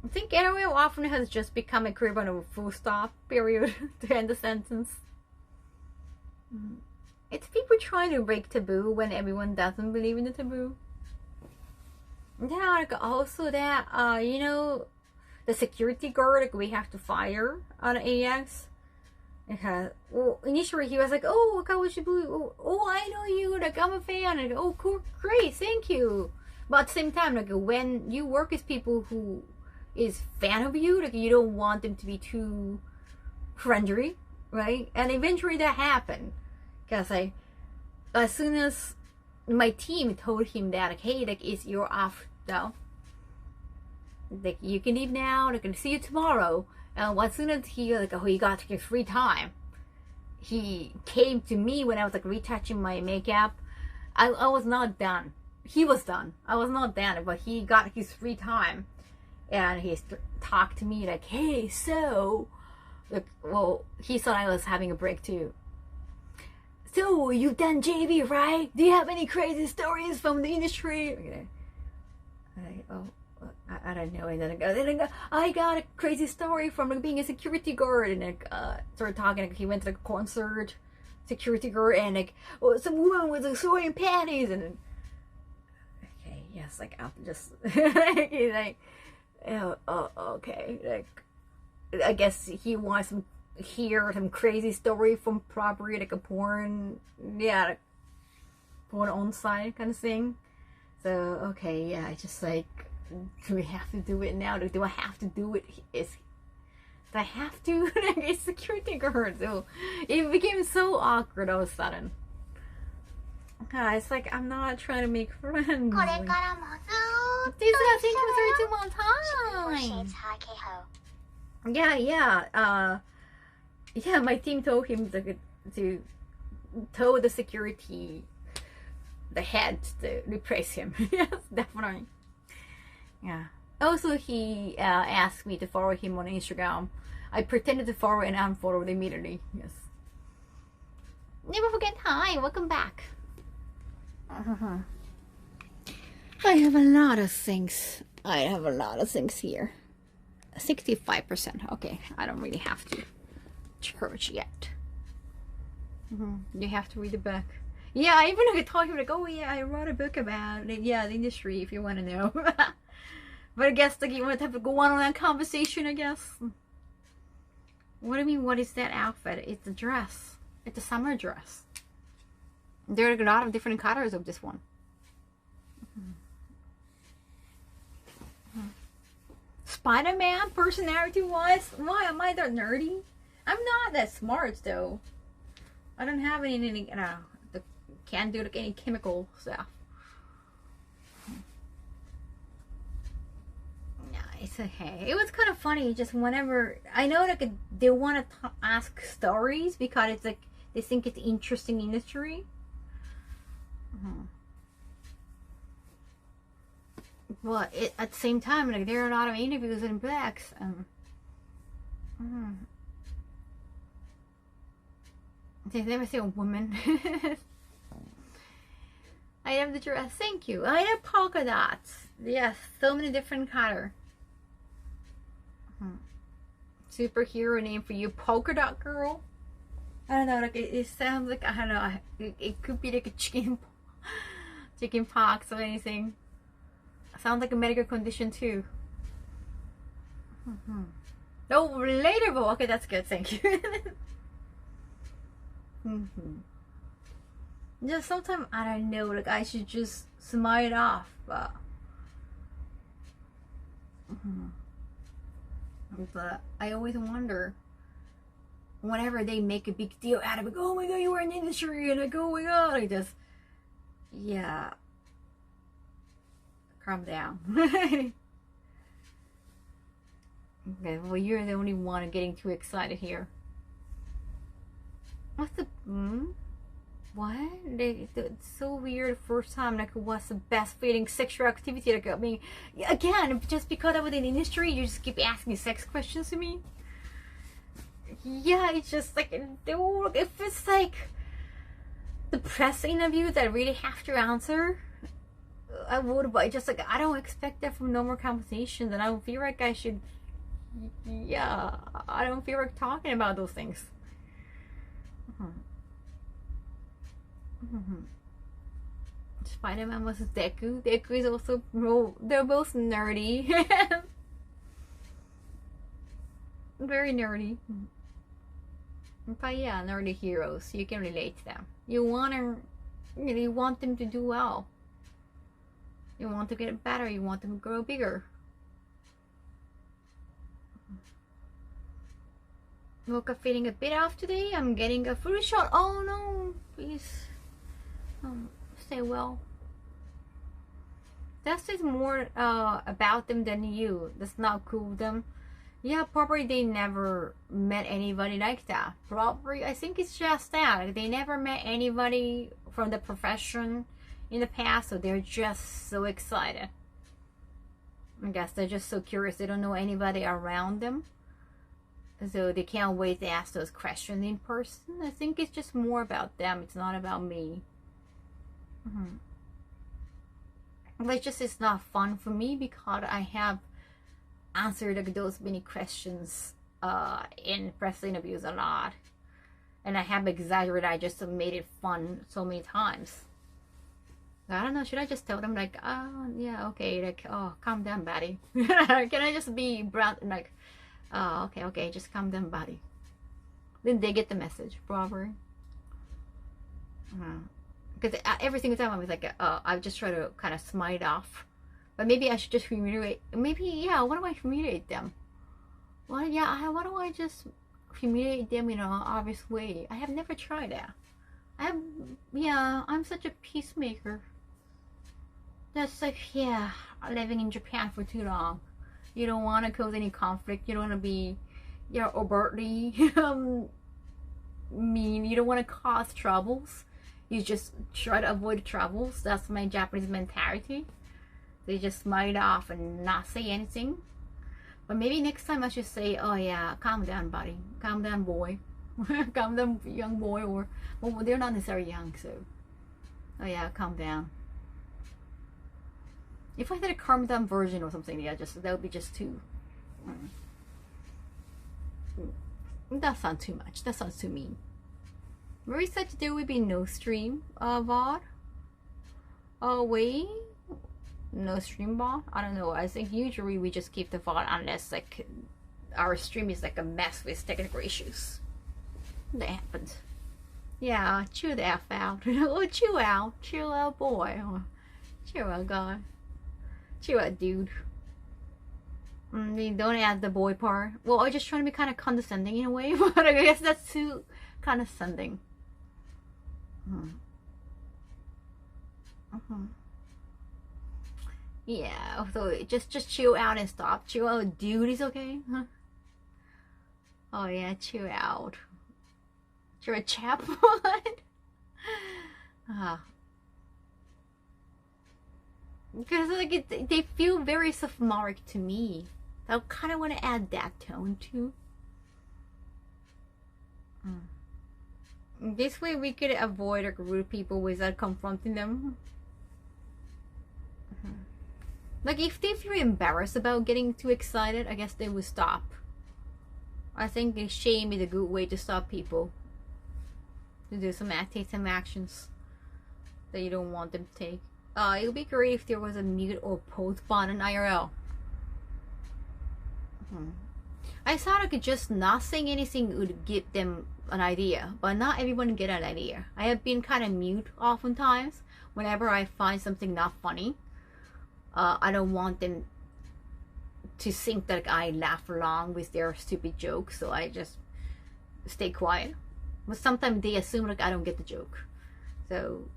I think LOL often has just become equivalent of a full stop period to end the sentence. It's people trying to break taboo when everyone doesn't believe in the taboo. Yeah, like also that you know, the security guard like we have to fire on AX. Well, initially he was like, "Oh, Kaho Shibuya, oh, I know you. Like, I'm a fan." And oh, cool, great, thank you. But at the same time, like when you work with people who is fan of you, like you don't want them to be too friendly, right? And eventually that happened, because as soon as my team told him that, like, hey, like, it's your off now, like you can leave now, I can see you tomorrow. And as soon as he got his free time, he came to me when I was like retouching my makeup. I was not done. He was done. I was not done, but he got his free time, and he talked to me like, "Hey, so," like, well, he thought I was having a break too. "So you've done JV, right? Do you have any crazy stories from the industry?" Okay. I don't know. And then I got a crazy story from like being a security guard, and like started talking. Like, he went to like a concert, security guard, and like some woman was like sewing panties, and then, okay, yes, like after just like okay, like I guess he wants some hear some crazy story from probably like a porn, yeah, like porn on site kind of thing. So okay, yeah, just like, do we have to do it now? Do I have to do it? Do I have to? It's security guard. So it became so awkward all of a sudden. It's like, I'm not trying to make friends. これからもずーっと These are things 一緒 for 32 more Shades time. hi Kaho. Yeah, my team told him to tell the security, the head, to replace him. Yes, definitely. Yeah. Also, he asked me to follow him on Instagram. I pretended to follow and unfollowed immediately. Yes. Never forget. Hi, welcome back. I have a lot of things. Here. 65%. Okay, I don't really have to charge yet. You have to read the book. Yeah, I even like told him like, oh yeah, I wrote a book about the industry if you want to know. But I guess like you want to have to go on that conversation, I guess. What do you mean? What is that outfit? It's a dress. It's a summer dress. There are a lot of different colors of this one. Spider-Man personality-wise, why am I that nerdy? I'm not that smart though. I don't have any can't do like any chemical stuff. Yeah, it's okay. It was kind of funny. Just whenever I know like they want to ask stories because it's like they think it's interesting industry. But at the same time, like there are a lot of interviews in blacks. They've never seen a woman. I have the dress. Thank you. I have polka dots. Yes, so many different color. Superhero name for you, polka dot girl. I don't know. Like it sounds like, I don't know. It could be like a chicken pox or anything. Sounds like a medical condition too. Oh, relatable. Okay, that's good. Thank you. Just sometimes I don't know. Like I should just smile it off, but I always wonder whenever they make a big deal out of it. Oh my god, you were in the industry, and I go, oh my god, I just, yeah. Calm down. Okay, well, you're the only one getting too excited here. What's the what? It's so weird. First time, like, what's the best feeling sexual activity? Like, I mean, again, just because I was in the industry, you just keep asking sex questions to me. Yeah, it's just like, if it's like the press interview that I really have to answer, I would, but just like I don't expect that from normal conversations, and I don't feel like I should. Yeah, I don't feel like talking about those things. Spider-Man versus Deku. Deku is also, they're both nerdy. Very nerdy. But yeah, they're the heroes. You can relate to them. You want them to do well. You want to get better. You want them to grow bigger. Woke up feeling a bit off today. I'm getting a flu shot. Oh no, please stay well. That says more about them than you. That's not cool of them. Yeah, probably they never met anybody like that. Probably, I think it's just that. They never met anybody from the profession in the past, so they're just so excited. I guess they're just so curious. They don't know anybody around them, so they can't wait to ask those questions in person. I think it's just more about them. It's not about me. It's not fun for me because I have answered like those many questions in press interviews a lot, and I have exaggerated. I just made it fun so many times. I don't know, should I just tell them like, oh yeah, okay, like, oh, calm down, buddy. Can I just be brown, like, oh, okay, just calm down, buddy. Then they get the message, probably. Because every single time I was like, I just try to kind of smile it off. But maybe I should just humiliate. Maybe, yeah, why do I humiliate them? Why do I just humiliate them in an obvious way? I have never tried that. I'm such a peacemaker. That's like, yeah, living in Japan for too long. You don't want to cause any conflict. You don't want to be, overtly mean. You don't want to cause troubles. You just try to avoid troubles. That's my Japanese mentality. They just smile it off and not say anything. But maybe next time I should say, oh yeah, calm down, buddy. Calm down, boy. Calm down, young boy. Or, well, they're not necessarily young, so. Oh yeah, calm down. If I did a calm down version or something, yeah, that would be just too. That sounds too much. That sounds too mean. Very sad there will be no stream VOD. Oh wait. No stream bot? I don't know. I think usually we just keep the VOD unless like our stream is like a mess with technical issues. That happens. Yeah, chill the F out. Oh, chill out. Chill out, boy. Oh, chill out, guy. Chill out, dude. Don't add the boy part. Well, I'm just trying to be kind of condescending in a way, but I guess that's too condescending. Yeah, so just chill out and stop. Chill out, dude, is okay? Huh? Oh yeah, chill out. You're a chap. What? Because like they feel very sophomoric to me. I kind of want to add that tone too. This way we could avoid like rude people without confronting them. Like if they feel embarrassed about getting too excited, I guess they would stop. I think shame is a good way to stop people. To do take some actions that you don't want them to take. It would be great if there was a mute or pause button IRL. I thought I could just not saying anything would give them an idea, but not everyone get an idea. I have been kind of mute oftentimes whenever I find something not funny. I don't want them to think that I laugh along with their stupid jokes, so I just stay quiet. But sometimes they assume like I don't get the joke, so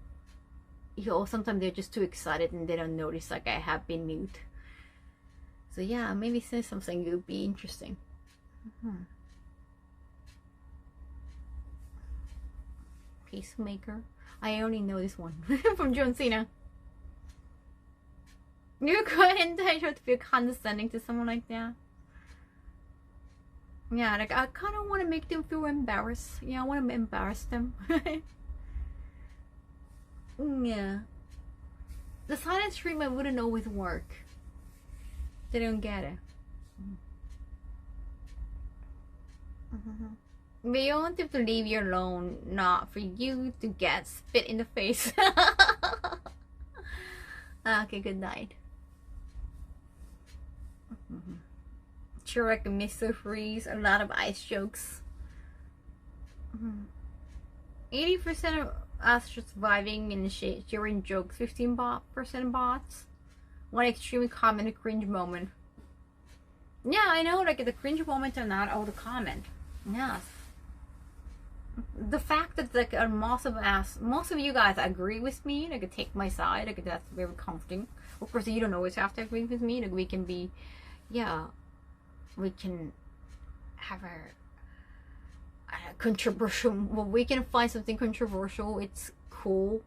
sometimes they're just too excited and they don't notice like I have been mute. So yeah, maybe say something would be interesting. Peacemaker. I only know this one from John Cena. You go ahead and try to feel condescending to someone like that. Yeah, like I kind of want to make them feel embarrassed. Yeah, I want to embarrass them. Yeah. The silent stream I wouldn't always work. They don't get it. We want them to leave you alone, not for you to get spit in the face. Okay, good night. Sure, like Mr. Freeze, a lot of ice jokes. 80% of us surviving and sharing jokes, 15% bots. One extremely common cringe moment. Yeah, I know, like, the cringe moments are not all the comment. Yes. The fact that, like, most of you guys agree with me, like, take my side, like, that's very comforting. Of course, you don't always have to agree with me. Like, we can be, yeah, we can have a controversial, well, we can find something controversial. It's cool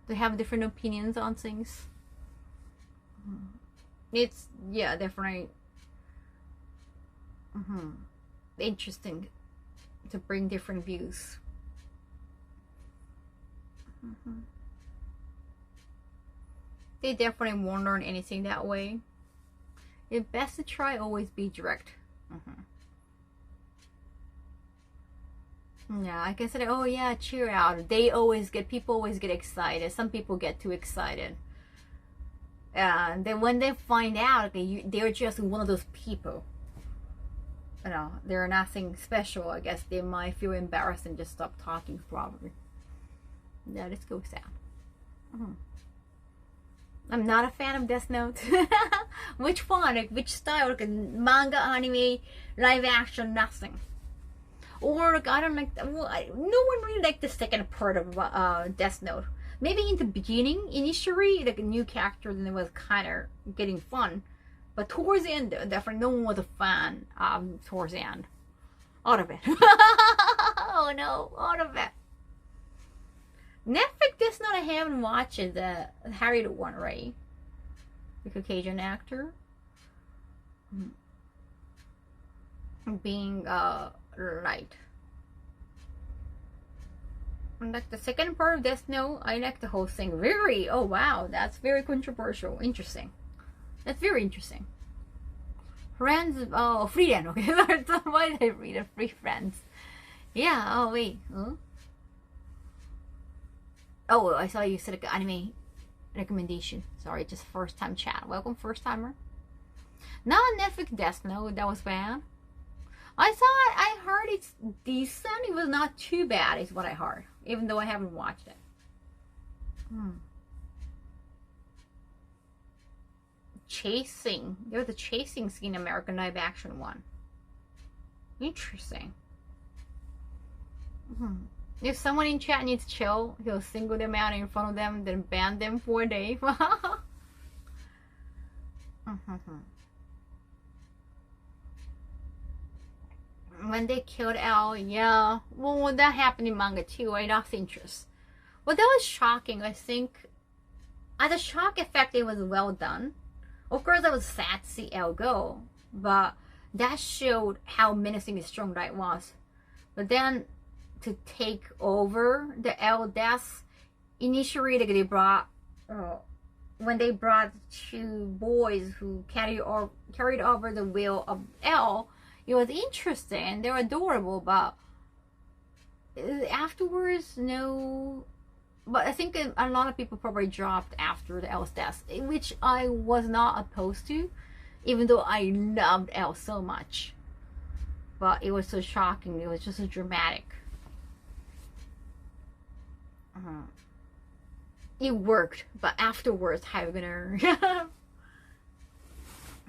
to have different opinions on things. It's, yeah, definitely interesting to bring different views. They definitely won't learn anything that way. It's best to try always be direct. Yeah, like I said, oh yeah, cheer out. People always get excited. Some people get too excited. And then when they find out, they're just one of those people. You know, they're nothing special. I guess they might feel embarrassed and just stop talking probably. Yeah, let's go sad. I'm not a fan of Death Note. Which one? Like, which style? Like, manga, anime, live action, nothing. Or, like, I don't like, well, no one really liked the second part of Death Note. Maybe in the beginning, initially, like, a new character, then it was kind of getting fun. But towards the end, definitely no one was a fan towards the end. All of it. Oh no, all of it. Netflix Death Note, I haven't watched the Harriet one, right? The Caucasian actor. Being light. And like the second part of Death Note, I like the whole thing. Very, oh wow, that's very controversial. Interesting. That's very interesting. Friends, oh, Friend, okay. Why did I read a Free Friends? Yeah, oh wait. Huh? Oh, I saw you said an anime recommendation. Sorry, just first time chat. Welcome, first timer. Not Netflix Death Note, that was bad. I heard it's decent. It was not too bad, is what I heard. Even though I haven't watched it. Chasing. There was a chasing scene in American live action one. Interesting. If someone in chat needs chill, he'll single them out in front of them, then ban them for a day. When they killed L, yeah. Well, that happened in manga too. I lost interest. Well, that was shocking. I think as a shock effect, it was well done. Of course, I was sad to see L go, but that showed how menacing the Strong Light was. But then to take over the L deaths, initially they brought when they brought two boys who carried over the will of L. It was interesting. They were adorable, but afterwards, no. But I think a lot of people probably dropped after the L's death, which I was not opposed to, even though I loved L so much. But it was so shocking. It was just so dramatic. It worked, but afterwards, how you gonna?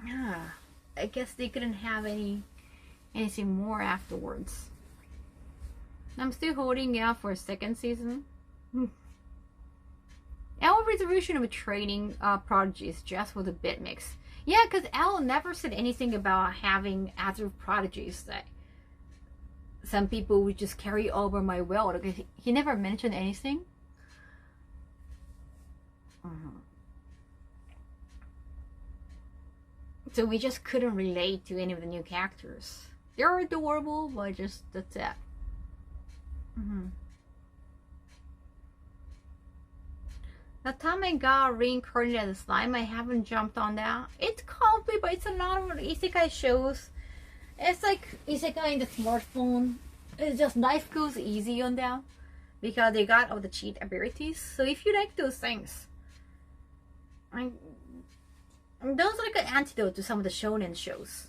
Yeah, I guess they couldn't have anything more afterwards. I'm still holding out for a second season. L resolution of training prodigies just was a bit mixed. Yeah, because L never said anything about having other prodigies that some people would just carry over my will. Like, he never mentioned anything. So we just couldn't relate to any of the new characters. They're adorable, but just that's it. The time I got reincarnated as a slime, I haven't jumped on that. It's comfy, but it's a lot of isekai shows. It's like isekai in the smartphone. It's just life goes easy on them because they got all the cheat abilities. So if you like those things, those are like an antidote to some of the shonen shows.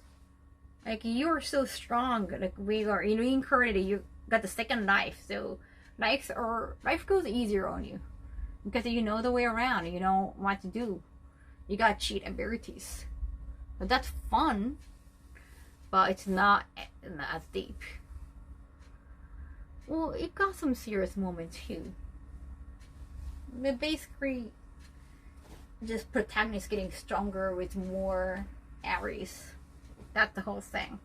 Like, you're so strong. Like, we are reincarnated. got the second life, so life goes easier on you because you know the way around. You know what to do. You got cheat abilities, but that's fun. But it's not as deep. Well, it got some serious moments too. But basically, just protagonist getting stronger with more Aries. That's the whole thing.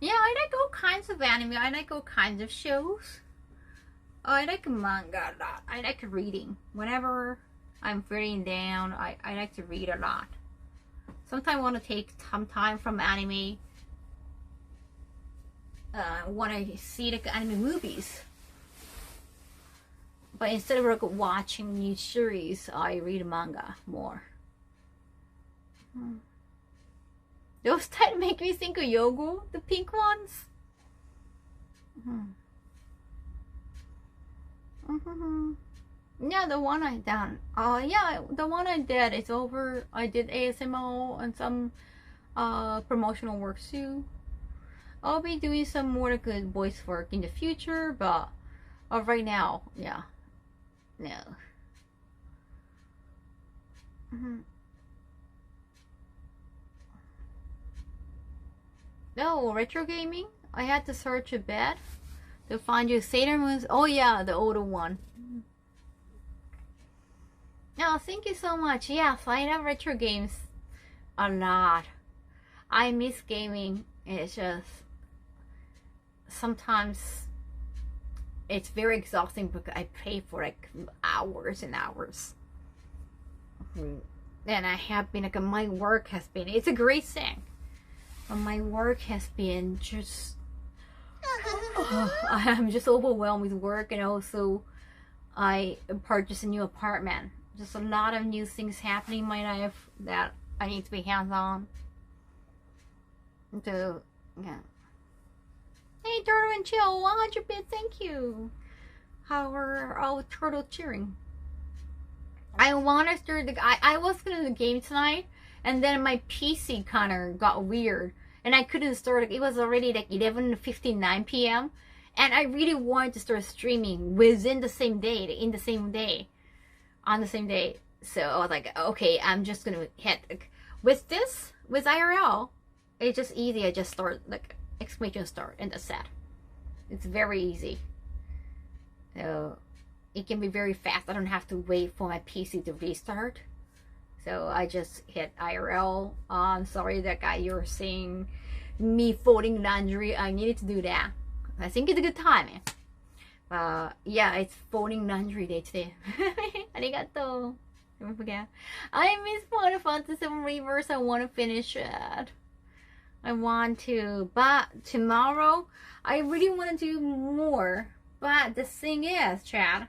Yeah, I like all kinds of anime. I like all kinds of shows. I like manga a lot. I like reading. Whenever I'm feeling down, I like to read a lot. Sometimes I want to take some time from anime. When I see like anime movies. But instead of like watching new series, I read manga more. Those type make me think of Yogo, the pink ones. Yeah, the one I done. Yeah, the one I did is over. I did ASMR and some promotional work too. I'll be doing some more good voice work in the future, but right now, yeah, no. No, retro gaming. I had to search a bit to find you Sailor Moon's. Oh yeah, the older one. No, thank you so much. Yes, I love retro games a lot. I miss gaming. It's just sometimes it's very exhausting because I play for like hours and hours. And I have been like my work has been. It's a great thing. But my work has been just. I'm just overwhelmed with work, and also I purchased a new apartment. Just a lot of new things happening in my life that I need to be hands-on. So, yeah. Hey, Turtle and Chill, 100 bit, thank you. How are all Turtle cheering? I want to start the. I was gonna do the game tonight, and then my PC kind of got weird, and I couldn't start. It was already like 11:59 p.m. and I really wanted to start streaming within the same day, in the same day. On the same day, so I was like, okay, I'm just gonna hit with this with IRL. It's just easy. I just start like exclamation start and that's it. It's very easy. So it can be very fast. I don't have to wait for my PC to restart. So I just hit IRL. I'm sorry that guy you're seeing me folding laundry. I needed to do that. I think it's a good time. Yeah, it's folding laundry day today. Arigato. Never forget. I miss Final Fantasy VII Reverse. I want to finish it. I want to, but tomorrow I really want to do more. But the thing is, Chad,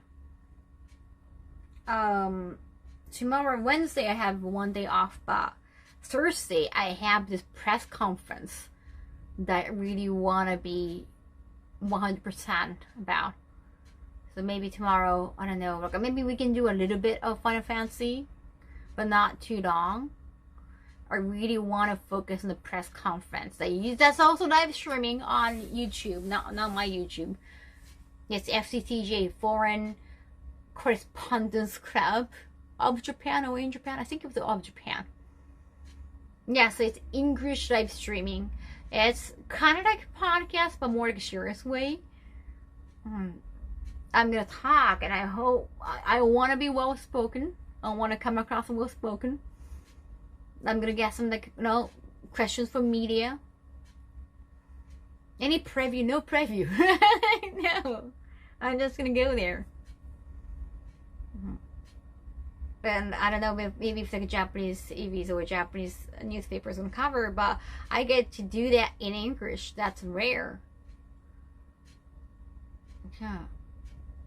tomorrow Wednesday I have one day off, but Thursday I have this press conference that I really want to be 100% about. So maybe tomorrow, I don't know, like maybe we can do a little bit of Final Fantasy, but not too long. I really want to focus on the press conference. That's also live streaming on YouTube, not my YouTube. It's FCTJ, Foreign Correspondence Club of Japan or in Japan. I think it was of Japan. Yeah, so it's English live streaming. It's kind of like a podcast, but more like a serious way. I'm gonna talk, and I hope I want to be well spoken. I want to come across well spoken. I'm gonna get some like questions from media. Any preview? No preview. No, I'm just gonna go there. And I don't know, maybe if like a Japanese TVs or Japanese newspapers gonna cover, but I get to do that in English. That's rare. Yeah.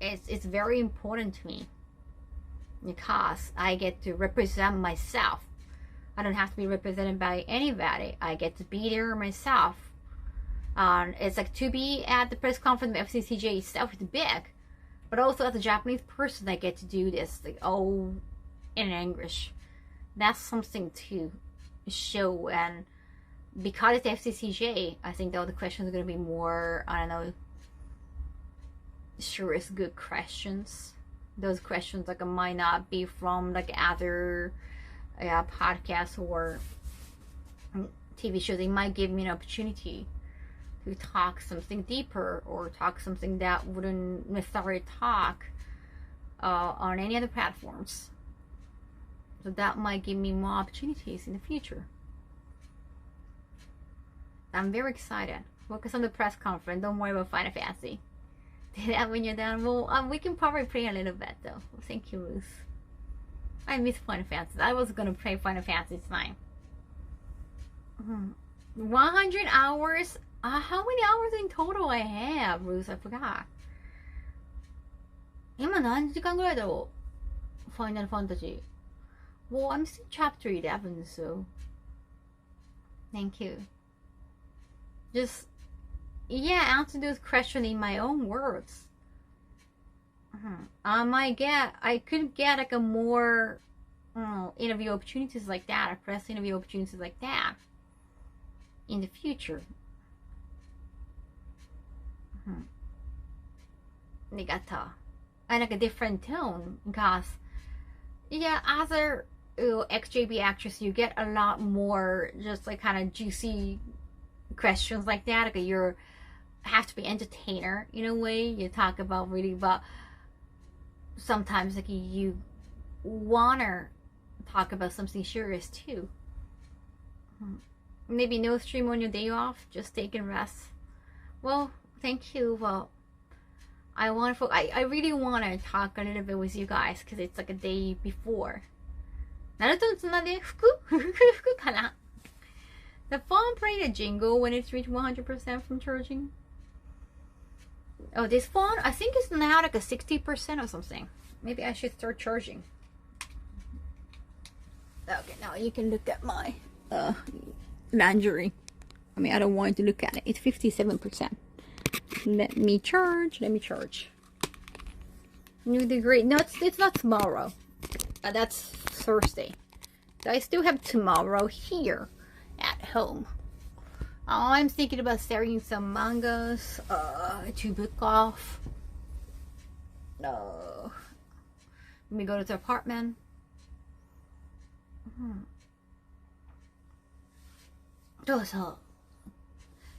It's very important to me because I get to represent myself. I don't have to be represented by anybody. I get to be there myself. It's like to be at the press conference of FCCJ itself is big, but also as a Japanese person, I get to do this like in English. That's something to show, and because it's FCCJ, I think all the questions are going to be more, I don't know, sure it's good questions. Those questions like might not be from like other podcasts or TV shows. They might give me an opportunity to talk something deeper or talk something that wouldn't necessarily talk on any other platforms. So that might give me more opportunities in the future. I'm very excited. Focus on the press conference. Don't worry about Final Fantasy. That when you're done, well, we can probably play a little bit though. Well, thank you, Ruth. I miss Final Fantasy. I was gonna play Final Fantasy tonight. 100 hours. How many hours in total I have, Ruth? I forgot. 今何時間ぐらいだろう? Final Fantasy. Well, I'm still chapter 11, so thank you. Just, yeah, answer those questions in my own words. I could get like a more interview opportunities like that, or press interview opportunities like that in the future. Nigata. I like a different tone because, yeah, other XJB actress, you get a lot more just like kind of juicy questions like that. Like you have to be entertainer in a way. You talk about really, but sometimes like you wanna talk about something serious too. Maybe no stream on your day off, just taking rest. Well, thank you. Well, I really want to talk a little bit with you guys because it's like a day before. ナルトのつなで服かな? The phone played a jingle when it's reached 100% from charging. Oh, this phone? I think it's now like a 60% or something. Maybe I should start charging. Okay, now you can look at my lingerie. I mean, I don't want to look at it. It's 57%. Let me charge. New degree. No, it's not tomorrow. That's Thursday. So I still have tomorrow here at home. I'm thinking about starting some mangas to book off. Let me go to the apartment.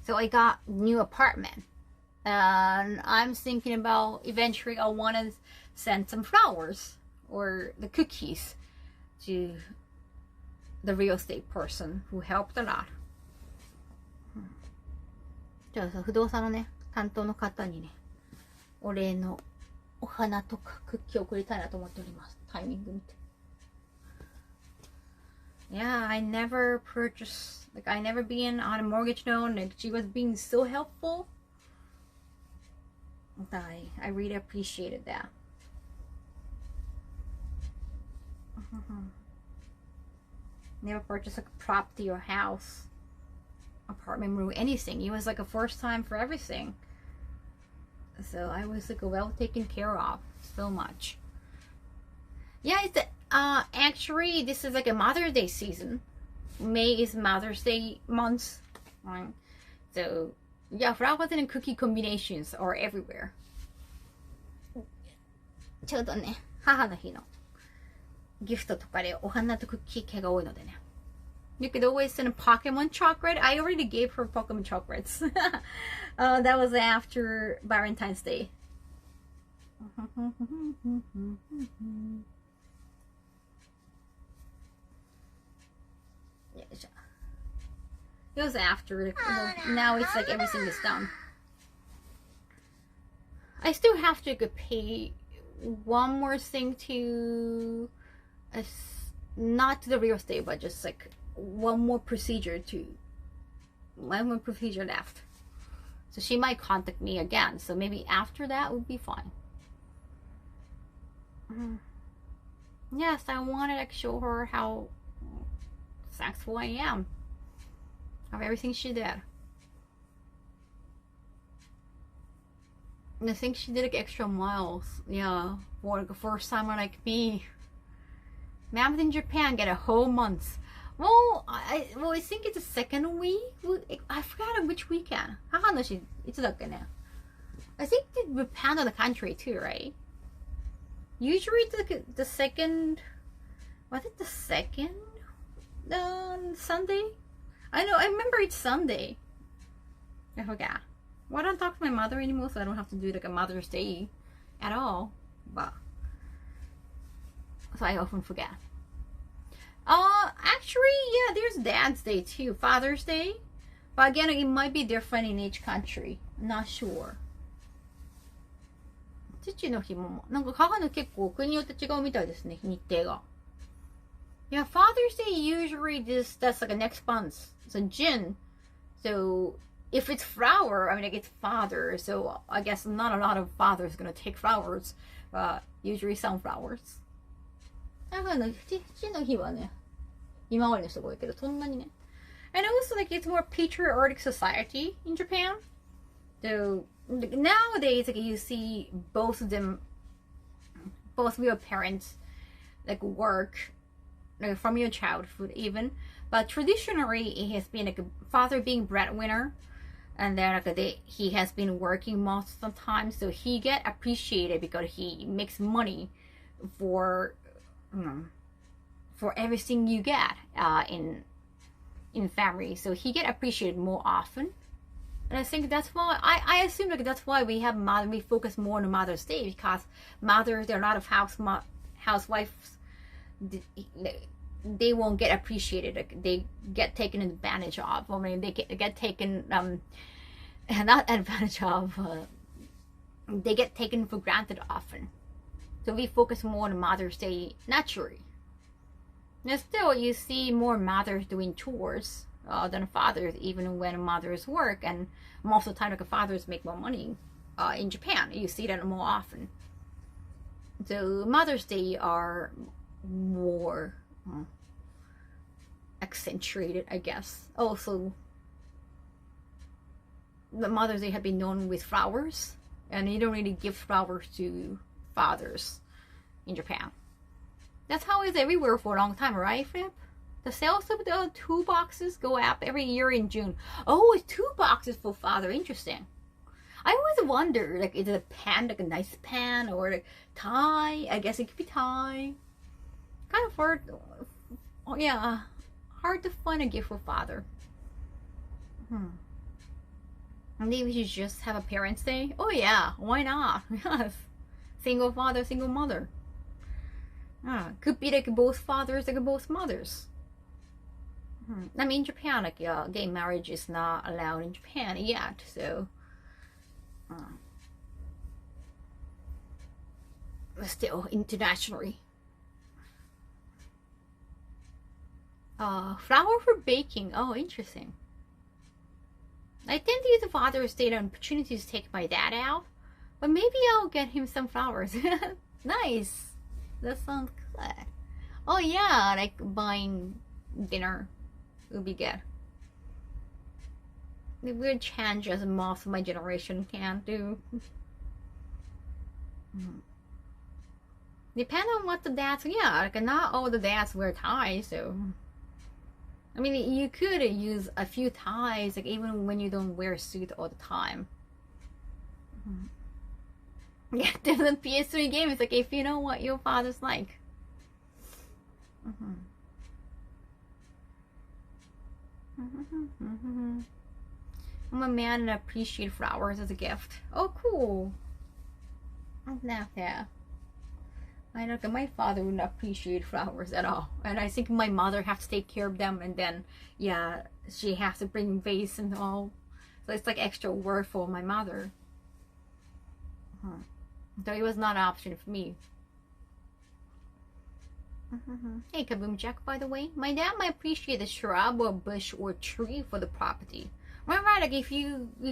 So I got new apartment. And I'm thinking about eventually I want to send some flowers or the cookies to the real estate person who helped a lot. じゃあさ、不動産のね、担当の方にね、お礼のお花とかクッキーを送りたいなと思っております。タイミング見て。Yeah, I never purchased, like I never been on a mortgage loan. Like she was being so helpful. I really appreciated that. Never purchased like a property or house, apartment, room, anything. It was like a first time for everything. So I was like well taken care of so much. Yeah, it's actually this is like a Mother's Day season. May is Mother's Day month, right? So yeah, flowers and cookie combinations are everywhere. ちょうどね、母の日のギフトとかでお花とクッキー系が多いのでね。You could always send a Pokemon chocolate. I already gave her Pokemon chocolates. That was after Valentine's Day. It was after. Now it's like everything is done. I still have to pay one more thing to, not to the real estate, but just like one more procedure left. So she might contact me again. So maybe after that would be fine. Yes, I want to like show her how thankful I am of everything she did. And I think she did like extra miles, yeah, for like a first timer like me. Mammoth in Japan get a whole month. Well, I think it's the second week. I forgot which weekend. 母の日いつだっけね? I think it depends on the country too, right? Usually the second. Was it the second Sunday? I know. I remember it's Sunday. I forgot. Well, I don't talk to my mother anymore, so I don't have to do like a Mother's Day at all. But so I often forget. Actually, yeah, there's Dad's Day too, Father's Day. But again, it might be different in each country. I'm not sure. 父の日もなんか母の結構国によって違うみたいですね、日程が。Yeah, Father's Day usually that's like a next month. So June. So if it's flower, I mean, like it's father. So I guess not a lot of fathers gonna take flowers, but usually sunflowers. 父の日はね、今までの人が多いけど、そんなにね。And also, like, it's more patriotic society in Japan. So nowadays, like, you see both of them, both of your parents, like, work, like, from your childhood even. But traditionally, it has been like a father being breadwinner, and then like he has been working most of the time, so he get appreciated because he makes money for everything you get in family, so he get appreciated more often. And I think that's why I assume like that's why we focus more on Mother's Day, because mothers, there are a lot of housewives, they won't get appreciated. Like, they get taken advantage of. I mean, they get taken not advantage of. They get taken for granted often. So we focus more on Mother's Day naturally. Now still, you see more mothers doing chores than fathers, even when mothers work. And most of the time, like, fathers make more money in Japan. You see that more often. So Mother's Day are more accentuated, I guess. Also, the Mother's Day have been known with flowers, and you don't really give flowers to fathers in Japan. That's how it's everywhere for a long time, right, Flip? The sales of the 2 boxes go up every year in June. Oh, it's 2 boxes for father. Interesting. I always wonder, like, is it a pen, like a nice pen, or like tie? I guess it could be tie. Kind of hard. Oh, yeah, hard to find a gift for father. Maybe we should just have a Parents' Day. Oh yeah, why not? Yes, single father, single mother. Could be like both fathers, like both mothers. I mean, in Japan, like, gay marriage is not allowed in Japan yet, so still internationally. Flour for baking. Oh, interesting. I tend to use the Father's Day an opportunity to take my dad out, but maybe I'll get him some flowers. Nice. That sounds good. Oh yeah, like buying dinner would be good. The weird changes most of my generation can't do. Depend on what the dads, yeah, like not all the dads wear ties, so I mean, you could use a few ties, like even when you don't wear a suit all the time. Yeah, there's a PS3 game. It's like, if you know what your father's like. I'm a man and appreciate flowers as a gift. Oh, cool. I love that. I know that my father wouldn't appreciate flowers at all, and I think my mother has to take care of them, and then yeah, she has to bring vase and all, so it's like extra work for my mother. So it was not an option for me. Hey, Kaboom Jack, by the way, my dad might appreciate a shrub or bush or tree for the property. Right, like if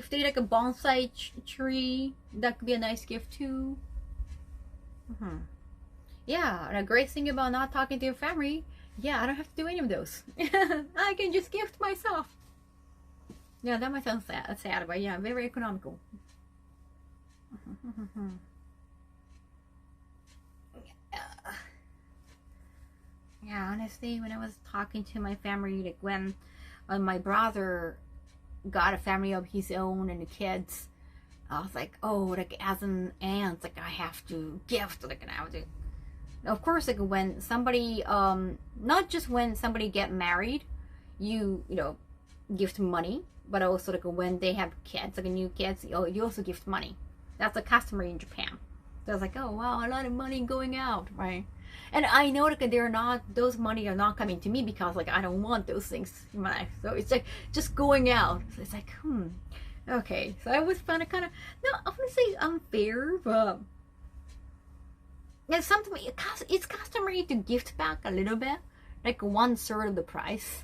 they like a bonsai tree, that could be a nice gift too. Yeah, and a great thing about not talking to your family, yeah, I don't have to do any of those. I can just gift myself. Yeah, that might sound sad, but yeah, very economical. Yeah, honestly, when I was talking to my family, like when my brother got a family of his own and the kids, I was like, oh, like as an aunt, like I have to gift, like I have to. Of course, like when somebody, not just when somebody get married, you know, gift money, but also like when they have kids, like new kids, you also gift money. That's a customary in Japan. So I was like, oh wow, a lot of money going out, right? And I know like they're not, those money are not coming to me because like I don't want those things in my life. So it's like just going out. So it's like, okay. So I always found it kind of, no, I wouldn't say unfair, but yeah, sometimes it's customary to gift back a little bit, like 1/3 of the price.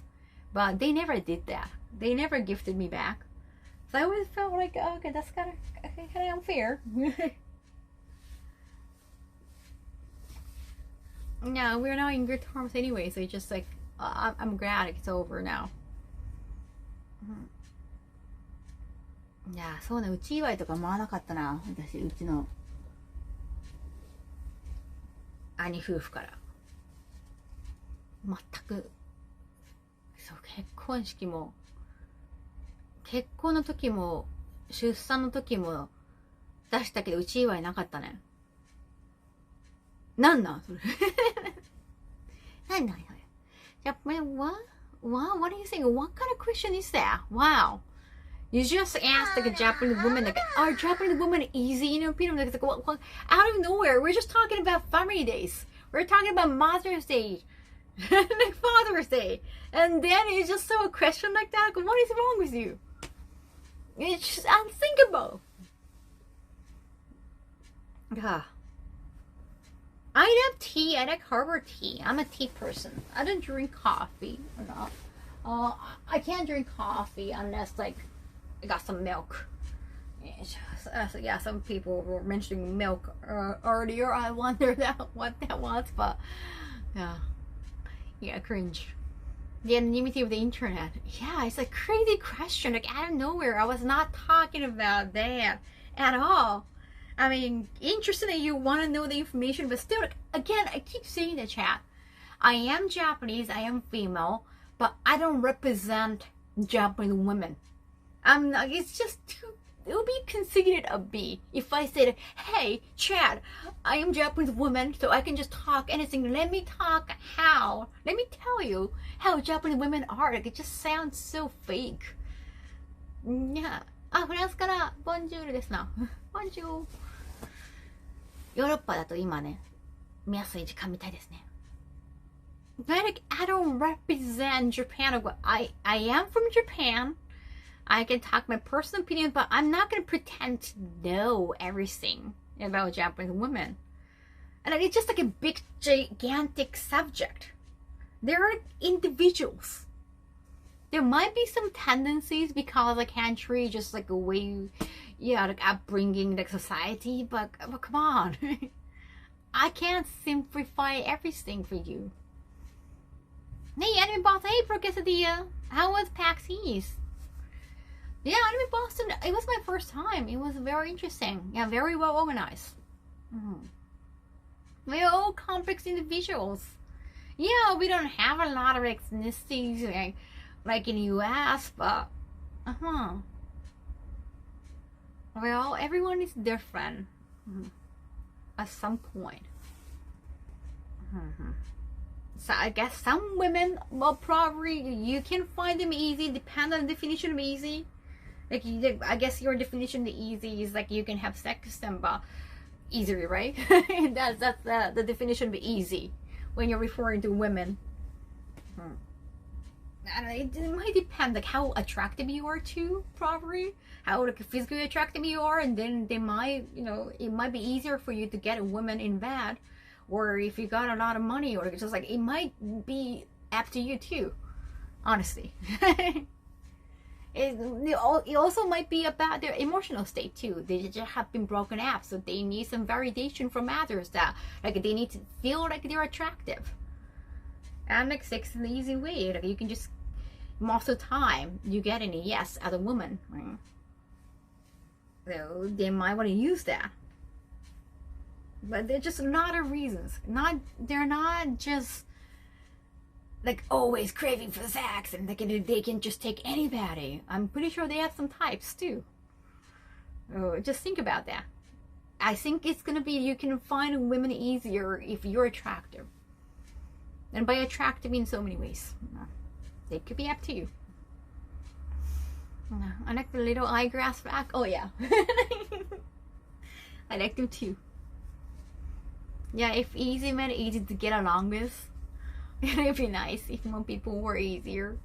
But they never did that. They never gifted me back. So I always felt like, oh, okay, that's kind of unfair. No, we're not in good terms anyway, so it's just like, I'm glad it's over now. いや、そうね、うち祝いとか回らなかったな、私、うちの兄夫婦から。全く、そう、結婚式も、結婚の時も、出産の時も出したけど、うち祝いなかったね。なんなんそれ。なんそれ。Japan, what? Wow, what are you saying? What kind of question is that? Wow. You just asked like a Japanese woman, like, are Japanese women easy? You know, people like, what, out of nowhere. We're just talking about family days. We're talking about Mother's Day, like Father's Day, and then it's just so a question like that. Like, what is wrong with you? It's just unthinkable. I love tea. I like herbal tea. I'm a tea person. I don't drink coffee. I can't drink coffee unless like I got some milk. So yeah, some people were mentioning milk earlier. I wonder what that was, but yeah, cringe. The anonymity of the internet. Yeah, it's a crazy question. Like out of nowhere, I was not talking about that at all. I mean, interesting that you want to know the information, but still, again, I keep saying in the chat, I am Japanese, I am female, but I don't represent Japanese women. I'm not, it's just too, it would be considered a B if I said, hey, Chad, I am Japanese woman, so I can just talk anything. Let me talk how. Let me tell you how Japanese women are. Like, it just sounds so fake. Yeah. あ、フランスからボンジュールですな。ボンジュール。ヨーロッパだと今ね、見やすい時間みたいですね。But like, I don't represent Japan. I am from Japan. I can talk my personal opinion, but I'm not going to pretend to know everything about Japanese women. And it's just like a big, gigantic subject. There are individuals. There might be some tendencies because the country, just like a way, like upbringing, like society, but come on. I can't simplify everything for you. Hey, Anime Boss, hey, Procassadilla. How was PAX East? Yeah, Anime Boston, it was my first time. It was very interesting. Yeah, very well organized. We're all complex individuals. Yeah, we don't have a lot of ethnicities, like in US, but well, everyone is different at some point. So I guess some women, well, probably you can find them easy, depend on the definition of easy. Like, I guess your definition of easy is like you can have sex with them, but easily, right? that's the definition of easy when you're referring to women. I don't know, it might depend like how attractive you are too, probably how like physically attractive you are, and then they might, it might be easier for you to get a woman in bed, or if you got a lot of money, or just like it might be up to you too, honestly. It also might be about their emotional state too. They just have been broken up, so they need some validation from others that like they need to feel like they're attractive. And like sex is an easy way. Like you can just, most of the time you get a yes as a woman, right? So they might want to use that, but they're just a lot of reasons. They're not just like always craving for sex, and they can just take anybody. I'm pretty sure they have some types too. Just think about that. I think it's gonna be, you can find women easier if you're attractive. And by attractive in so many ways. They could be up to you. I like the little eyeglass back. Oh yeah. I like them too. Yeah, if easy men easy to get along with, it'd be nice if more people were easier.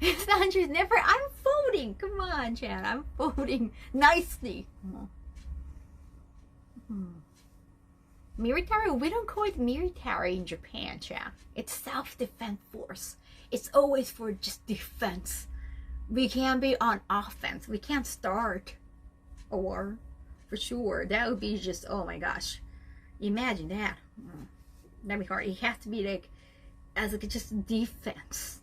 Sandra's never, I'm folding. Come on, Chad. I'm folding nicely. Military, we don't call it military in Japan, Chad. It's self-defense force. It's always for just defense. We can't be on offense. We can't start a war, for sure. That would be just, oh my gosh. Imagine that. That'd be hard. It has to be like, as like just defense.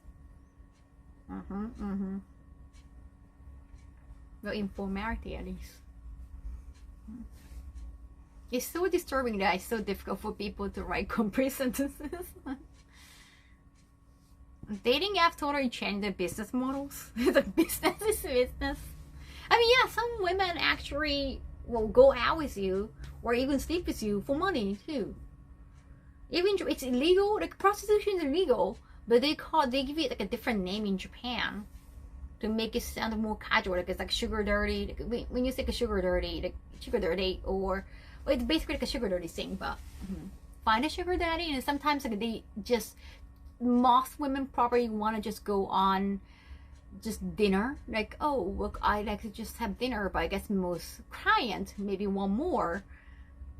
Well, informality at least. It's so disturbing that it's so difficult for people to write complete sentences. Dating apps totally change their business models. The business is business. I mean, yeah, some women actually will go out with you or even sleep with you for money too. Even it's illegal. Like prostitution is illegal, but they give it like a different name in Japan to make it sound more casual. Like it's like sugar dirty. Like when you say a sugar dirty, or well, it's basically like a sugar daddy thing, but find a sugar daddy, and sometimes like they just, most women probably want to just go on just dinner, like, oh look, I like to just have dinner, but I guess most clients maybe want more.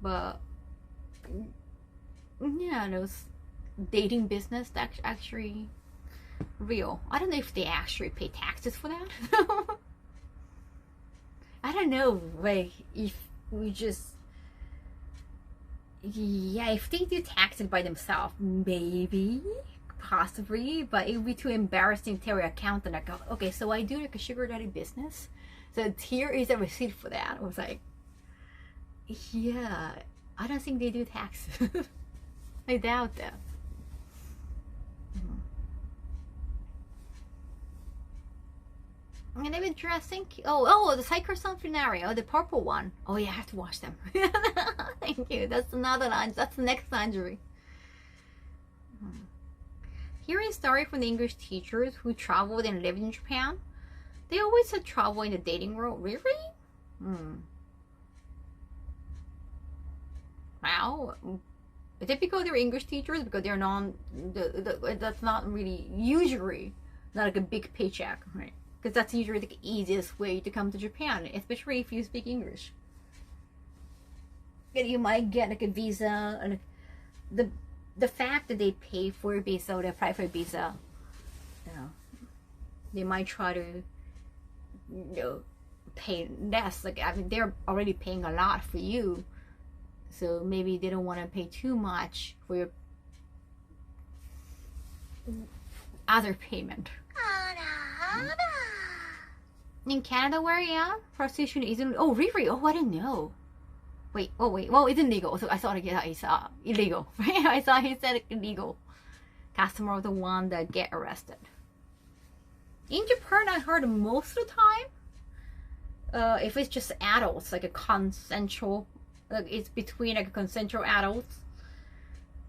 But yeah, those dating business, that's actually real. I don't know if they actually pay taxes for that. I don't know, like if we just, yeah, if they do taxes by themselves, maybe, possibly, but it would be too embarrassing to tell your accountant, like, okay, so I do like a sugar daddy business, so here is a receipt for that. I was like, yeah, I don't think they do taxes. I doubt that. And they've been dressing. Oh, the Psycho-san scenario, the purple one. Oh yeah, I have to watch them. Thank you. That's another line. That's the next injury. Hearing stories from the English teachers who traveled and lived in Japan, they always had trouble in the dating world. Really? Wow. Is it because they're English teachers? Because they're that's not really usually not like a big paycheck, right? Because that's usually the easiest way to come to Japan, especially if you speak English. And you might get like a visa, and the fact that they pay for a visa or they apply for a visa, you know, they might try to, you know, pay less. Like, I mean, they're already paying a lot for you, so maybe they don't want to pay too much for your other payment. In Canada, where prostitution isn't. Oh, really? Oh, I didn't know. Wait. Well, it's illegal. So I thought it's illegal. I thought he said illegal. Customer of the one that get arrested. In Japan, I heard most of the time, if it's just adults, like a consensual, like it's between like a consensual adults,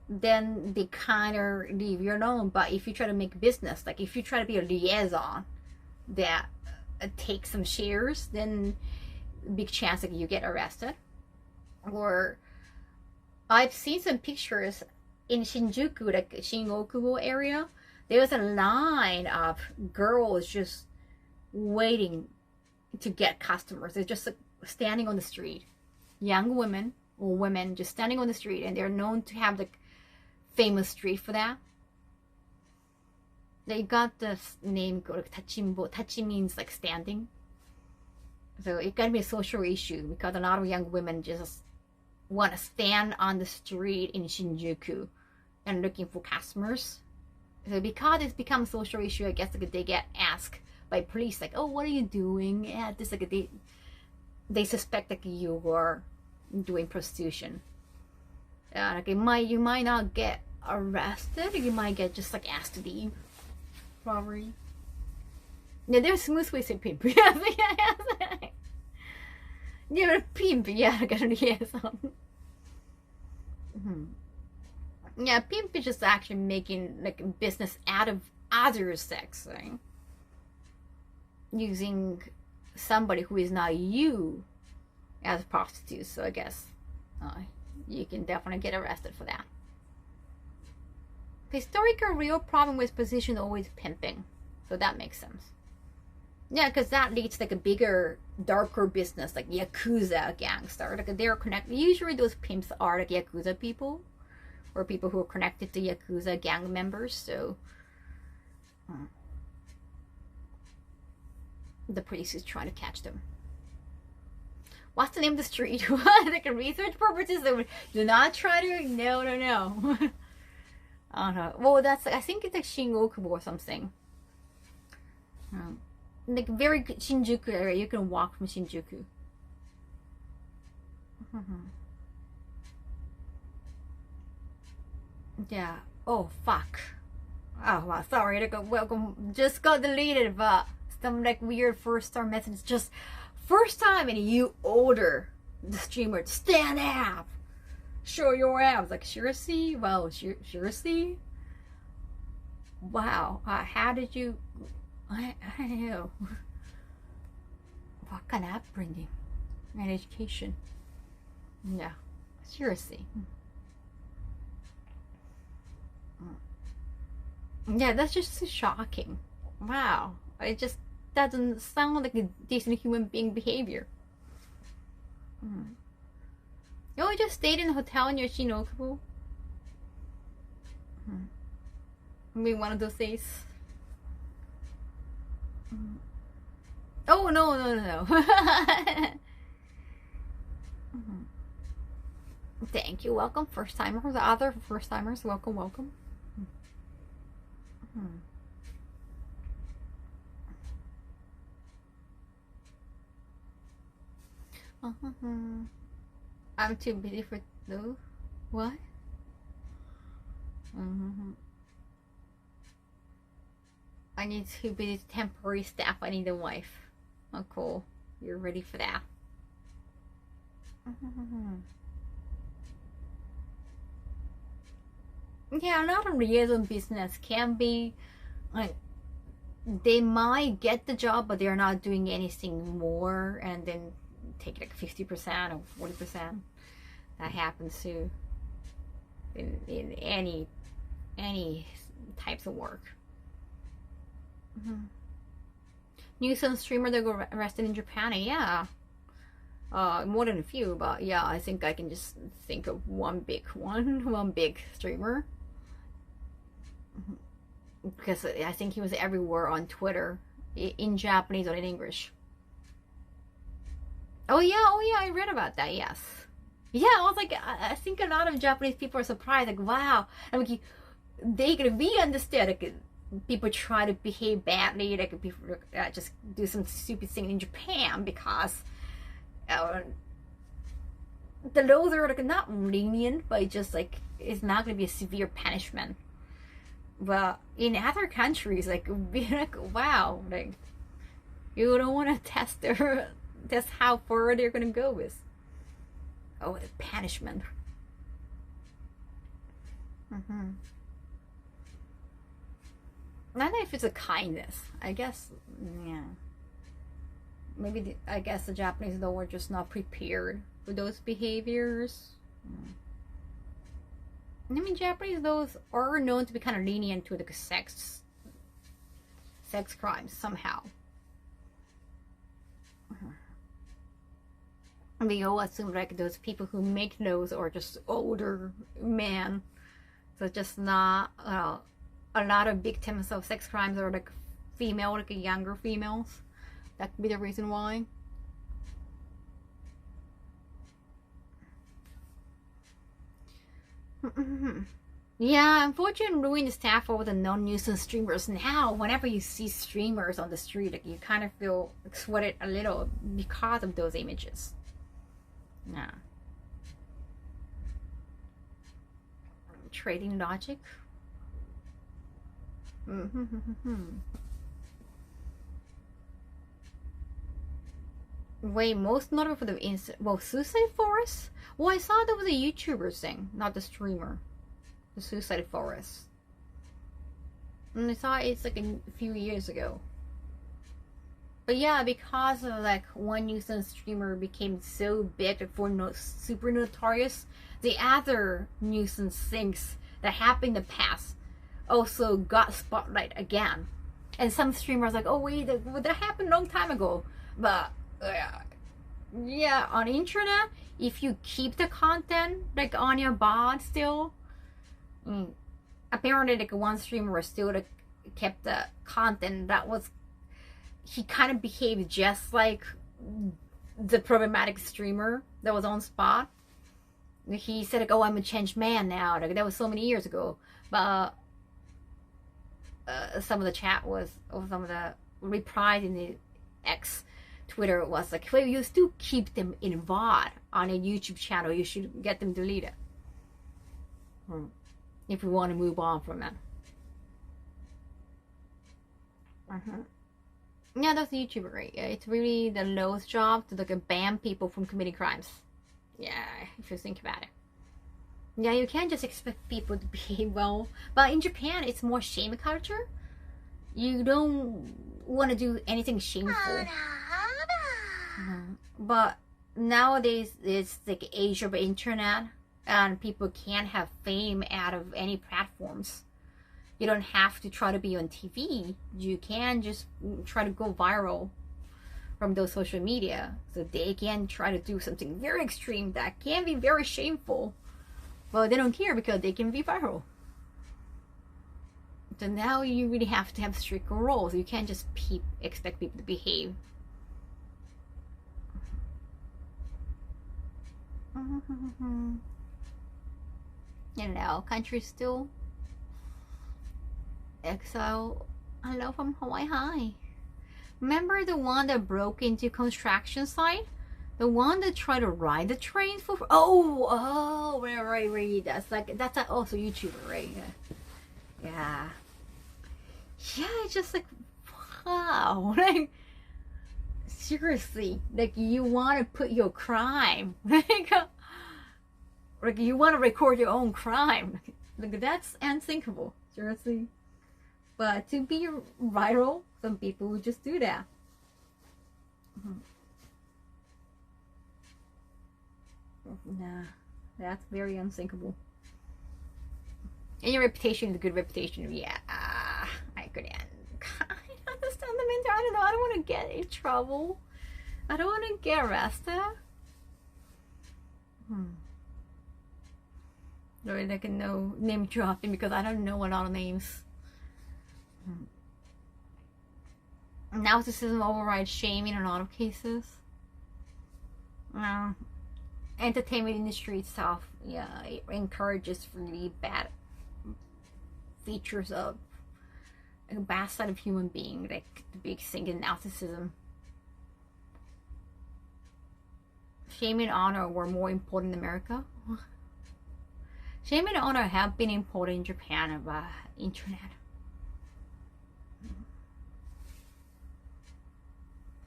then they kind of leave you alone. But if you try to make business, like if you try to be a liaison that takes some shares, then big chance that you get arrested. Or I've seen some pictures in Shinjuku, like Shin-Okubo area. There was a line of girls just waiting to get customers. They're just like standing on the street, young women or women just standing on the street, and they're known to have the famous street for that. They got this name called Tachimbo. Tachi means like standing. So it can be a social issue because a lot of young women just want to stand on the street in Shinjuku and looking for customers. So because it's become a social issue, I guess like they get asked by police, like, oh, what are you doing? Yeah, this like they suspect like you were doing prostitution. Like you might not get arrested. You might get just like asked to leave. Probably. Yeah, there's smooth ways to pimp. Yes. Yeah, pimp. Yeah, yes. Yeah, pimp is just actually making like business out of other sex, right? Using somebody who is not you as a prostitute. So I guess you can definitely get arrested for that. Historical real problem with position always pimping, so that makes sense. Yeah, because that leads to like a bigger, darker business, like Yakuza gangster. Like they're connected. Usually those pimps are like Yakuza people, or people who are connected to Yakuza gang members. So the police is trying to catch them. What's the name of the street? Like research purposes, do not try to. No. I don't know. Well, I think it's like Shingokubo or something. Like very Shinjuku area. You can walk from Shinjuku. Yeah. Oh fuck. Oh wow. Sorry. Like welcome. Just got deleted, but some like weird first-star message. Just first time, and you order the streamer to stand up. Show your abs. Like seriously? Wow. Seriously? Wow. How did you? I don't know. What kind of upbringing and education? Yeah, seriously. Yeah, that's just so shocking. Wow, it just doesn't sound like a decent human being behavior. You just stayed in a hotel in your Shinokubo? Maybe one of those days. Oh no. Thank you. Welcome, first timers. The other first timers, welcome. I'm too busy for those. What? I need to be temporary staff. I need a wife. Oh, cool. You're ready for that. Yeah, a lot of liaison business can be like they might get the job, but they're not doing anything more, and then take like 50% or 40%. That happens too in any types of work. New some streamer that got arrested in Japan. Yeah, more than a few, but yeah, I think I can just think of one big streamer, because I think he was everywhere on Twitter, in Japanese or in English. Oh yeah, I read about that. Yes, yeah, I was like, I think a lot of Japanese people are surprised, like, wow, I mean, we understand, like, people try to behave badly, like people just do some stupid thing in Japan because the laws are like not lenient, but just like it's not going to be a severe punishment. But in other countries, like be like, wow, like you don't want to test how far they're going to go with. Oh, the punishment. I don't know if it's a kindness. I guess, yeah. Maybe I guess the Japanese though were just not prepared for those behaviors. I mean, Japanese those are known to be kind of lenient to the sex crimes somehow. We all assume like those people who make those are just older men, so just not. A lot of victims of sex crimes are like female, like younger females. That could be the reason why. Yeah, unfortunately, ruined staff over the non-nuisance streamers. Now, whenever you see streamers on the street, like, you kind of feel like, sweated a little because of those images. Yeah. Trading logic. Wait, most notable for the Suicide Forest? Well, I saw that was a YouTuber thing, not the streamer. The Suicide Forest. And I saw it's like a few years ago. But yeah, because of like one nuisance streamer became so big for super notorious, the other nuisance things that happened in the past also got spotlight again. And some streamers like, oh wait, that happened a long time ago. But yeah, on the internet, if you keep the content like on your bot still, apparently like one streamer still like, kept the content that was, he kind of behaved just like the problematic streamer that was on spot. He said like, oh, I'm a changed man now. Like that was so many years ago. But some of the chat was, or some of the replies in the X Twitter was like, well, you still keep them in VOD on a YouTube channel. You should get them deleted if we want to move on from that. Yeah, that's a YouTuber, right? Yeah, it's really the lowest job to like ban people from committing crimes. Yeah, if you think about it. Yeah, you can't just expect people to behave well. But in Japan, it's more shame culture. You don't want to do anything shameful. But nowadays, it's like age of internet, and people can't have fame out of any platforms. You don't have to try to be on TV. You can just try to go viral from those social media. So they can try to do something very extreme that can be very shameful. But they don't care because they can be viral. So now you really have to have strict rules. You can't just expect people to behave. You know, country still exile. Hello from Hawaii. Hi. Remember the one that broke into construction site? The one that tried to ride the train for right. That's also YouTuber, right? Yeah. It's just like, wow. Like, seriously, like you want to put your crime, like you want to record your own crime. Like that's unthinkable, seriously. But to be viral, some people would just do that. Nah, that's very unthinkable. And your reputation is a good reputation. Yeah, I couldn't. I understand the mentality. I don't want to get in trouble. I don't want to get arrested. Or like no name dropping because I don't know a lot of names. Narcissism overrides shaming in a lot of cases. Entertainment industry itself, yeah, it encourages really bad features of a bad side of human being, like the big thing in narcissism. Shame and honor were more important in America. Shame and honor have been important in Japan by internet.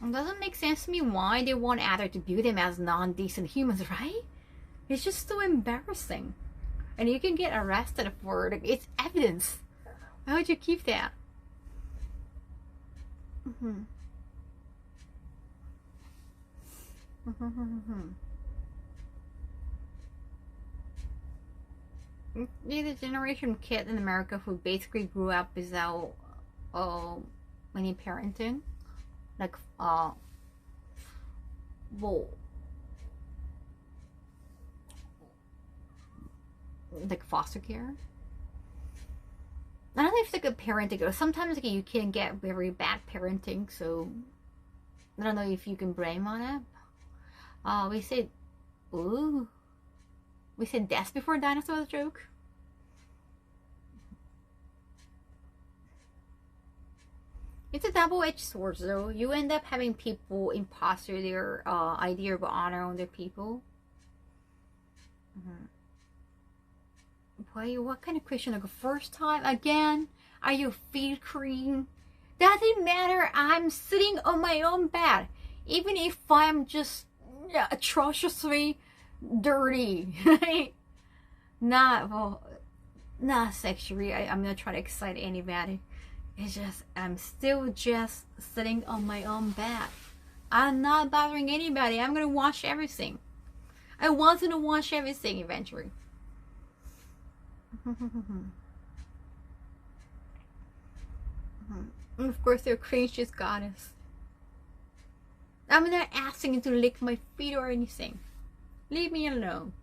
It doesn't make sense to me why they want others to view them as non-decent humans, right? It's just so embarrassing. And you can get arrested for it. It's evidence. Why would you keep that? You're the generation of kids in America who basically grew up without any parenting. Like, like foster care. I don't know if it's like a parenting, or sometimes like you can get very bad parenting, so I don't know if you can blame on it. We said death before dinosaurs joke. It's a double-edged sword, though. You end up having people impostor their idea of honor on their people. Wait, what kind of question? Like, first time again? Are you feet clean? Doesn't matter. I'm sitting on my own bed, even if I'm just atrociously dirty. Not sexually. I'm not trying to excite anybody. It's just I'm still just sitting on my own bed. I'm not bothering anybody. I'm gonna wash everything. I wanted to wash everything eventually. And of course, they're cringe's goddess. I'm not asking you to lick my feet or anything. Leave me alone.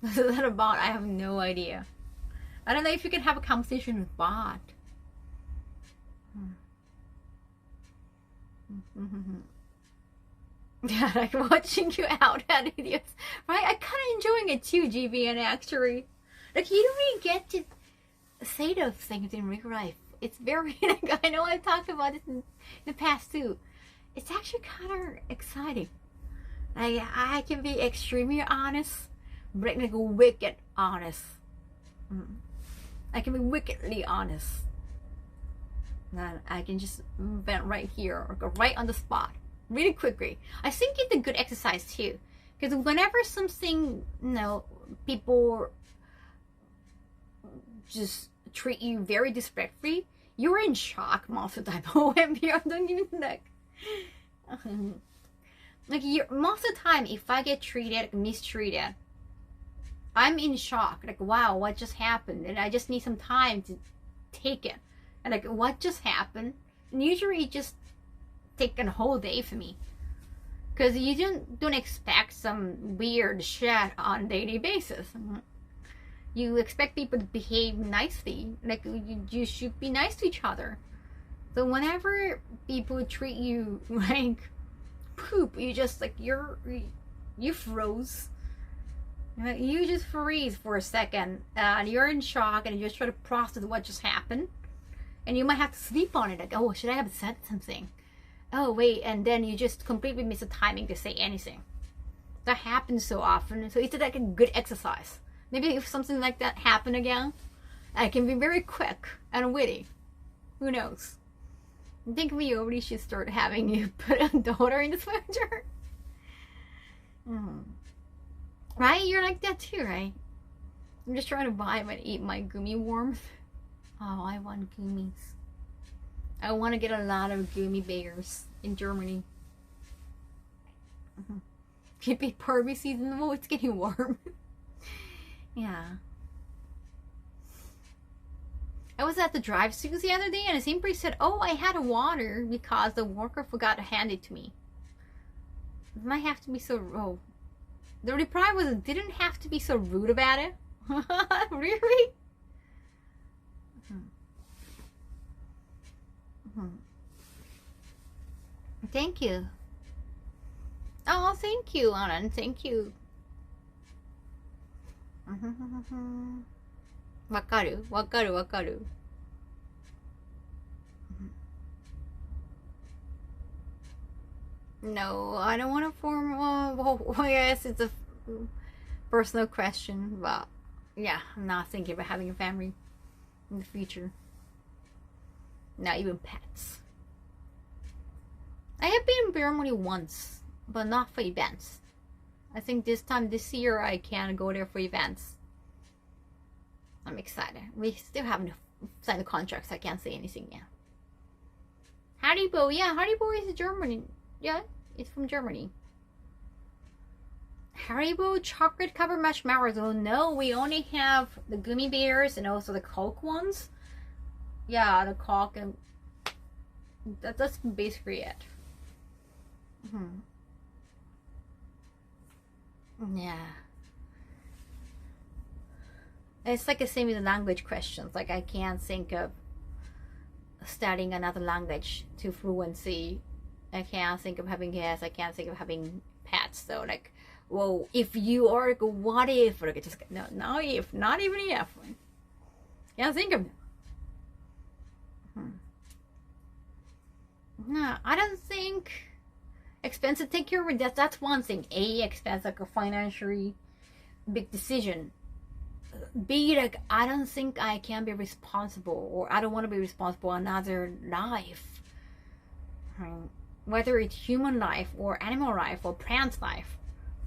What's that about? I have no idea. I don't know if you can have a conversation with bot. Yeah, like watching you out at idiots. Right? I kind of enjoying it too, GBN, actually. Like, you don't really get to say those things in real life. It's very, like, I know I've talked about this in the past too. It's actually kind of exciting. Like, I can be extremely honest, but like wicked honest. I can be wickedly honest. And I can just vent right here or go right on the spot really quickly. I think it's a good exercise too, because whenever something, people just treat you very disrespectfully, you're in shock most of the time. OMG, don't even like most of the time, if I get mistreated, I'm in shock. Like, wow, what just happened? And I just need some time to take it. And like, what just happened? And usually it just take a whole day for me, because you don't expect some weird shit on a daily basis. You expect people to behave nicely. Like, you should be nice to each other. So whenever people treat you like poop, you just like you froze. You just freeze for a second, and you're in shock, and you just try to process what just happened. And you might have to sleep on it, like, oh, should I have said something? Oh, wait, and then you just completely miss the timing to say anything. That happens so often, so it's like a good exercise. Maybe if something like that happened again, I can be very quick and witty. Who knows? I think we already should start having you put a daughter in the future. Right? You're like that too, right? I'm just trying to vibe and eat my gummy worms. Oh, I want gummies. I want to get a lot of gummy bears in Germany. Could be Barbie season. Oh, it's getting warm. Yeah. I was at the drive-thru the other day, and the same place said, oh, I had a water because the worker forgot to hand it to me. It might have to be so... Oh. The reply was, it didn't have to be so rude about it. Really? Thank you. Oh, thank you, Anand. Thank you. Wakaru, wakaru, wakaru. No, I don't want to form. Well, yes, it's a personal question, but yeah, I'm not thinking about having a family in the future. Not even pets. I have been in Germany once, but not for events. I think this year, I can go there for events. I'm excited. We still haven't signed the contract, so I can't say anything yet. Haribo, yeah, Haribo is Germany. Yeah, it's from Germany. Haribo chocolate covered marshmallows. Oh no, we only have the gummy bears and also the Coke ones. Yeah, the Coke, and that's basically it. Yeah. It's like the same with the language questions. Like, I can't think of studying another language to fluency. I can't think of having kids. I can't think of having pets. So, like, well, if you are, like, what if? Like, just no if, not even if. Can't think of it. No, I don't think expensive take care of it. That's one thing. Expense, like, financially, big decision. Be like, I don't think I can be responsible, or I don't want to be responsible for another life. Whether it's human life or animal life or plant life.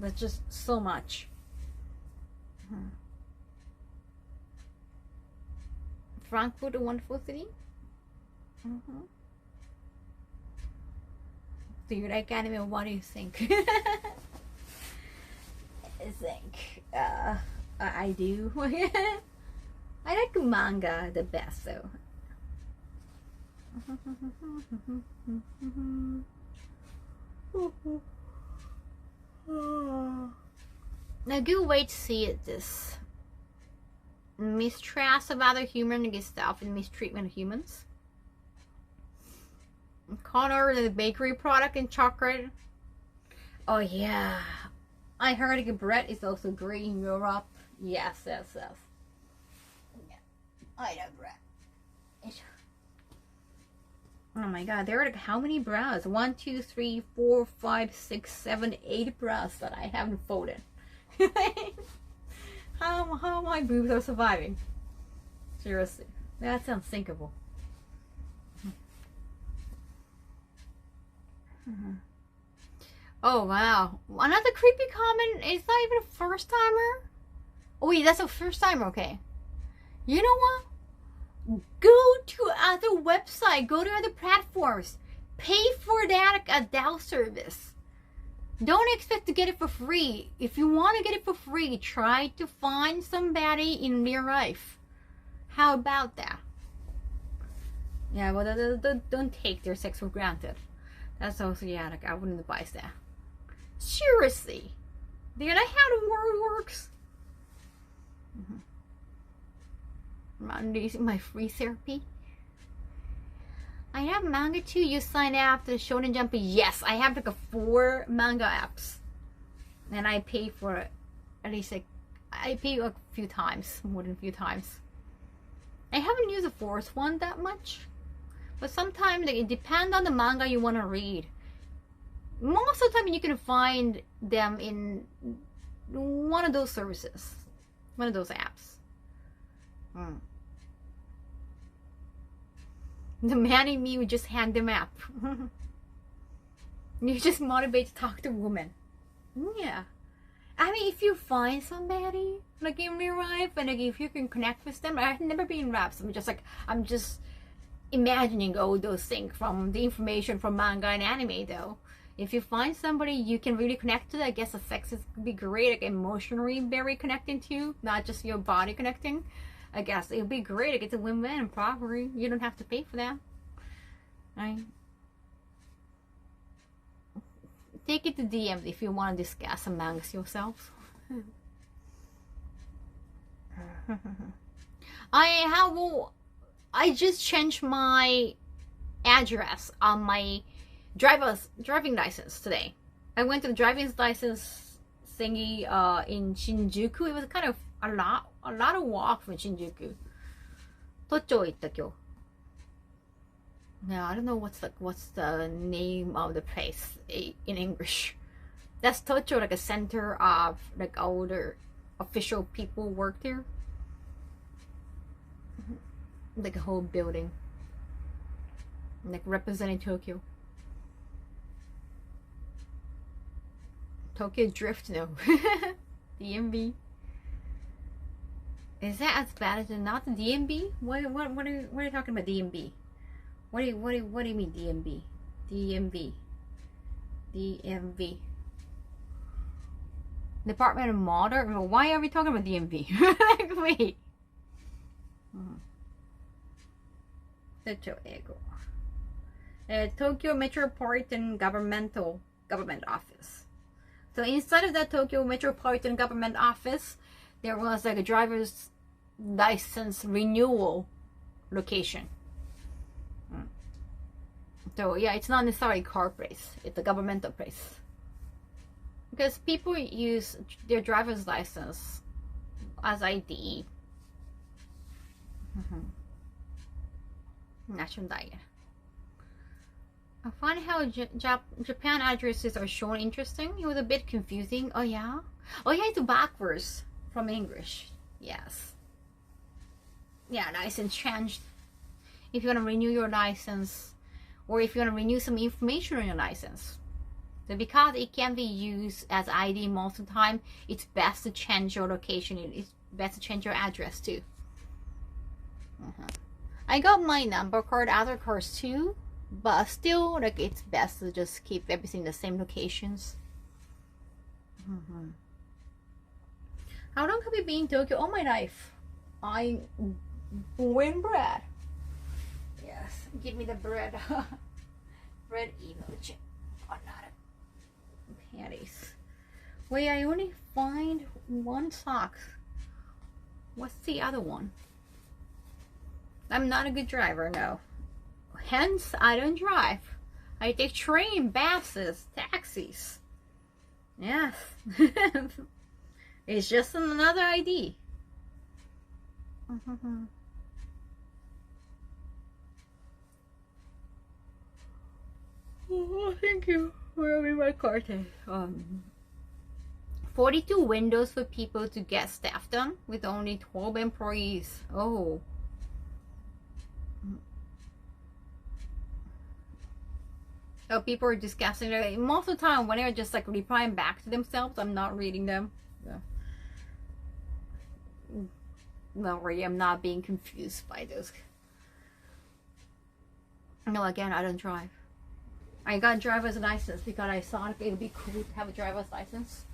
There's just so much. Frankfurt, a wonderful city. Do you like anime? What do you think? I think I do. I like manga the best though. A good way to see it is mistrust of other human stuff and mistreatment of humans. Connor, the bakery product and chocolate. Oh yeah, I heard like bread is also great in Europe. Yes. Yeah, I know bread. Oh my god, there are like how many bras? 1, 2, 3, 4, 5, 6, 7, 8 bras that I haven't folded. how my boobs are surviving? Seriously, that's unthinkable. Oh wow, another creepy comment. Is not even a first timer. Oh wait, that's a first timer. Okay, you know what? Go to other website, go to other platforms, pay for that adult service. Don't expect to get it for free. If you want to get it for free, try to find somebody in real life. How about that? Yeah, well, don't take their sex for granted. That's also, yeah, like I wouldn't advise that. Seriously, do you know how the world works? I'm using my free therapy. I have manga too. You signed up to Shonen Jump. Yes, I have like 4 manga apps, and I pay for it. At least like I pay a few times, more than a few times. I haven't used the 4th one that much, but sometimes like, it depends on the manga you want to read. Most of the time, you can find them in one of those services, one of those apps. The man in me would just hand them up. You just motivate to talk to women. Yeah. I mean, if you find somebody, like in real life, and like if you can connect with them, I've never been in raps. I'm just imagining all those things from the information from manga and anime though. If you find somebody you can really connect to, I guess the sex is be great, like emotionally very connecting to, not just your body connecting. I guess it would be great to get to win-win properly. You don't have to pay for that. Right? Take it to DMs if you want to discuss amongst yourselves. I just changed my address on my driving license today. I went to the driving license thingy in Shinjuku. It was kind of a lot of walk from Shinjuku. Tocho 行った今日. Now I don't know what's the name of the place in English. That's Tocho, like a center of like all the official people work there. Like a whole building. Like representing Tokyo. Tokyo Drift, no. DMV. Is that as bad as not the DMV? What are you talking about DMV? What do you mean DMV? DMV. Department of Motor? Why are we talking about DMV? Like, wait. Tokyo Metropolitan Government Office. So inside of that Tokyo Metropolitan Government Office, there was like a driver's license renewal location. So yeah, it's not necessarily a car place, it's a governmental place. Because people use their driver's license as ID. National diet. I find how Japan addresses are shown interesting. It was a bit confusing. Oh yeah? Oh yeah, it's backwards. from English. Yes. Yeah, license changed. If you want to renew your license, or if you want to renew some information on your license. So because it can be used as ID most of the time, it's best to change your location. It's best to change your address too. I got my number card, other cards too, but still, like, it's best to just keep everything the same locations. How long have you been in Tokyo? All my life. I'm born bread. Yes, give me the bread. Bread emoji. Oh, not a panties. Wait, I only find one sock. What's the other one? I'm not a good driver, no. Hence, I don't drive. I take train, buses, taxis. Yes. It's just another ID. Oh, thank you for having my card. 42 windows for people to get stuff done with only 12 employees. Oh. So people are discussing it. Most of the time when they're just like replying back to themselves, I'm not reading them. So. Don't worry, I'm not being confused by those. No, again, I don't drive. I got a driver's license because I thought it would be cool to have a driver's license.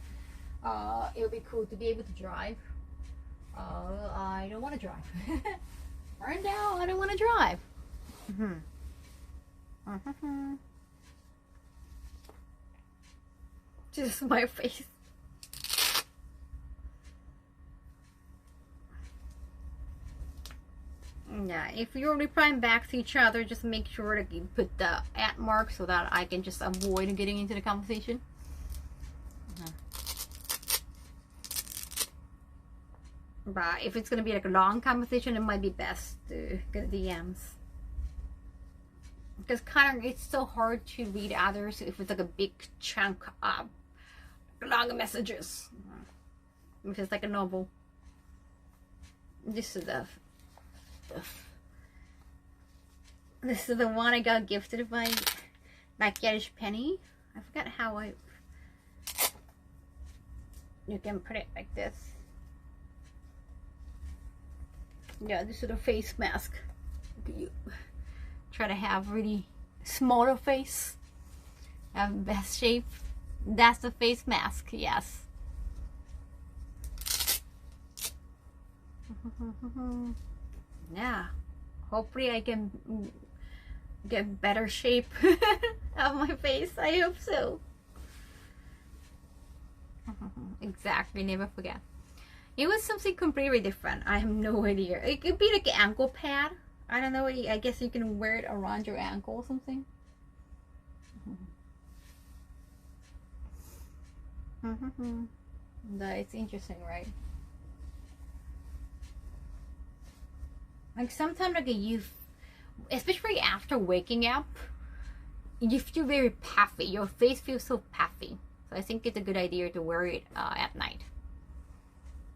It would be cool to be able to drive. I don't want to drive. Right now, I don't want to drive. Just my face. Yeah, if you're replying back to each other, just make sure that you put the @ mark so that I can just avoid getting into the conversation. But if it's gonna be like a long conversation, it might be best to get DMs. Because kind of, it's so hard to read others if it's like a big chunk of long messages. If it's like a novel. This is the one I got gifted by Backyardish Penny. I forgot how you can put it like this. Yeah, this is a face mask. You try to have really smaller face, have best shape. That's the face mask. Yes. Yeah, hopefully I can get better shape of my face. I hope so. Exactly, never forget. It was something completely different. I have no idea. It could be like an ankle pad. I don't know. I guess you can wear it around your ankle or something. It's interesting, right? Like sometimes, like especially after waking up, you feel very puffy. Your face feels so puffy. So I think it's a good idea to wear it at night.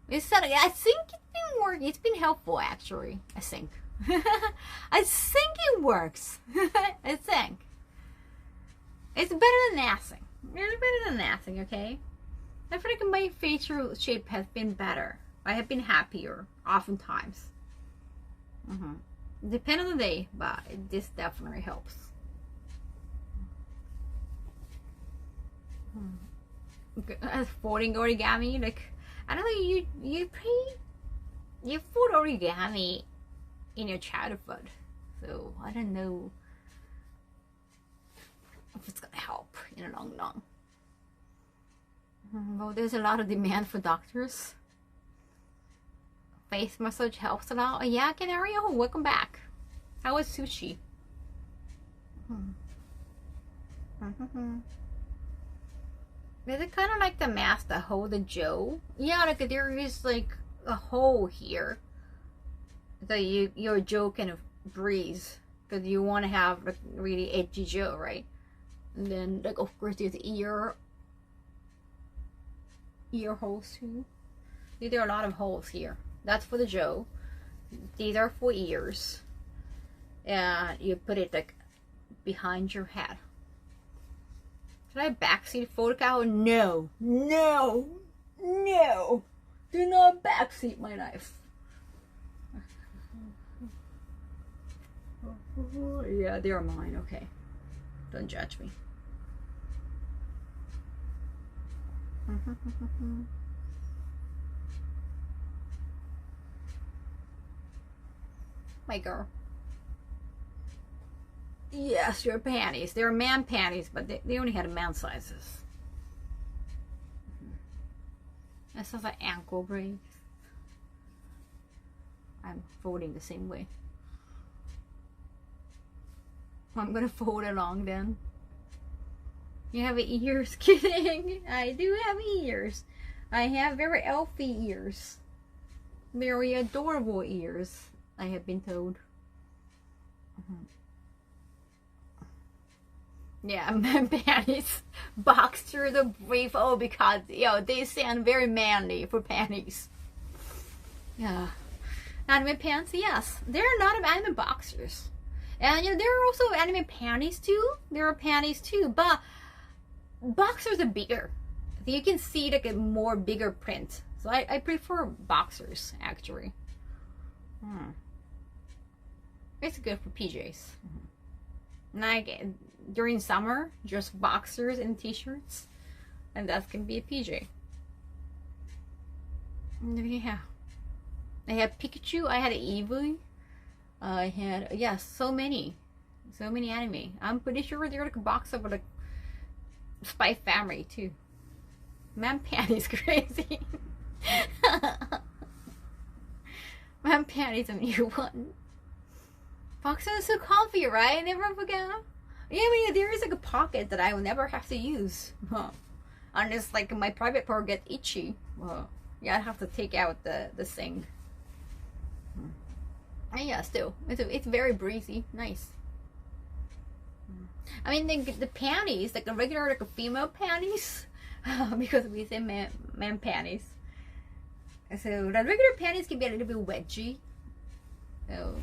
I think it's been working. It's been helpful, actually. I think. I think it works. I think it's better than nothing. It's better than nothing. Okay. I feel like my facial shape has been better. I have been happier, oftentimes. Depend on the day, but this definitely helps. As folding origami, like I don't know, you fold origami in your childhood, so I don't know if it's gonna help in the long run. Well, there's a lot of demand for doctors. Face massage helps a lot. Oh, yeah, Canario, welcome back. How was sushi? Is it kind of like the mask that hold the jaw? Yeah, like there is like a hole here that your jaw can breathe, because you want to have like really edgy jaw, right? And then like of course there's ear holes too. See, there are a lot of holes here. That's for the jaw. These are for ears. And you put it like behind your head. Should I backseat for the cow? No. No. No. Do not backseat my knife. Yeah, they're mine. Okay. Don't judge me. My girl. Yes, your panties. They're man panties, but they only had man sizes. That sounds like ankle braids. I'm folding the same way. I'm gonna fold along then. You have ears? Kidding. I do have ears. I have very elfy ears. Very adorable ears, I have been told. Yeah, man panties. Boxer the brief. Oh, because, they sound very manly for panties. Yeah. Anime pants, yes. There are a lot of anime boxers. And, there are also anime panties too. There are panties too, but boxers are bigger. You can see like a more bigger print. So I prefer boxers, actually. It's good for PJs. Like, during summer, just boxers and t-shirts. And that can be a PJ. Yeah. I had Pikachu, I had Eevee. I had, yes, so many anime. I'm pretty sure they're like a box of like Spy Family too. Man panties crazy. Man panties a new one. Boxers are so comfy, right? Never forget. Yeah, there is like a pocket that I will never have to use. Unless like my private part gets itchy. Yeah, I'd have to take out the thing. And yeah, still, it's very breezy, nice. I mean, the panties, like the regular like female panties, because we say man panties. So the regular panties can be a little bit wedgy. So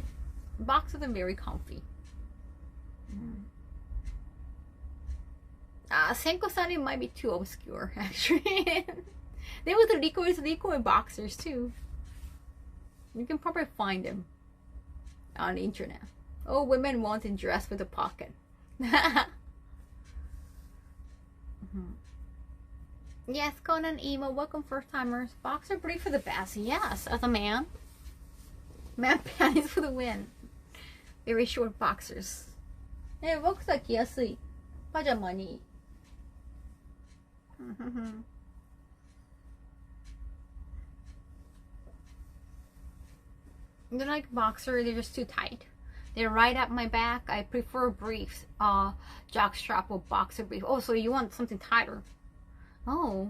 boxers are very comfy. Senko-san might be too obscure, actually. There was the Likoi boxers too. You can probably find them on the internet. Oh, women want to dress with a pocket. Yes, Conan Emo, welcome first timers. Boxer brief for the best. Yes, as a man. Man panties for the win. Very short boxers. Hey, boxerは着やすい。パジャマに。They're like boxer, they're just too tight. They're right up my back. I prefer briefs. Jockstrap or boxer brief. Oh, so you want something tighter. Oh.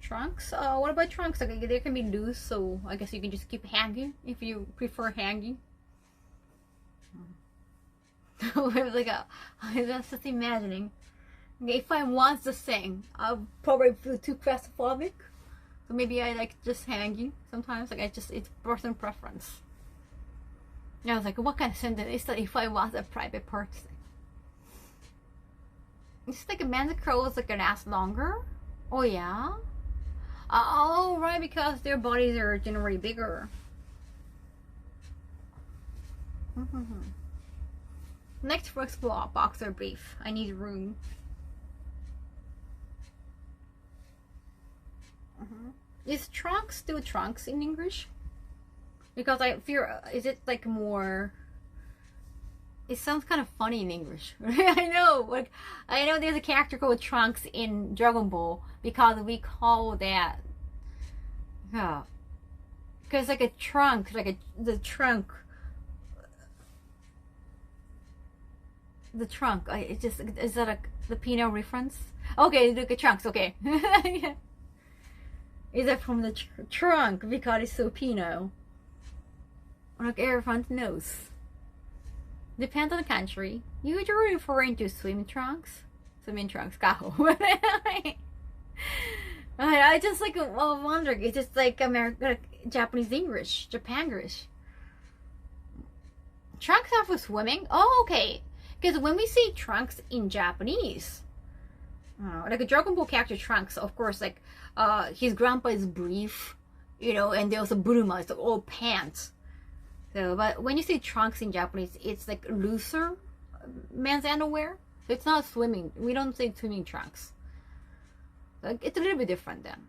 Trunks? What about trunks? Like, they can be loose, so I guess you can just keep hanging if you prefer hanging. Like that's just imagining. If I want to sing, I'll probably feel too claustrophobic. So maybe I like just hanging sometimes. Like it's person preference. I was like, what kind of sentence is that if I was a private person? It's like a man's clothes like gonna last longer. Oh yeah. Oh right, because their bodies are generally bigger. Next flexible boxer brief. I need room. Is trunks still trunks in English? Because I fear, is it like more? It sounds kind of funny in English. I know, like I know there's a character called Trunks in Dragon Ball because we call that, yeah, because like a trunk, the trunk. The trunk. It just is that a Filipino reference? Okay, look at trunks. Okay. Is that from the trunk because it's Filipino? Like everyone knows. Depends on the country. Usually referring to swim trunks. Swimming trunks, kaho. I just like wondering, is it like American, Japanese English, Japangrish? Trunks are for swimming? Oh, okay. Because when we say trunks in Japanese, like a Dragon Ball character Trunks, of course, like his grandpa is brief, you know, and there's a Buruma, it's all pants. So, but when you say trunks in Japanese, it's like looser men's underwear. So it's not swimming. We don't say swimming trunks. So it's a little bit different then.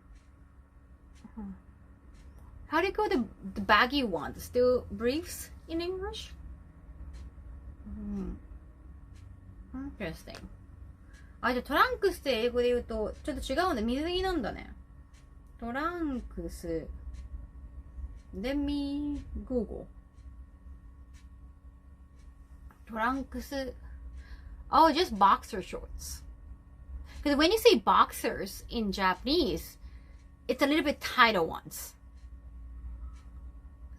How do you call the baggy ones? Still briefs in English? Interesting. あ、じゃあトランクスって英語で言うとちょっと違うんだ。水着なんだね。トランクス。Let me Google. トランクス。Oh, just boxer shorts. Because when you say boxers in Japanese, it's a little bit tighter ones.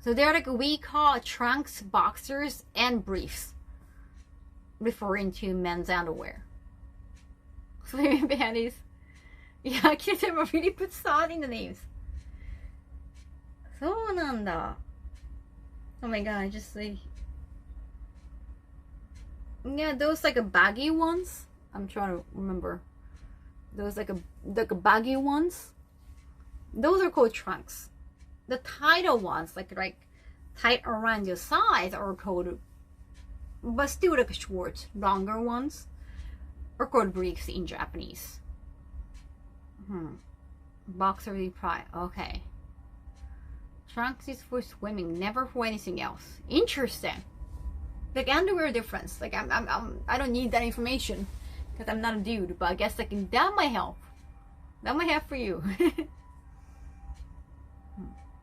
So they're like, we call trunks, boxers, and briefs, referring to men's underwear. Swimming panties. Yeah, Kiritema really puts thought in the names. そうなんだ. Oh my god, I just like... Yeah, those like a baggy ones. I'm trying to remember. Those like a baggy ones. Those are called trunks. The tighter ones, like tight around your sides, are called, but still like short, longer ones, are called briefs in Japanese. Boxer reply. Okay. Trunks is for swimming, never for anything else. Interesting. Like underwear difference. Like I don't need that information because I'm not a dude. But I guess like that might help. That might help for you.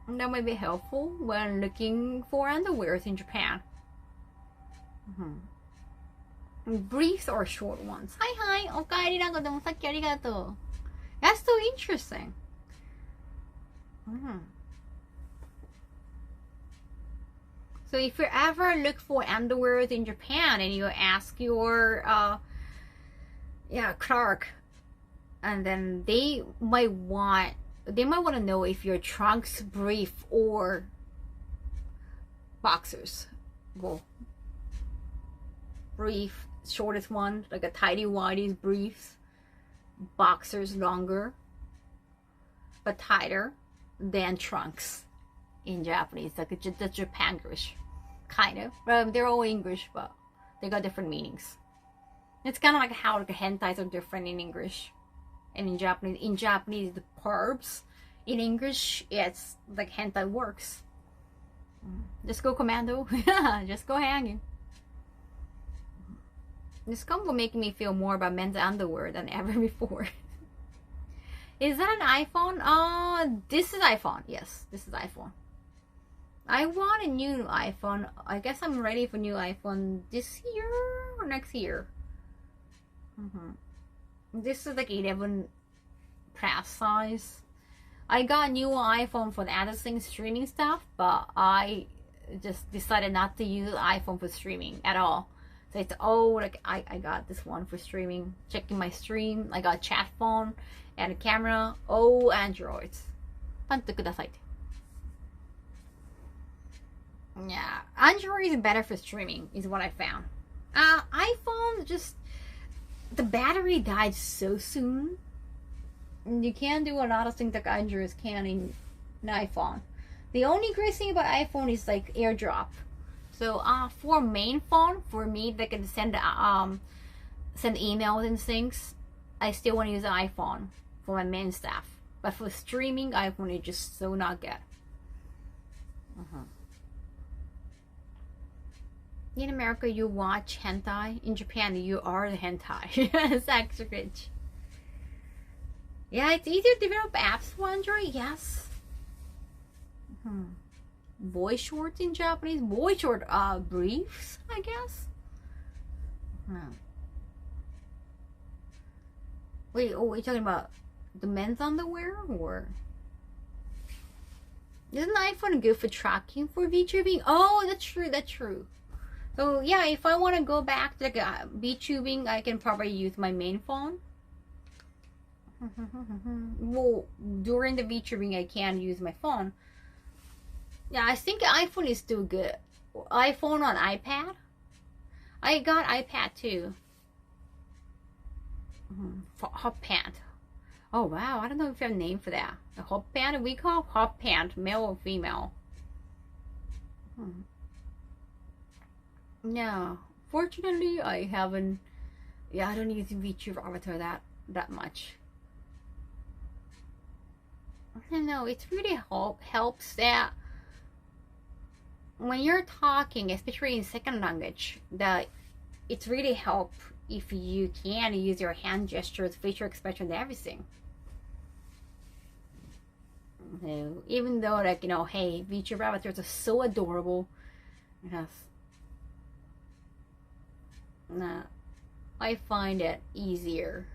That might be helpful when looking for underwears in Japan. Briefs or short ones. Hi. おかえりなごでもさっきありがとう. That's so interesting. So if you ever look for underwears in Japan and you ask your clerk, and then they might want to know if your trunks brief or boxers. Well, brief, shortest one, like a tidy whities briefs. Boxers longer but tighter than trunks in Japanese, like the Japangrish, kind of. They're all English, but they got different meanings. It's kind of like how like hentais are different in English and in Japanese. In Japanese, the verbs. In English, it's like hentai works. Just go commando. Just go hanging. This combo making me feel more about men's underwear than ever before. Is that an iPhone? This is iPhone. Yes, this is iPhone. I want a new iPhone. I guess I'm ready for new iPhone this year or next year. This is like 11 plus size. I got a new iPhone for the editing streaming stuff, but I just decided not to use iPhone for streaming at all. So it's like I got this one for streaming, checking my stream. I got a chat phone and a camera. All Androids. パンとください. Yeah, Android is better for streaming, is what I found. iPhone, just the battery died so soon. You can't do a lot of things like Androids can in an iPhone. The only great thing about iPhone is like AirDrop. So for main phone, for me, they can send emails and things. I still want to use an iPhone for my main stuff. But for streaming, iPhone is just so not good. In America, you watch hentai. In Japan, you are the hentai. Sex rich. Yeah, it's easier to develop apps for Android. Yes. Boy shorts in Japanese. Boy short briefs, I guess. Wait, are you talking about the men's underwear or? Isn't iPhone good for tracking for VTubing? Oh, that's true. That's true. So yeah, if I want to go back to like VTubing, I can probably use my main phone. Well, during the VTubing, I can use my phone. Yeah, I think iPhone is still good. iPhone on iPad. I got iPad too. Hot pant. Oh wow, I don't know if you have a name for that. A hot pant, we call hot pant, male or female. No, fortunately I haven't. Yeah, I don't use VTuber avatar that much. I don't know, it really helps that when you're talking, especially in second language, that it's really help if you can use your hand gestures, facial expression, everything. Even though, like, you know, hey, VTuber avatars are so adorable. Yes. Nah, I find it easier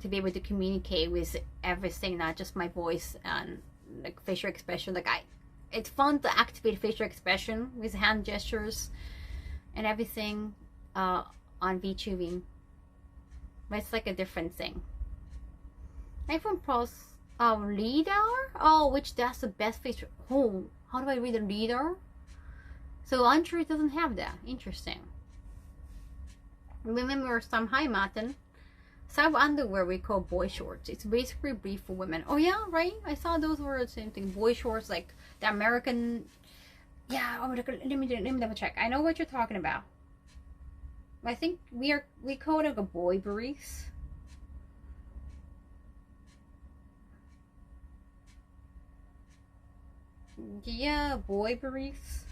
to be able to communicate with everything, not just my voice and like facial expression. Like it's fun to activate facial expression with hand gestures and everything on VTubing, but it's like a different thing. iPhone Pro's LiDAR. Oh, which that's the best facial. Oh, how do I read the LiDAR? So Android doesn't have that. Interesting. Remember some hi Martin. Some underwear we call boy shorts. It's basically brief for women. Oh yeah, right? I saw those were the same thing. Boy shorts, like the American. Yeah. Oh, let me double check. I know what you're talking about. I think we call it like a boy briefs. Yeah, boy briefs.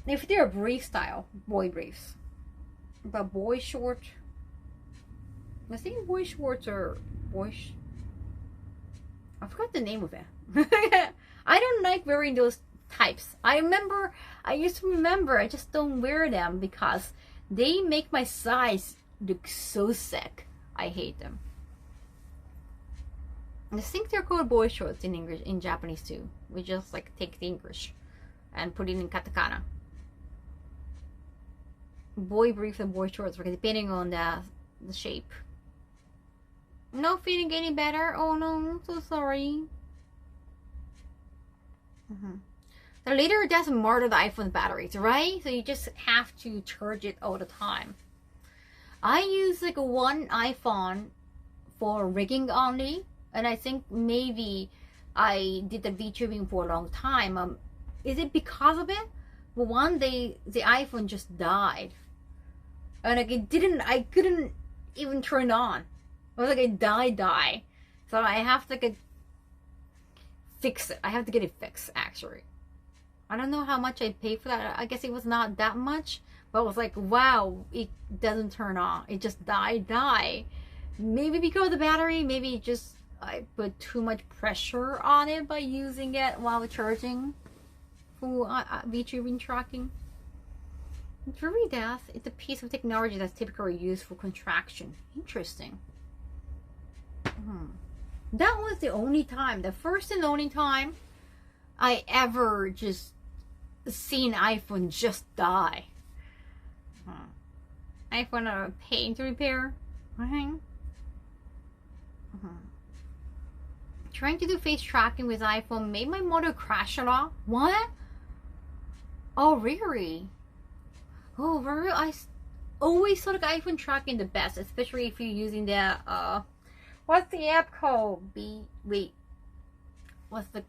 If they're brief style, boy briefs. But boy short, I think boy shorts are I forgot the name of it. I don't like wearing those types. I used to remember, I just don't wear them because they make my size look so sick. I hate them. I think they're called boy shorts in English, in Japanese too. We just like take the English and put it in katakana. Boy briefs and boy shorts, depending on the shape. Not feeling any better? Oh no, I'm so sorry. The later it doesn't murder the iPhone batteries, right? So you just have to charge it all the time. I use like one iPhone for rigging only, and I think maybe I did the VTubing for a long time. Is it because of it? Well, one day the iPhone just died, and like I couldn't even turn on. It was like a die. So I have to fix it. I have to get it fixed actually. I don't know how much I paid for that. I guess it was not that much, but I was like, wow, it doesn't turn on. It just die. Maybe because of the battery, maybe just I put too much pressure on it by using it while charging for VTubing tracking. It really does. It's a piece of technology that's typically used for contraction. Interesting. That was the only time, the first and only time I ever just seen iPhone just die. iPhone are paying to repair. Trying to do face tracking with iPhone made my motor crash a lot. What? Oh really? Oh really? I always thought like iPhone tracking the best, especially if you're using the what's the app called?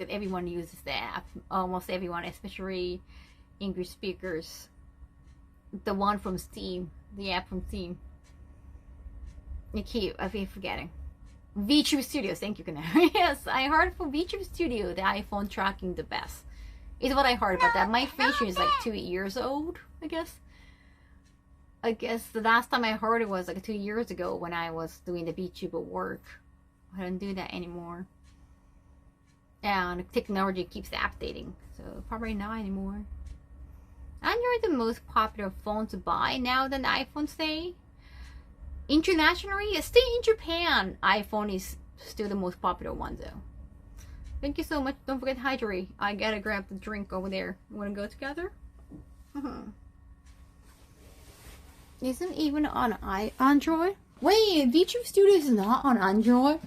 Everyone uses the app. Almost everyone, especially English speakers. The one from Steam. The app from Steam. I keep forgetting. VTube Studio. Thank you, Kana. Yes, I heard for VTube Studio the iPhone tracking the best. Is what I heard about that. My version is like 2 years old, I guess. I guess the last time I heard it was like 2 years ago when I was doing the VTuber work. I don't do that anymore. And technology keeps updating, so probably not anymore. Android the most popular phone to buy now than iPhone, say? Internationally, stay in Japan. iPhone is still the most popular one though. Thank you so much. Don't forget to hydrate. I gotta grab the drink over there. Wanna go together? Isn't even on Android? Wait, VTube Studio is not on Android?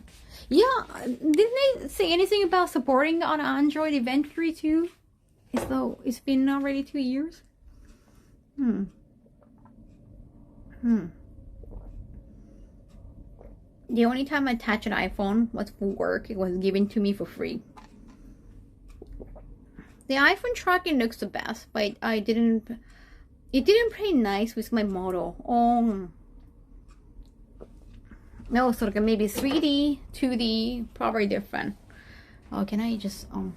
Yeah, didn't they say anything about supporting on Android eventually too? As though it's been already 2 years? The only time I touched an iPhone was for work. It was given to me for free. The iPhone tracking looks the best, but it didn't play nice with my model. Oh. No, so like maybe 3D, 2D, probably different. Oh, can I just, can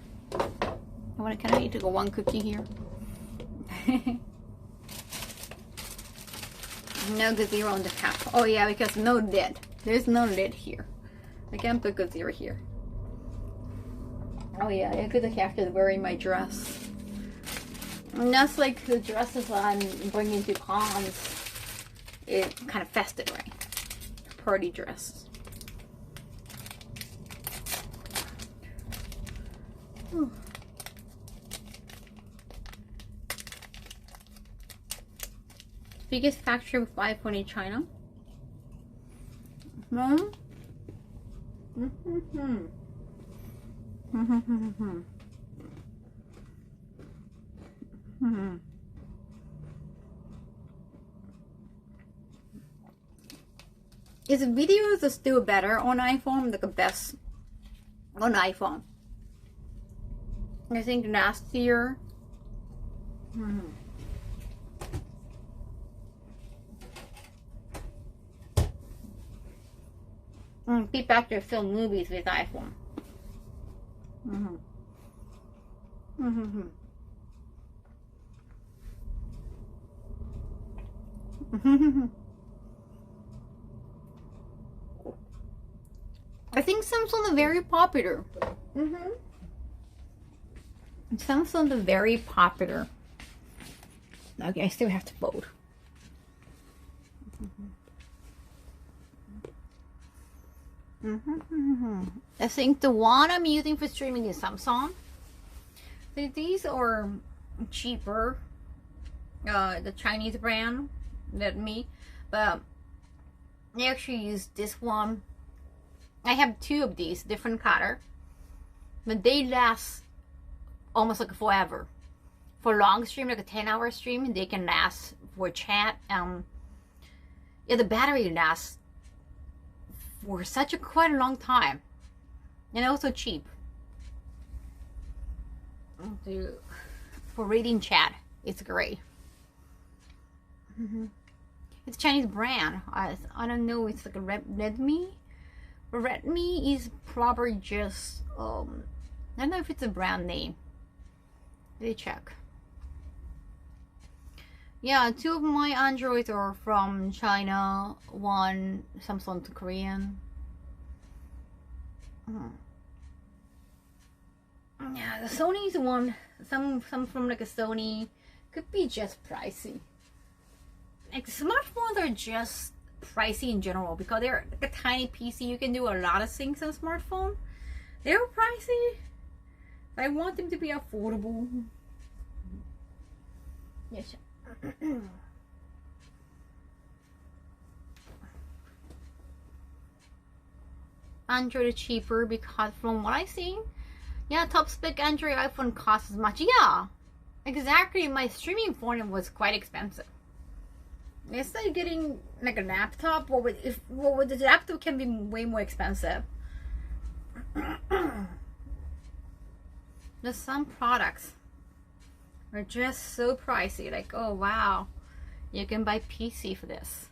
I eat one cookie here? No good zero on the cap. Oh yeah, because no lid. There's no lid here. I can't put good zero here. Oh yeah, I could have to wearing my dress. And that's like the dresses I'm bringing to cons. It kind of festive, right? Party dress. Ooh. Biggest factory with iPhone in China. Is videos still better on iPhone? Like the best on iPhone. I think last year. People actually film movies with iPhone. I think Samsung is very popular. Samsung is very popular. Okay, I still have to fold. I think the one I'm using for streaming is Samsung. These are cheaper. The Chinese brand than me, but I actually use this one. I have 2 of these different color, but they last almost like forever. For long stream, like a 10-hour stream, they can last for chat. Yeah, the battery lasts for such a quite a long time, and also cheap. For reading chat, it's great. It's a Chinese brand. I don't know. It's like a Redmi. Redmi is probably just I don't know if it's a brand name. Let me check. Yeah, 2 of my Androids are from China. 1 Samsung to Korean. Yeah, the Sony's one. Some from like a Sony could be just pricey. Like smartphones are just pricey in general because they're like a tiny PC. You can do a lot of things on smartphone. They're pricey. I want them to be affordable. Yes. Android is cheaper because from what I've seen, yeah, top spec Android iPhone costs as much. Yeah, exactly. My streaming phone was quite expensive. It's like getting like a laptop, or with the laptop can be way more expensive. There's some products are just so pricey. Like, oh wow, you can buy PC for this.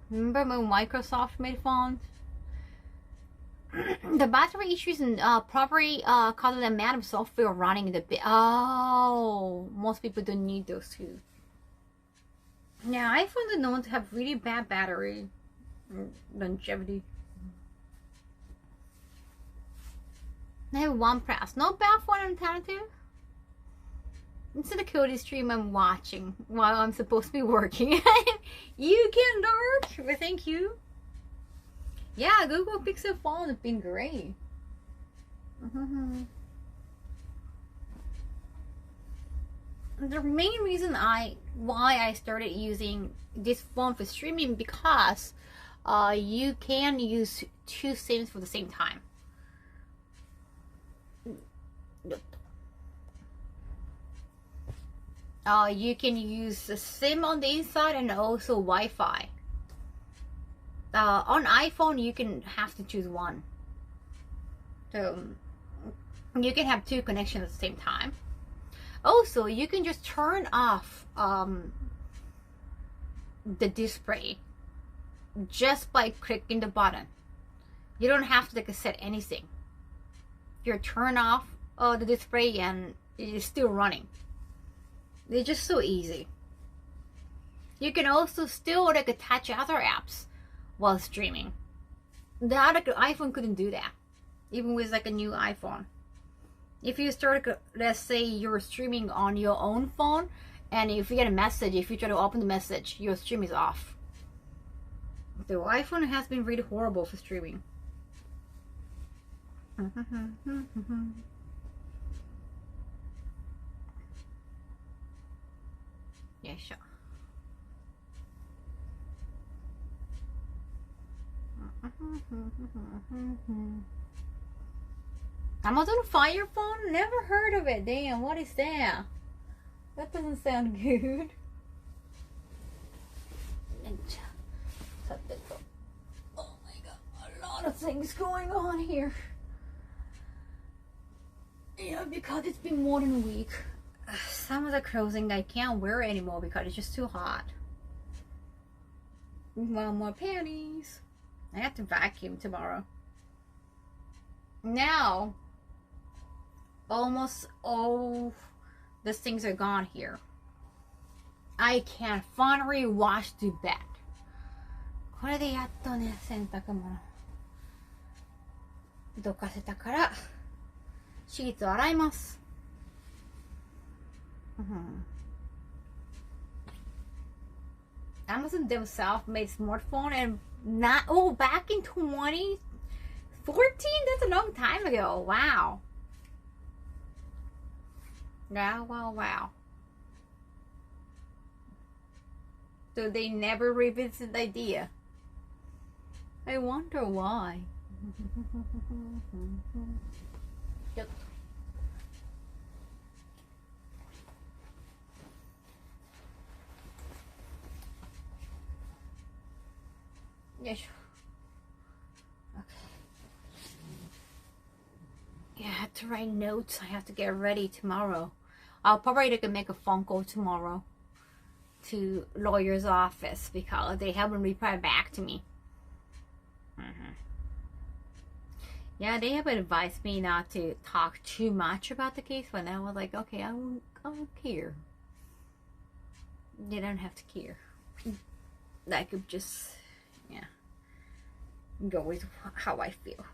Remember when Microsoft made phones? The battery issues and probably cause of the amount of software running the bit. Oh, most people don't need those too. Yeah, iPhones are known to have really bad battery longevity. I have OnePlus. Not bad for an alternative. It's the coolest stream I'm watching while I'm supposed to be working. You can lurk. Well, thank you. Yeah, Google Pixel phone has been great. the main reason why I started using this phone for streaming, because you can use 2 SIMs for the same time. You can use a SIM on the inside and also Wi-Fi. On iPhone, you can have to choose one. So you can have 2 connections at the same time. Also, you can just turn off the display just by clicking the button. You don't have to set anything. You turn off the display and it's still running. It's just so easy. You can also still attach other apps while streaming. The other iPhone couldn't do that, even with a new iPhone. If you start, let's say you're streaming on your own phone, and if you get a message, if you try to open the message, your stream is off. The iPhone has been really horrible for streaming. Yeah, sure. Amazon Fire Phone? Never heard of it. Damn, what is that? That doesn't sound good. Oh my god, a lot of things going on here. Yeah, because it's been more than a week. Some of the clothing I can't wear anymore because it's just too hot. One more panties. I have to vacuum tomorrow. Now, almost all the things are gone here. I can finally wash the bed. これでやっとね、洗濯物どかせたからシーツを洗います。Amazon themselves made smartphone and back in 2014? That's a long time ago. Wow. Wow. So they never revisited the idea. I wonder why. Yep. Yes. Okay. Yeah, I have to write notes. I have to get ready tomorrow. I'll probably make a phone call tomorrow to lawyer's office because they haven't replied back to me. Yeah, they have advised me not to talk too much about the case, but I was like, okay, I won't care. They don't have to care. I could just, yeah, go with how I feel.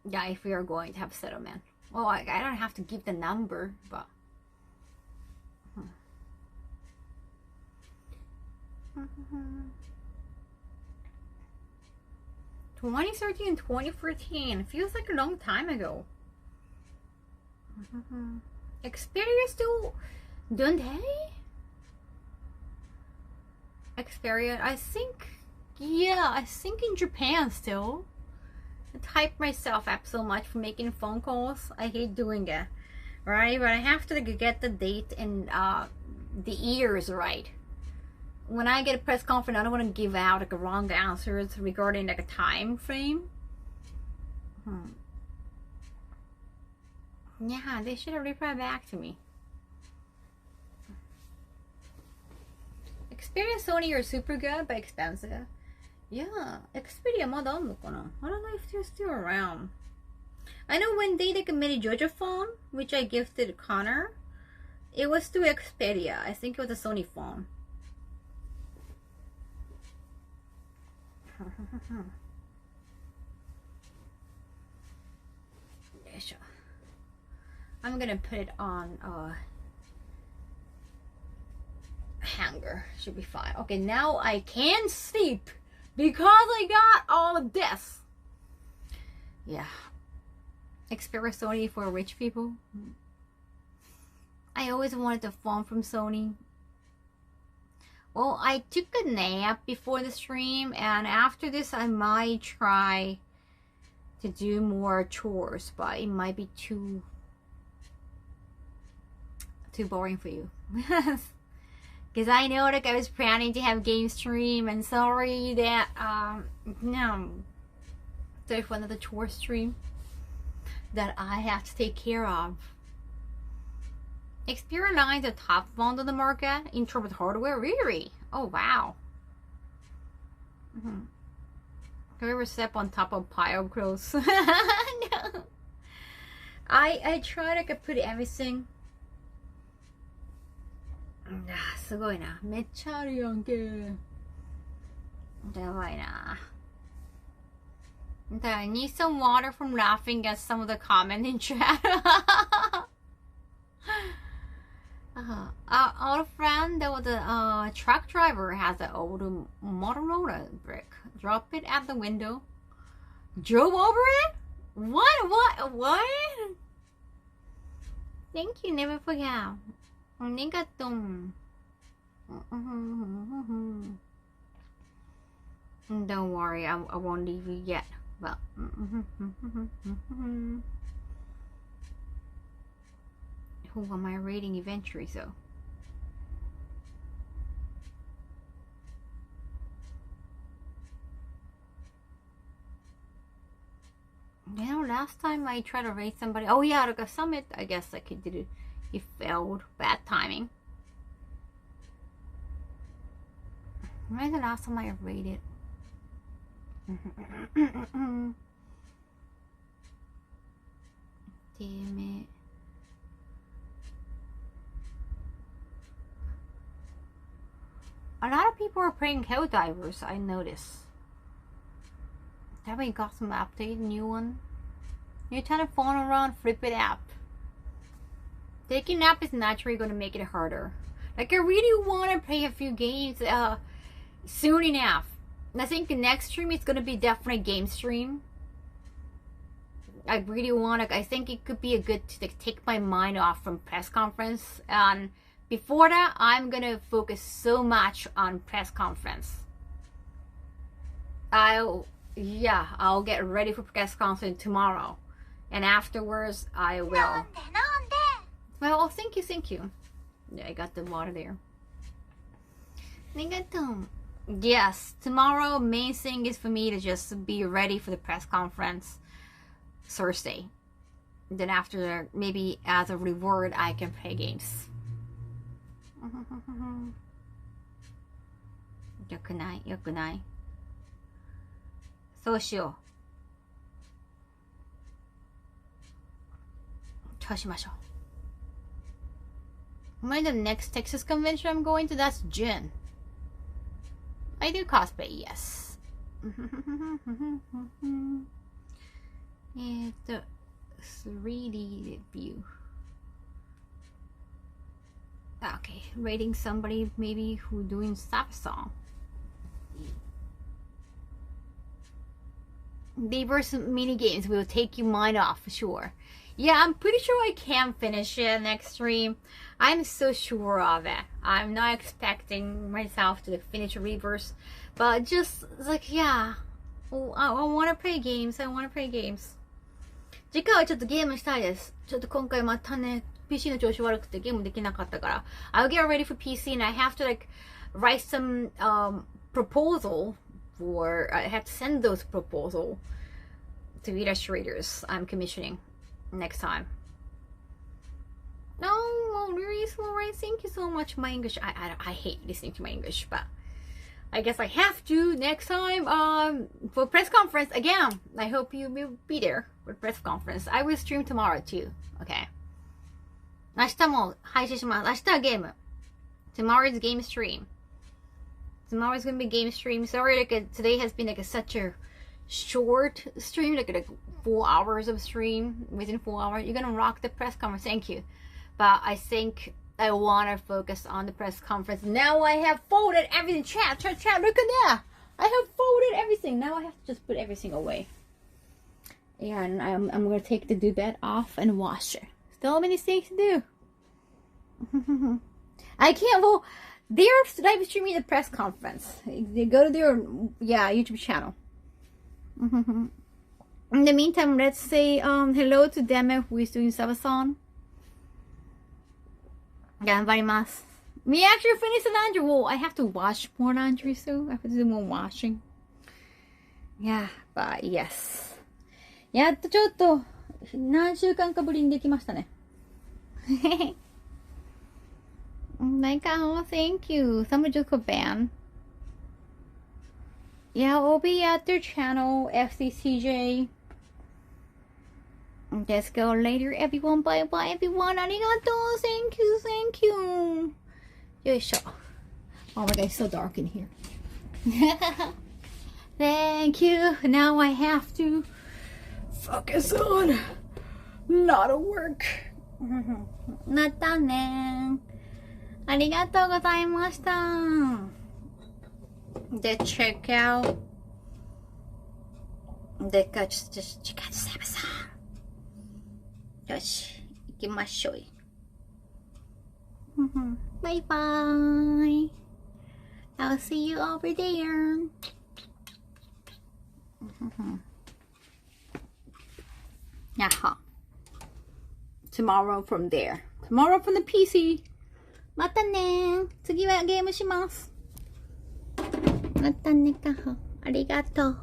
Yeah, if we are going to have settlement. Well, I don't have to give the number, but 2013 and 2014 feels like a long time ago. Xperia still, don't they? Xperia, I think in Japan still. I hype myself up so much for making phone calls. I hate doing it, right? But I have to get the date and the years right. When I get a press conference, I don't want to give out like wrong answers regarding like a time frame. Yeah, they should have replied back to me. Xperia, Sony are super good but expensive. Yeah, Xperia まだあんのかな? I don't know if they're still around. I know when they like made a JoJo phone, which I gifted Connor, it was through Xperia. I think it was a Sony phone. I'm gonna put it on hanger. Should be fine. Okay, now I can sleep because I got all of this. Yeah. Xperia Sony for rich people. I always wanted a phone from Sony. Well, I took a nap before the stream, and after this I might try to do more chores, but it might be too boring for you. Because I know like I was planning to have game stream, and sorry that no, there's one of the chore stream that I have to take care of. Xperia 9 is the top phone on the market in terms of hardware. Really? Oh wow. Have you ever step on top of a pile of clothes? No. I try to put everything. すごいな。めっちゃあるやんけ。やばいな。I need some water from laughing at some of the comment in chat. Our friend that was a truck driver has an old Motorola brick. Drop it at the window. Drove over it? What? Thank you, never forget. Arigato. Don't worry, I won't leave you yet. But who am I rating eventually, so? You know, last time I tried to rate somebody. Oh yeah, like a summit. I guess I could do it. It failed. Bad timing. When's the last time I rated? Damn it. A lot of people are playing Helldivers, I noticed. Have we got some update, new one? You turn the phone around, flip it up. Taking a nap is naturally going to make it harder. Like, I really want to play a few games soon enough. I think the next stream is going to be definitely game stream. I really want to, I think it could be a good to take my mind off from press conference. And before that, I'm going to focus so much on press conference. I'll get ready for press conference tomorrow. And afterwards, I will. Well, oh, thank you. Yeah, I got the water there. Yes, tomorrow, main thing is for me to just be ready for the press conference Thursday. Then after, maybe as a reward, I can play games. よくないよくない。そうしよう。そうしましょう。When the next Texas convention I'm going to, that's June. I do cosplay, yes. 3D view. Okay, rating somebody maybe who doing stuff song. Neighbors mini games will take your mind off for sure. Yeah, I'm pretty sure I can finish it next stream. I'm so sure of it. I'm not expecting myself to finish a reverse, but just like, yeah, I want to play games. I want to play games. 次回はちょっとゲームしたいです。ちょっと今回またね、PC の調子悪くてゲームできなかったから。I'll get ready for PC and I have to like write some proposal for, I have to send those proposal to illustrators I'm commissioning next time. No, really slow, right? Thank you so much. My English, I hate listening to my English, but I guess I have to next time for press conference again. I hope you will be there for press conference. I will stream tomorrow too. Okay. 明日も配信します。明日はゲーム。Tomorrow is game stream. Tomorrow is gonna be game stream. Sorry, like today has been like such a short stream, like 4 hours of stream. Within 4 hours, you're gonna rock the press conference. Thank you. But I think I want to focus on the press conference. Now I have folded everything. Chat, look at that. I have folded everything. Now I have to just put everything away. And I'm going to take the duvet off and wash it. So many things to do. I can't. Well, they're live streaming the press conference. They go to their YouTube channel. In the meantime, let's say hello to Deme who is doing Sabason. 頑張ります. We actually finished the laundry. Well, I have to wash more laundry, so I have to do more washing. Yeah, but yes. やっとちょっと何週間かぶりにできましたね。Like, oh, thank you. Someone just got banned. Yeah, I'll be at their channel, FCCJ. Let's go later, everyone. Bye bye, everyone. Arigato. Thank you, thank you. Yoisho. Oh my god, it's so dark in here. Thank you. Now I have to focus on not at work. またね。ありがとうございました。で、check out. で、just check out this episode. よし、行きましょう。バイバーイ。I'll see you over there. Yaha. Tomorrow from there. Tomorrow from the PC. またね。次はゲームします。またねかほ。ありがとう。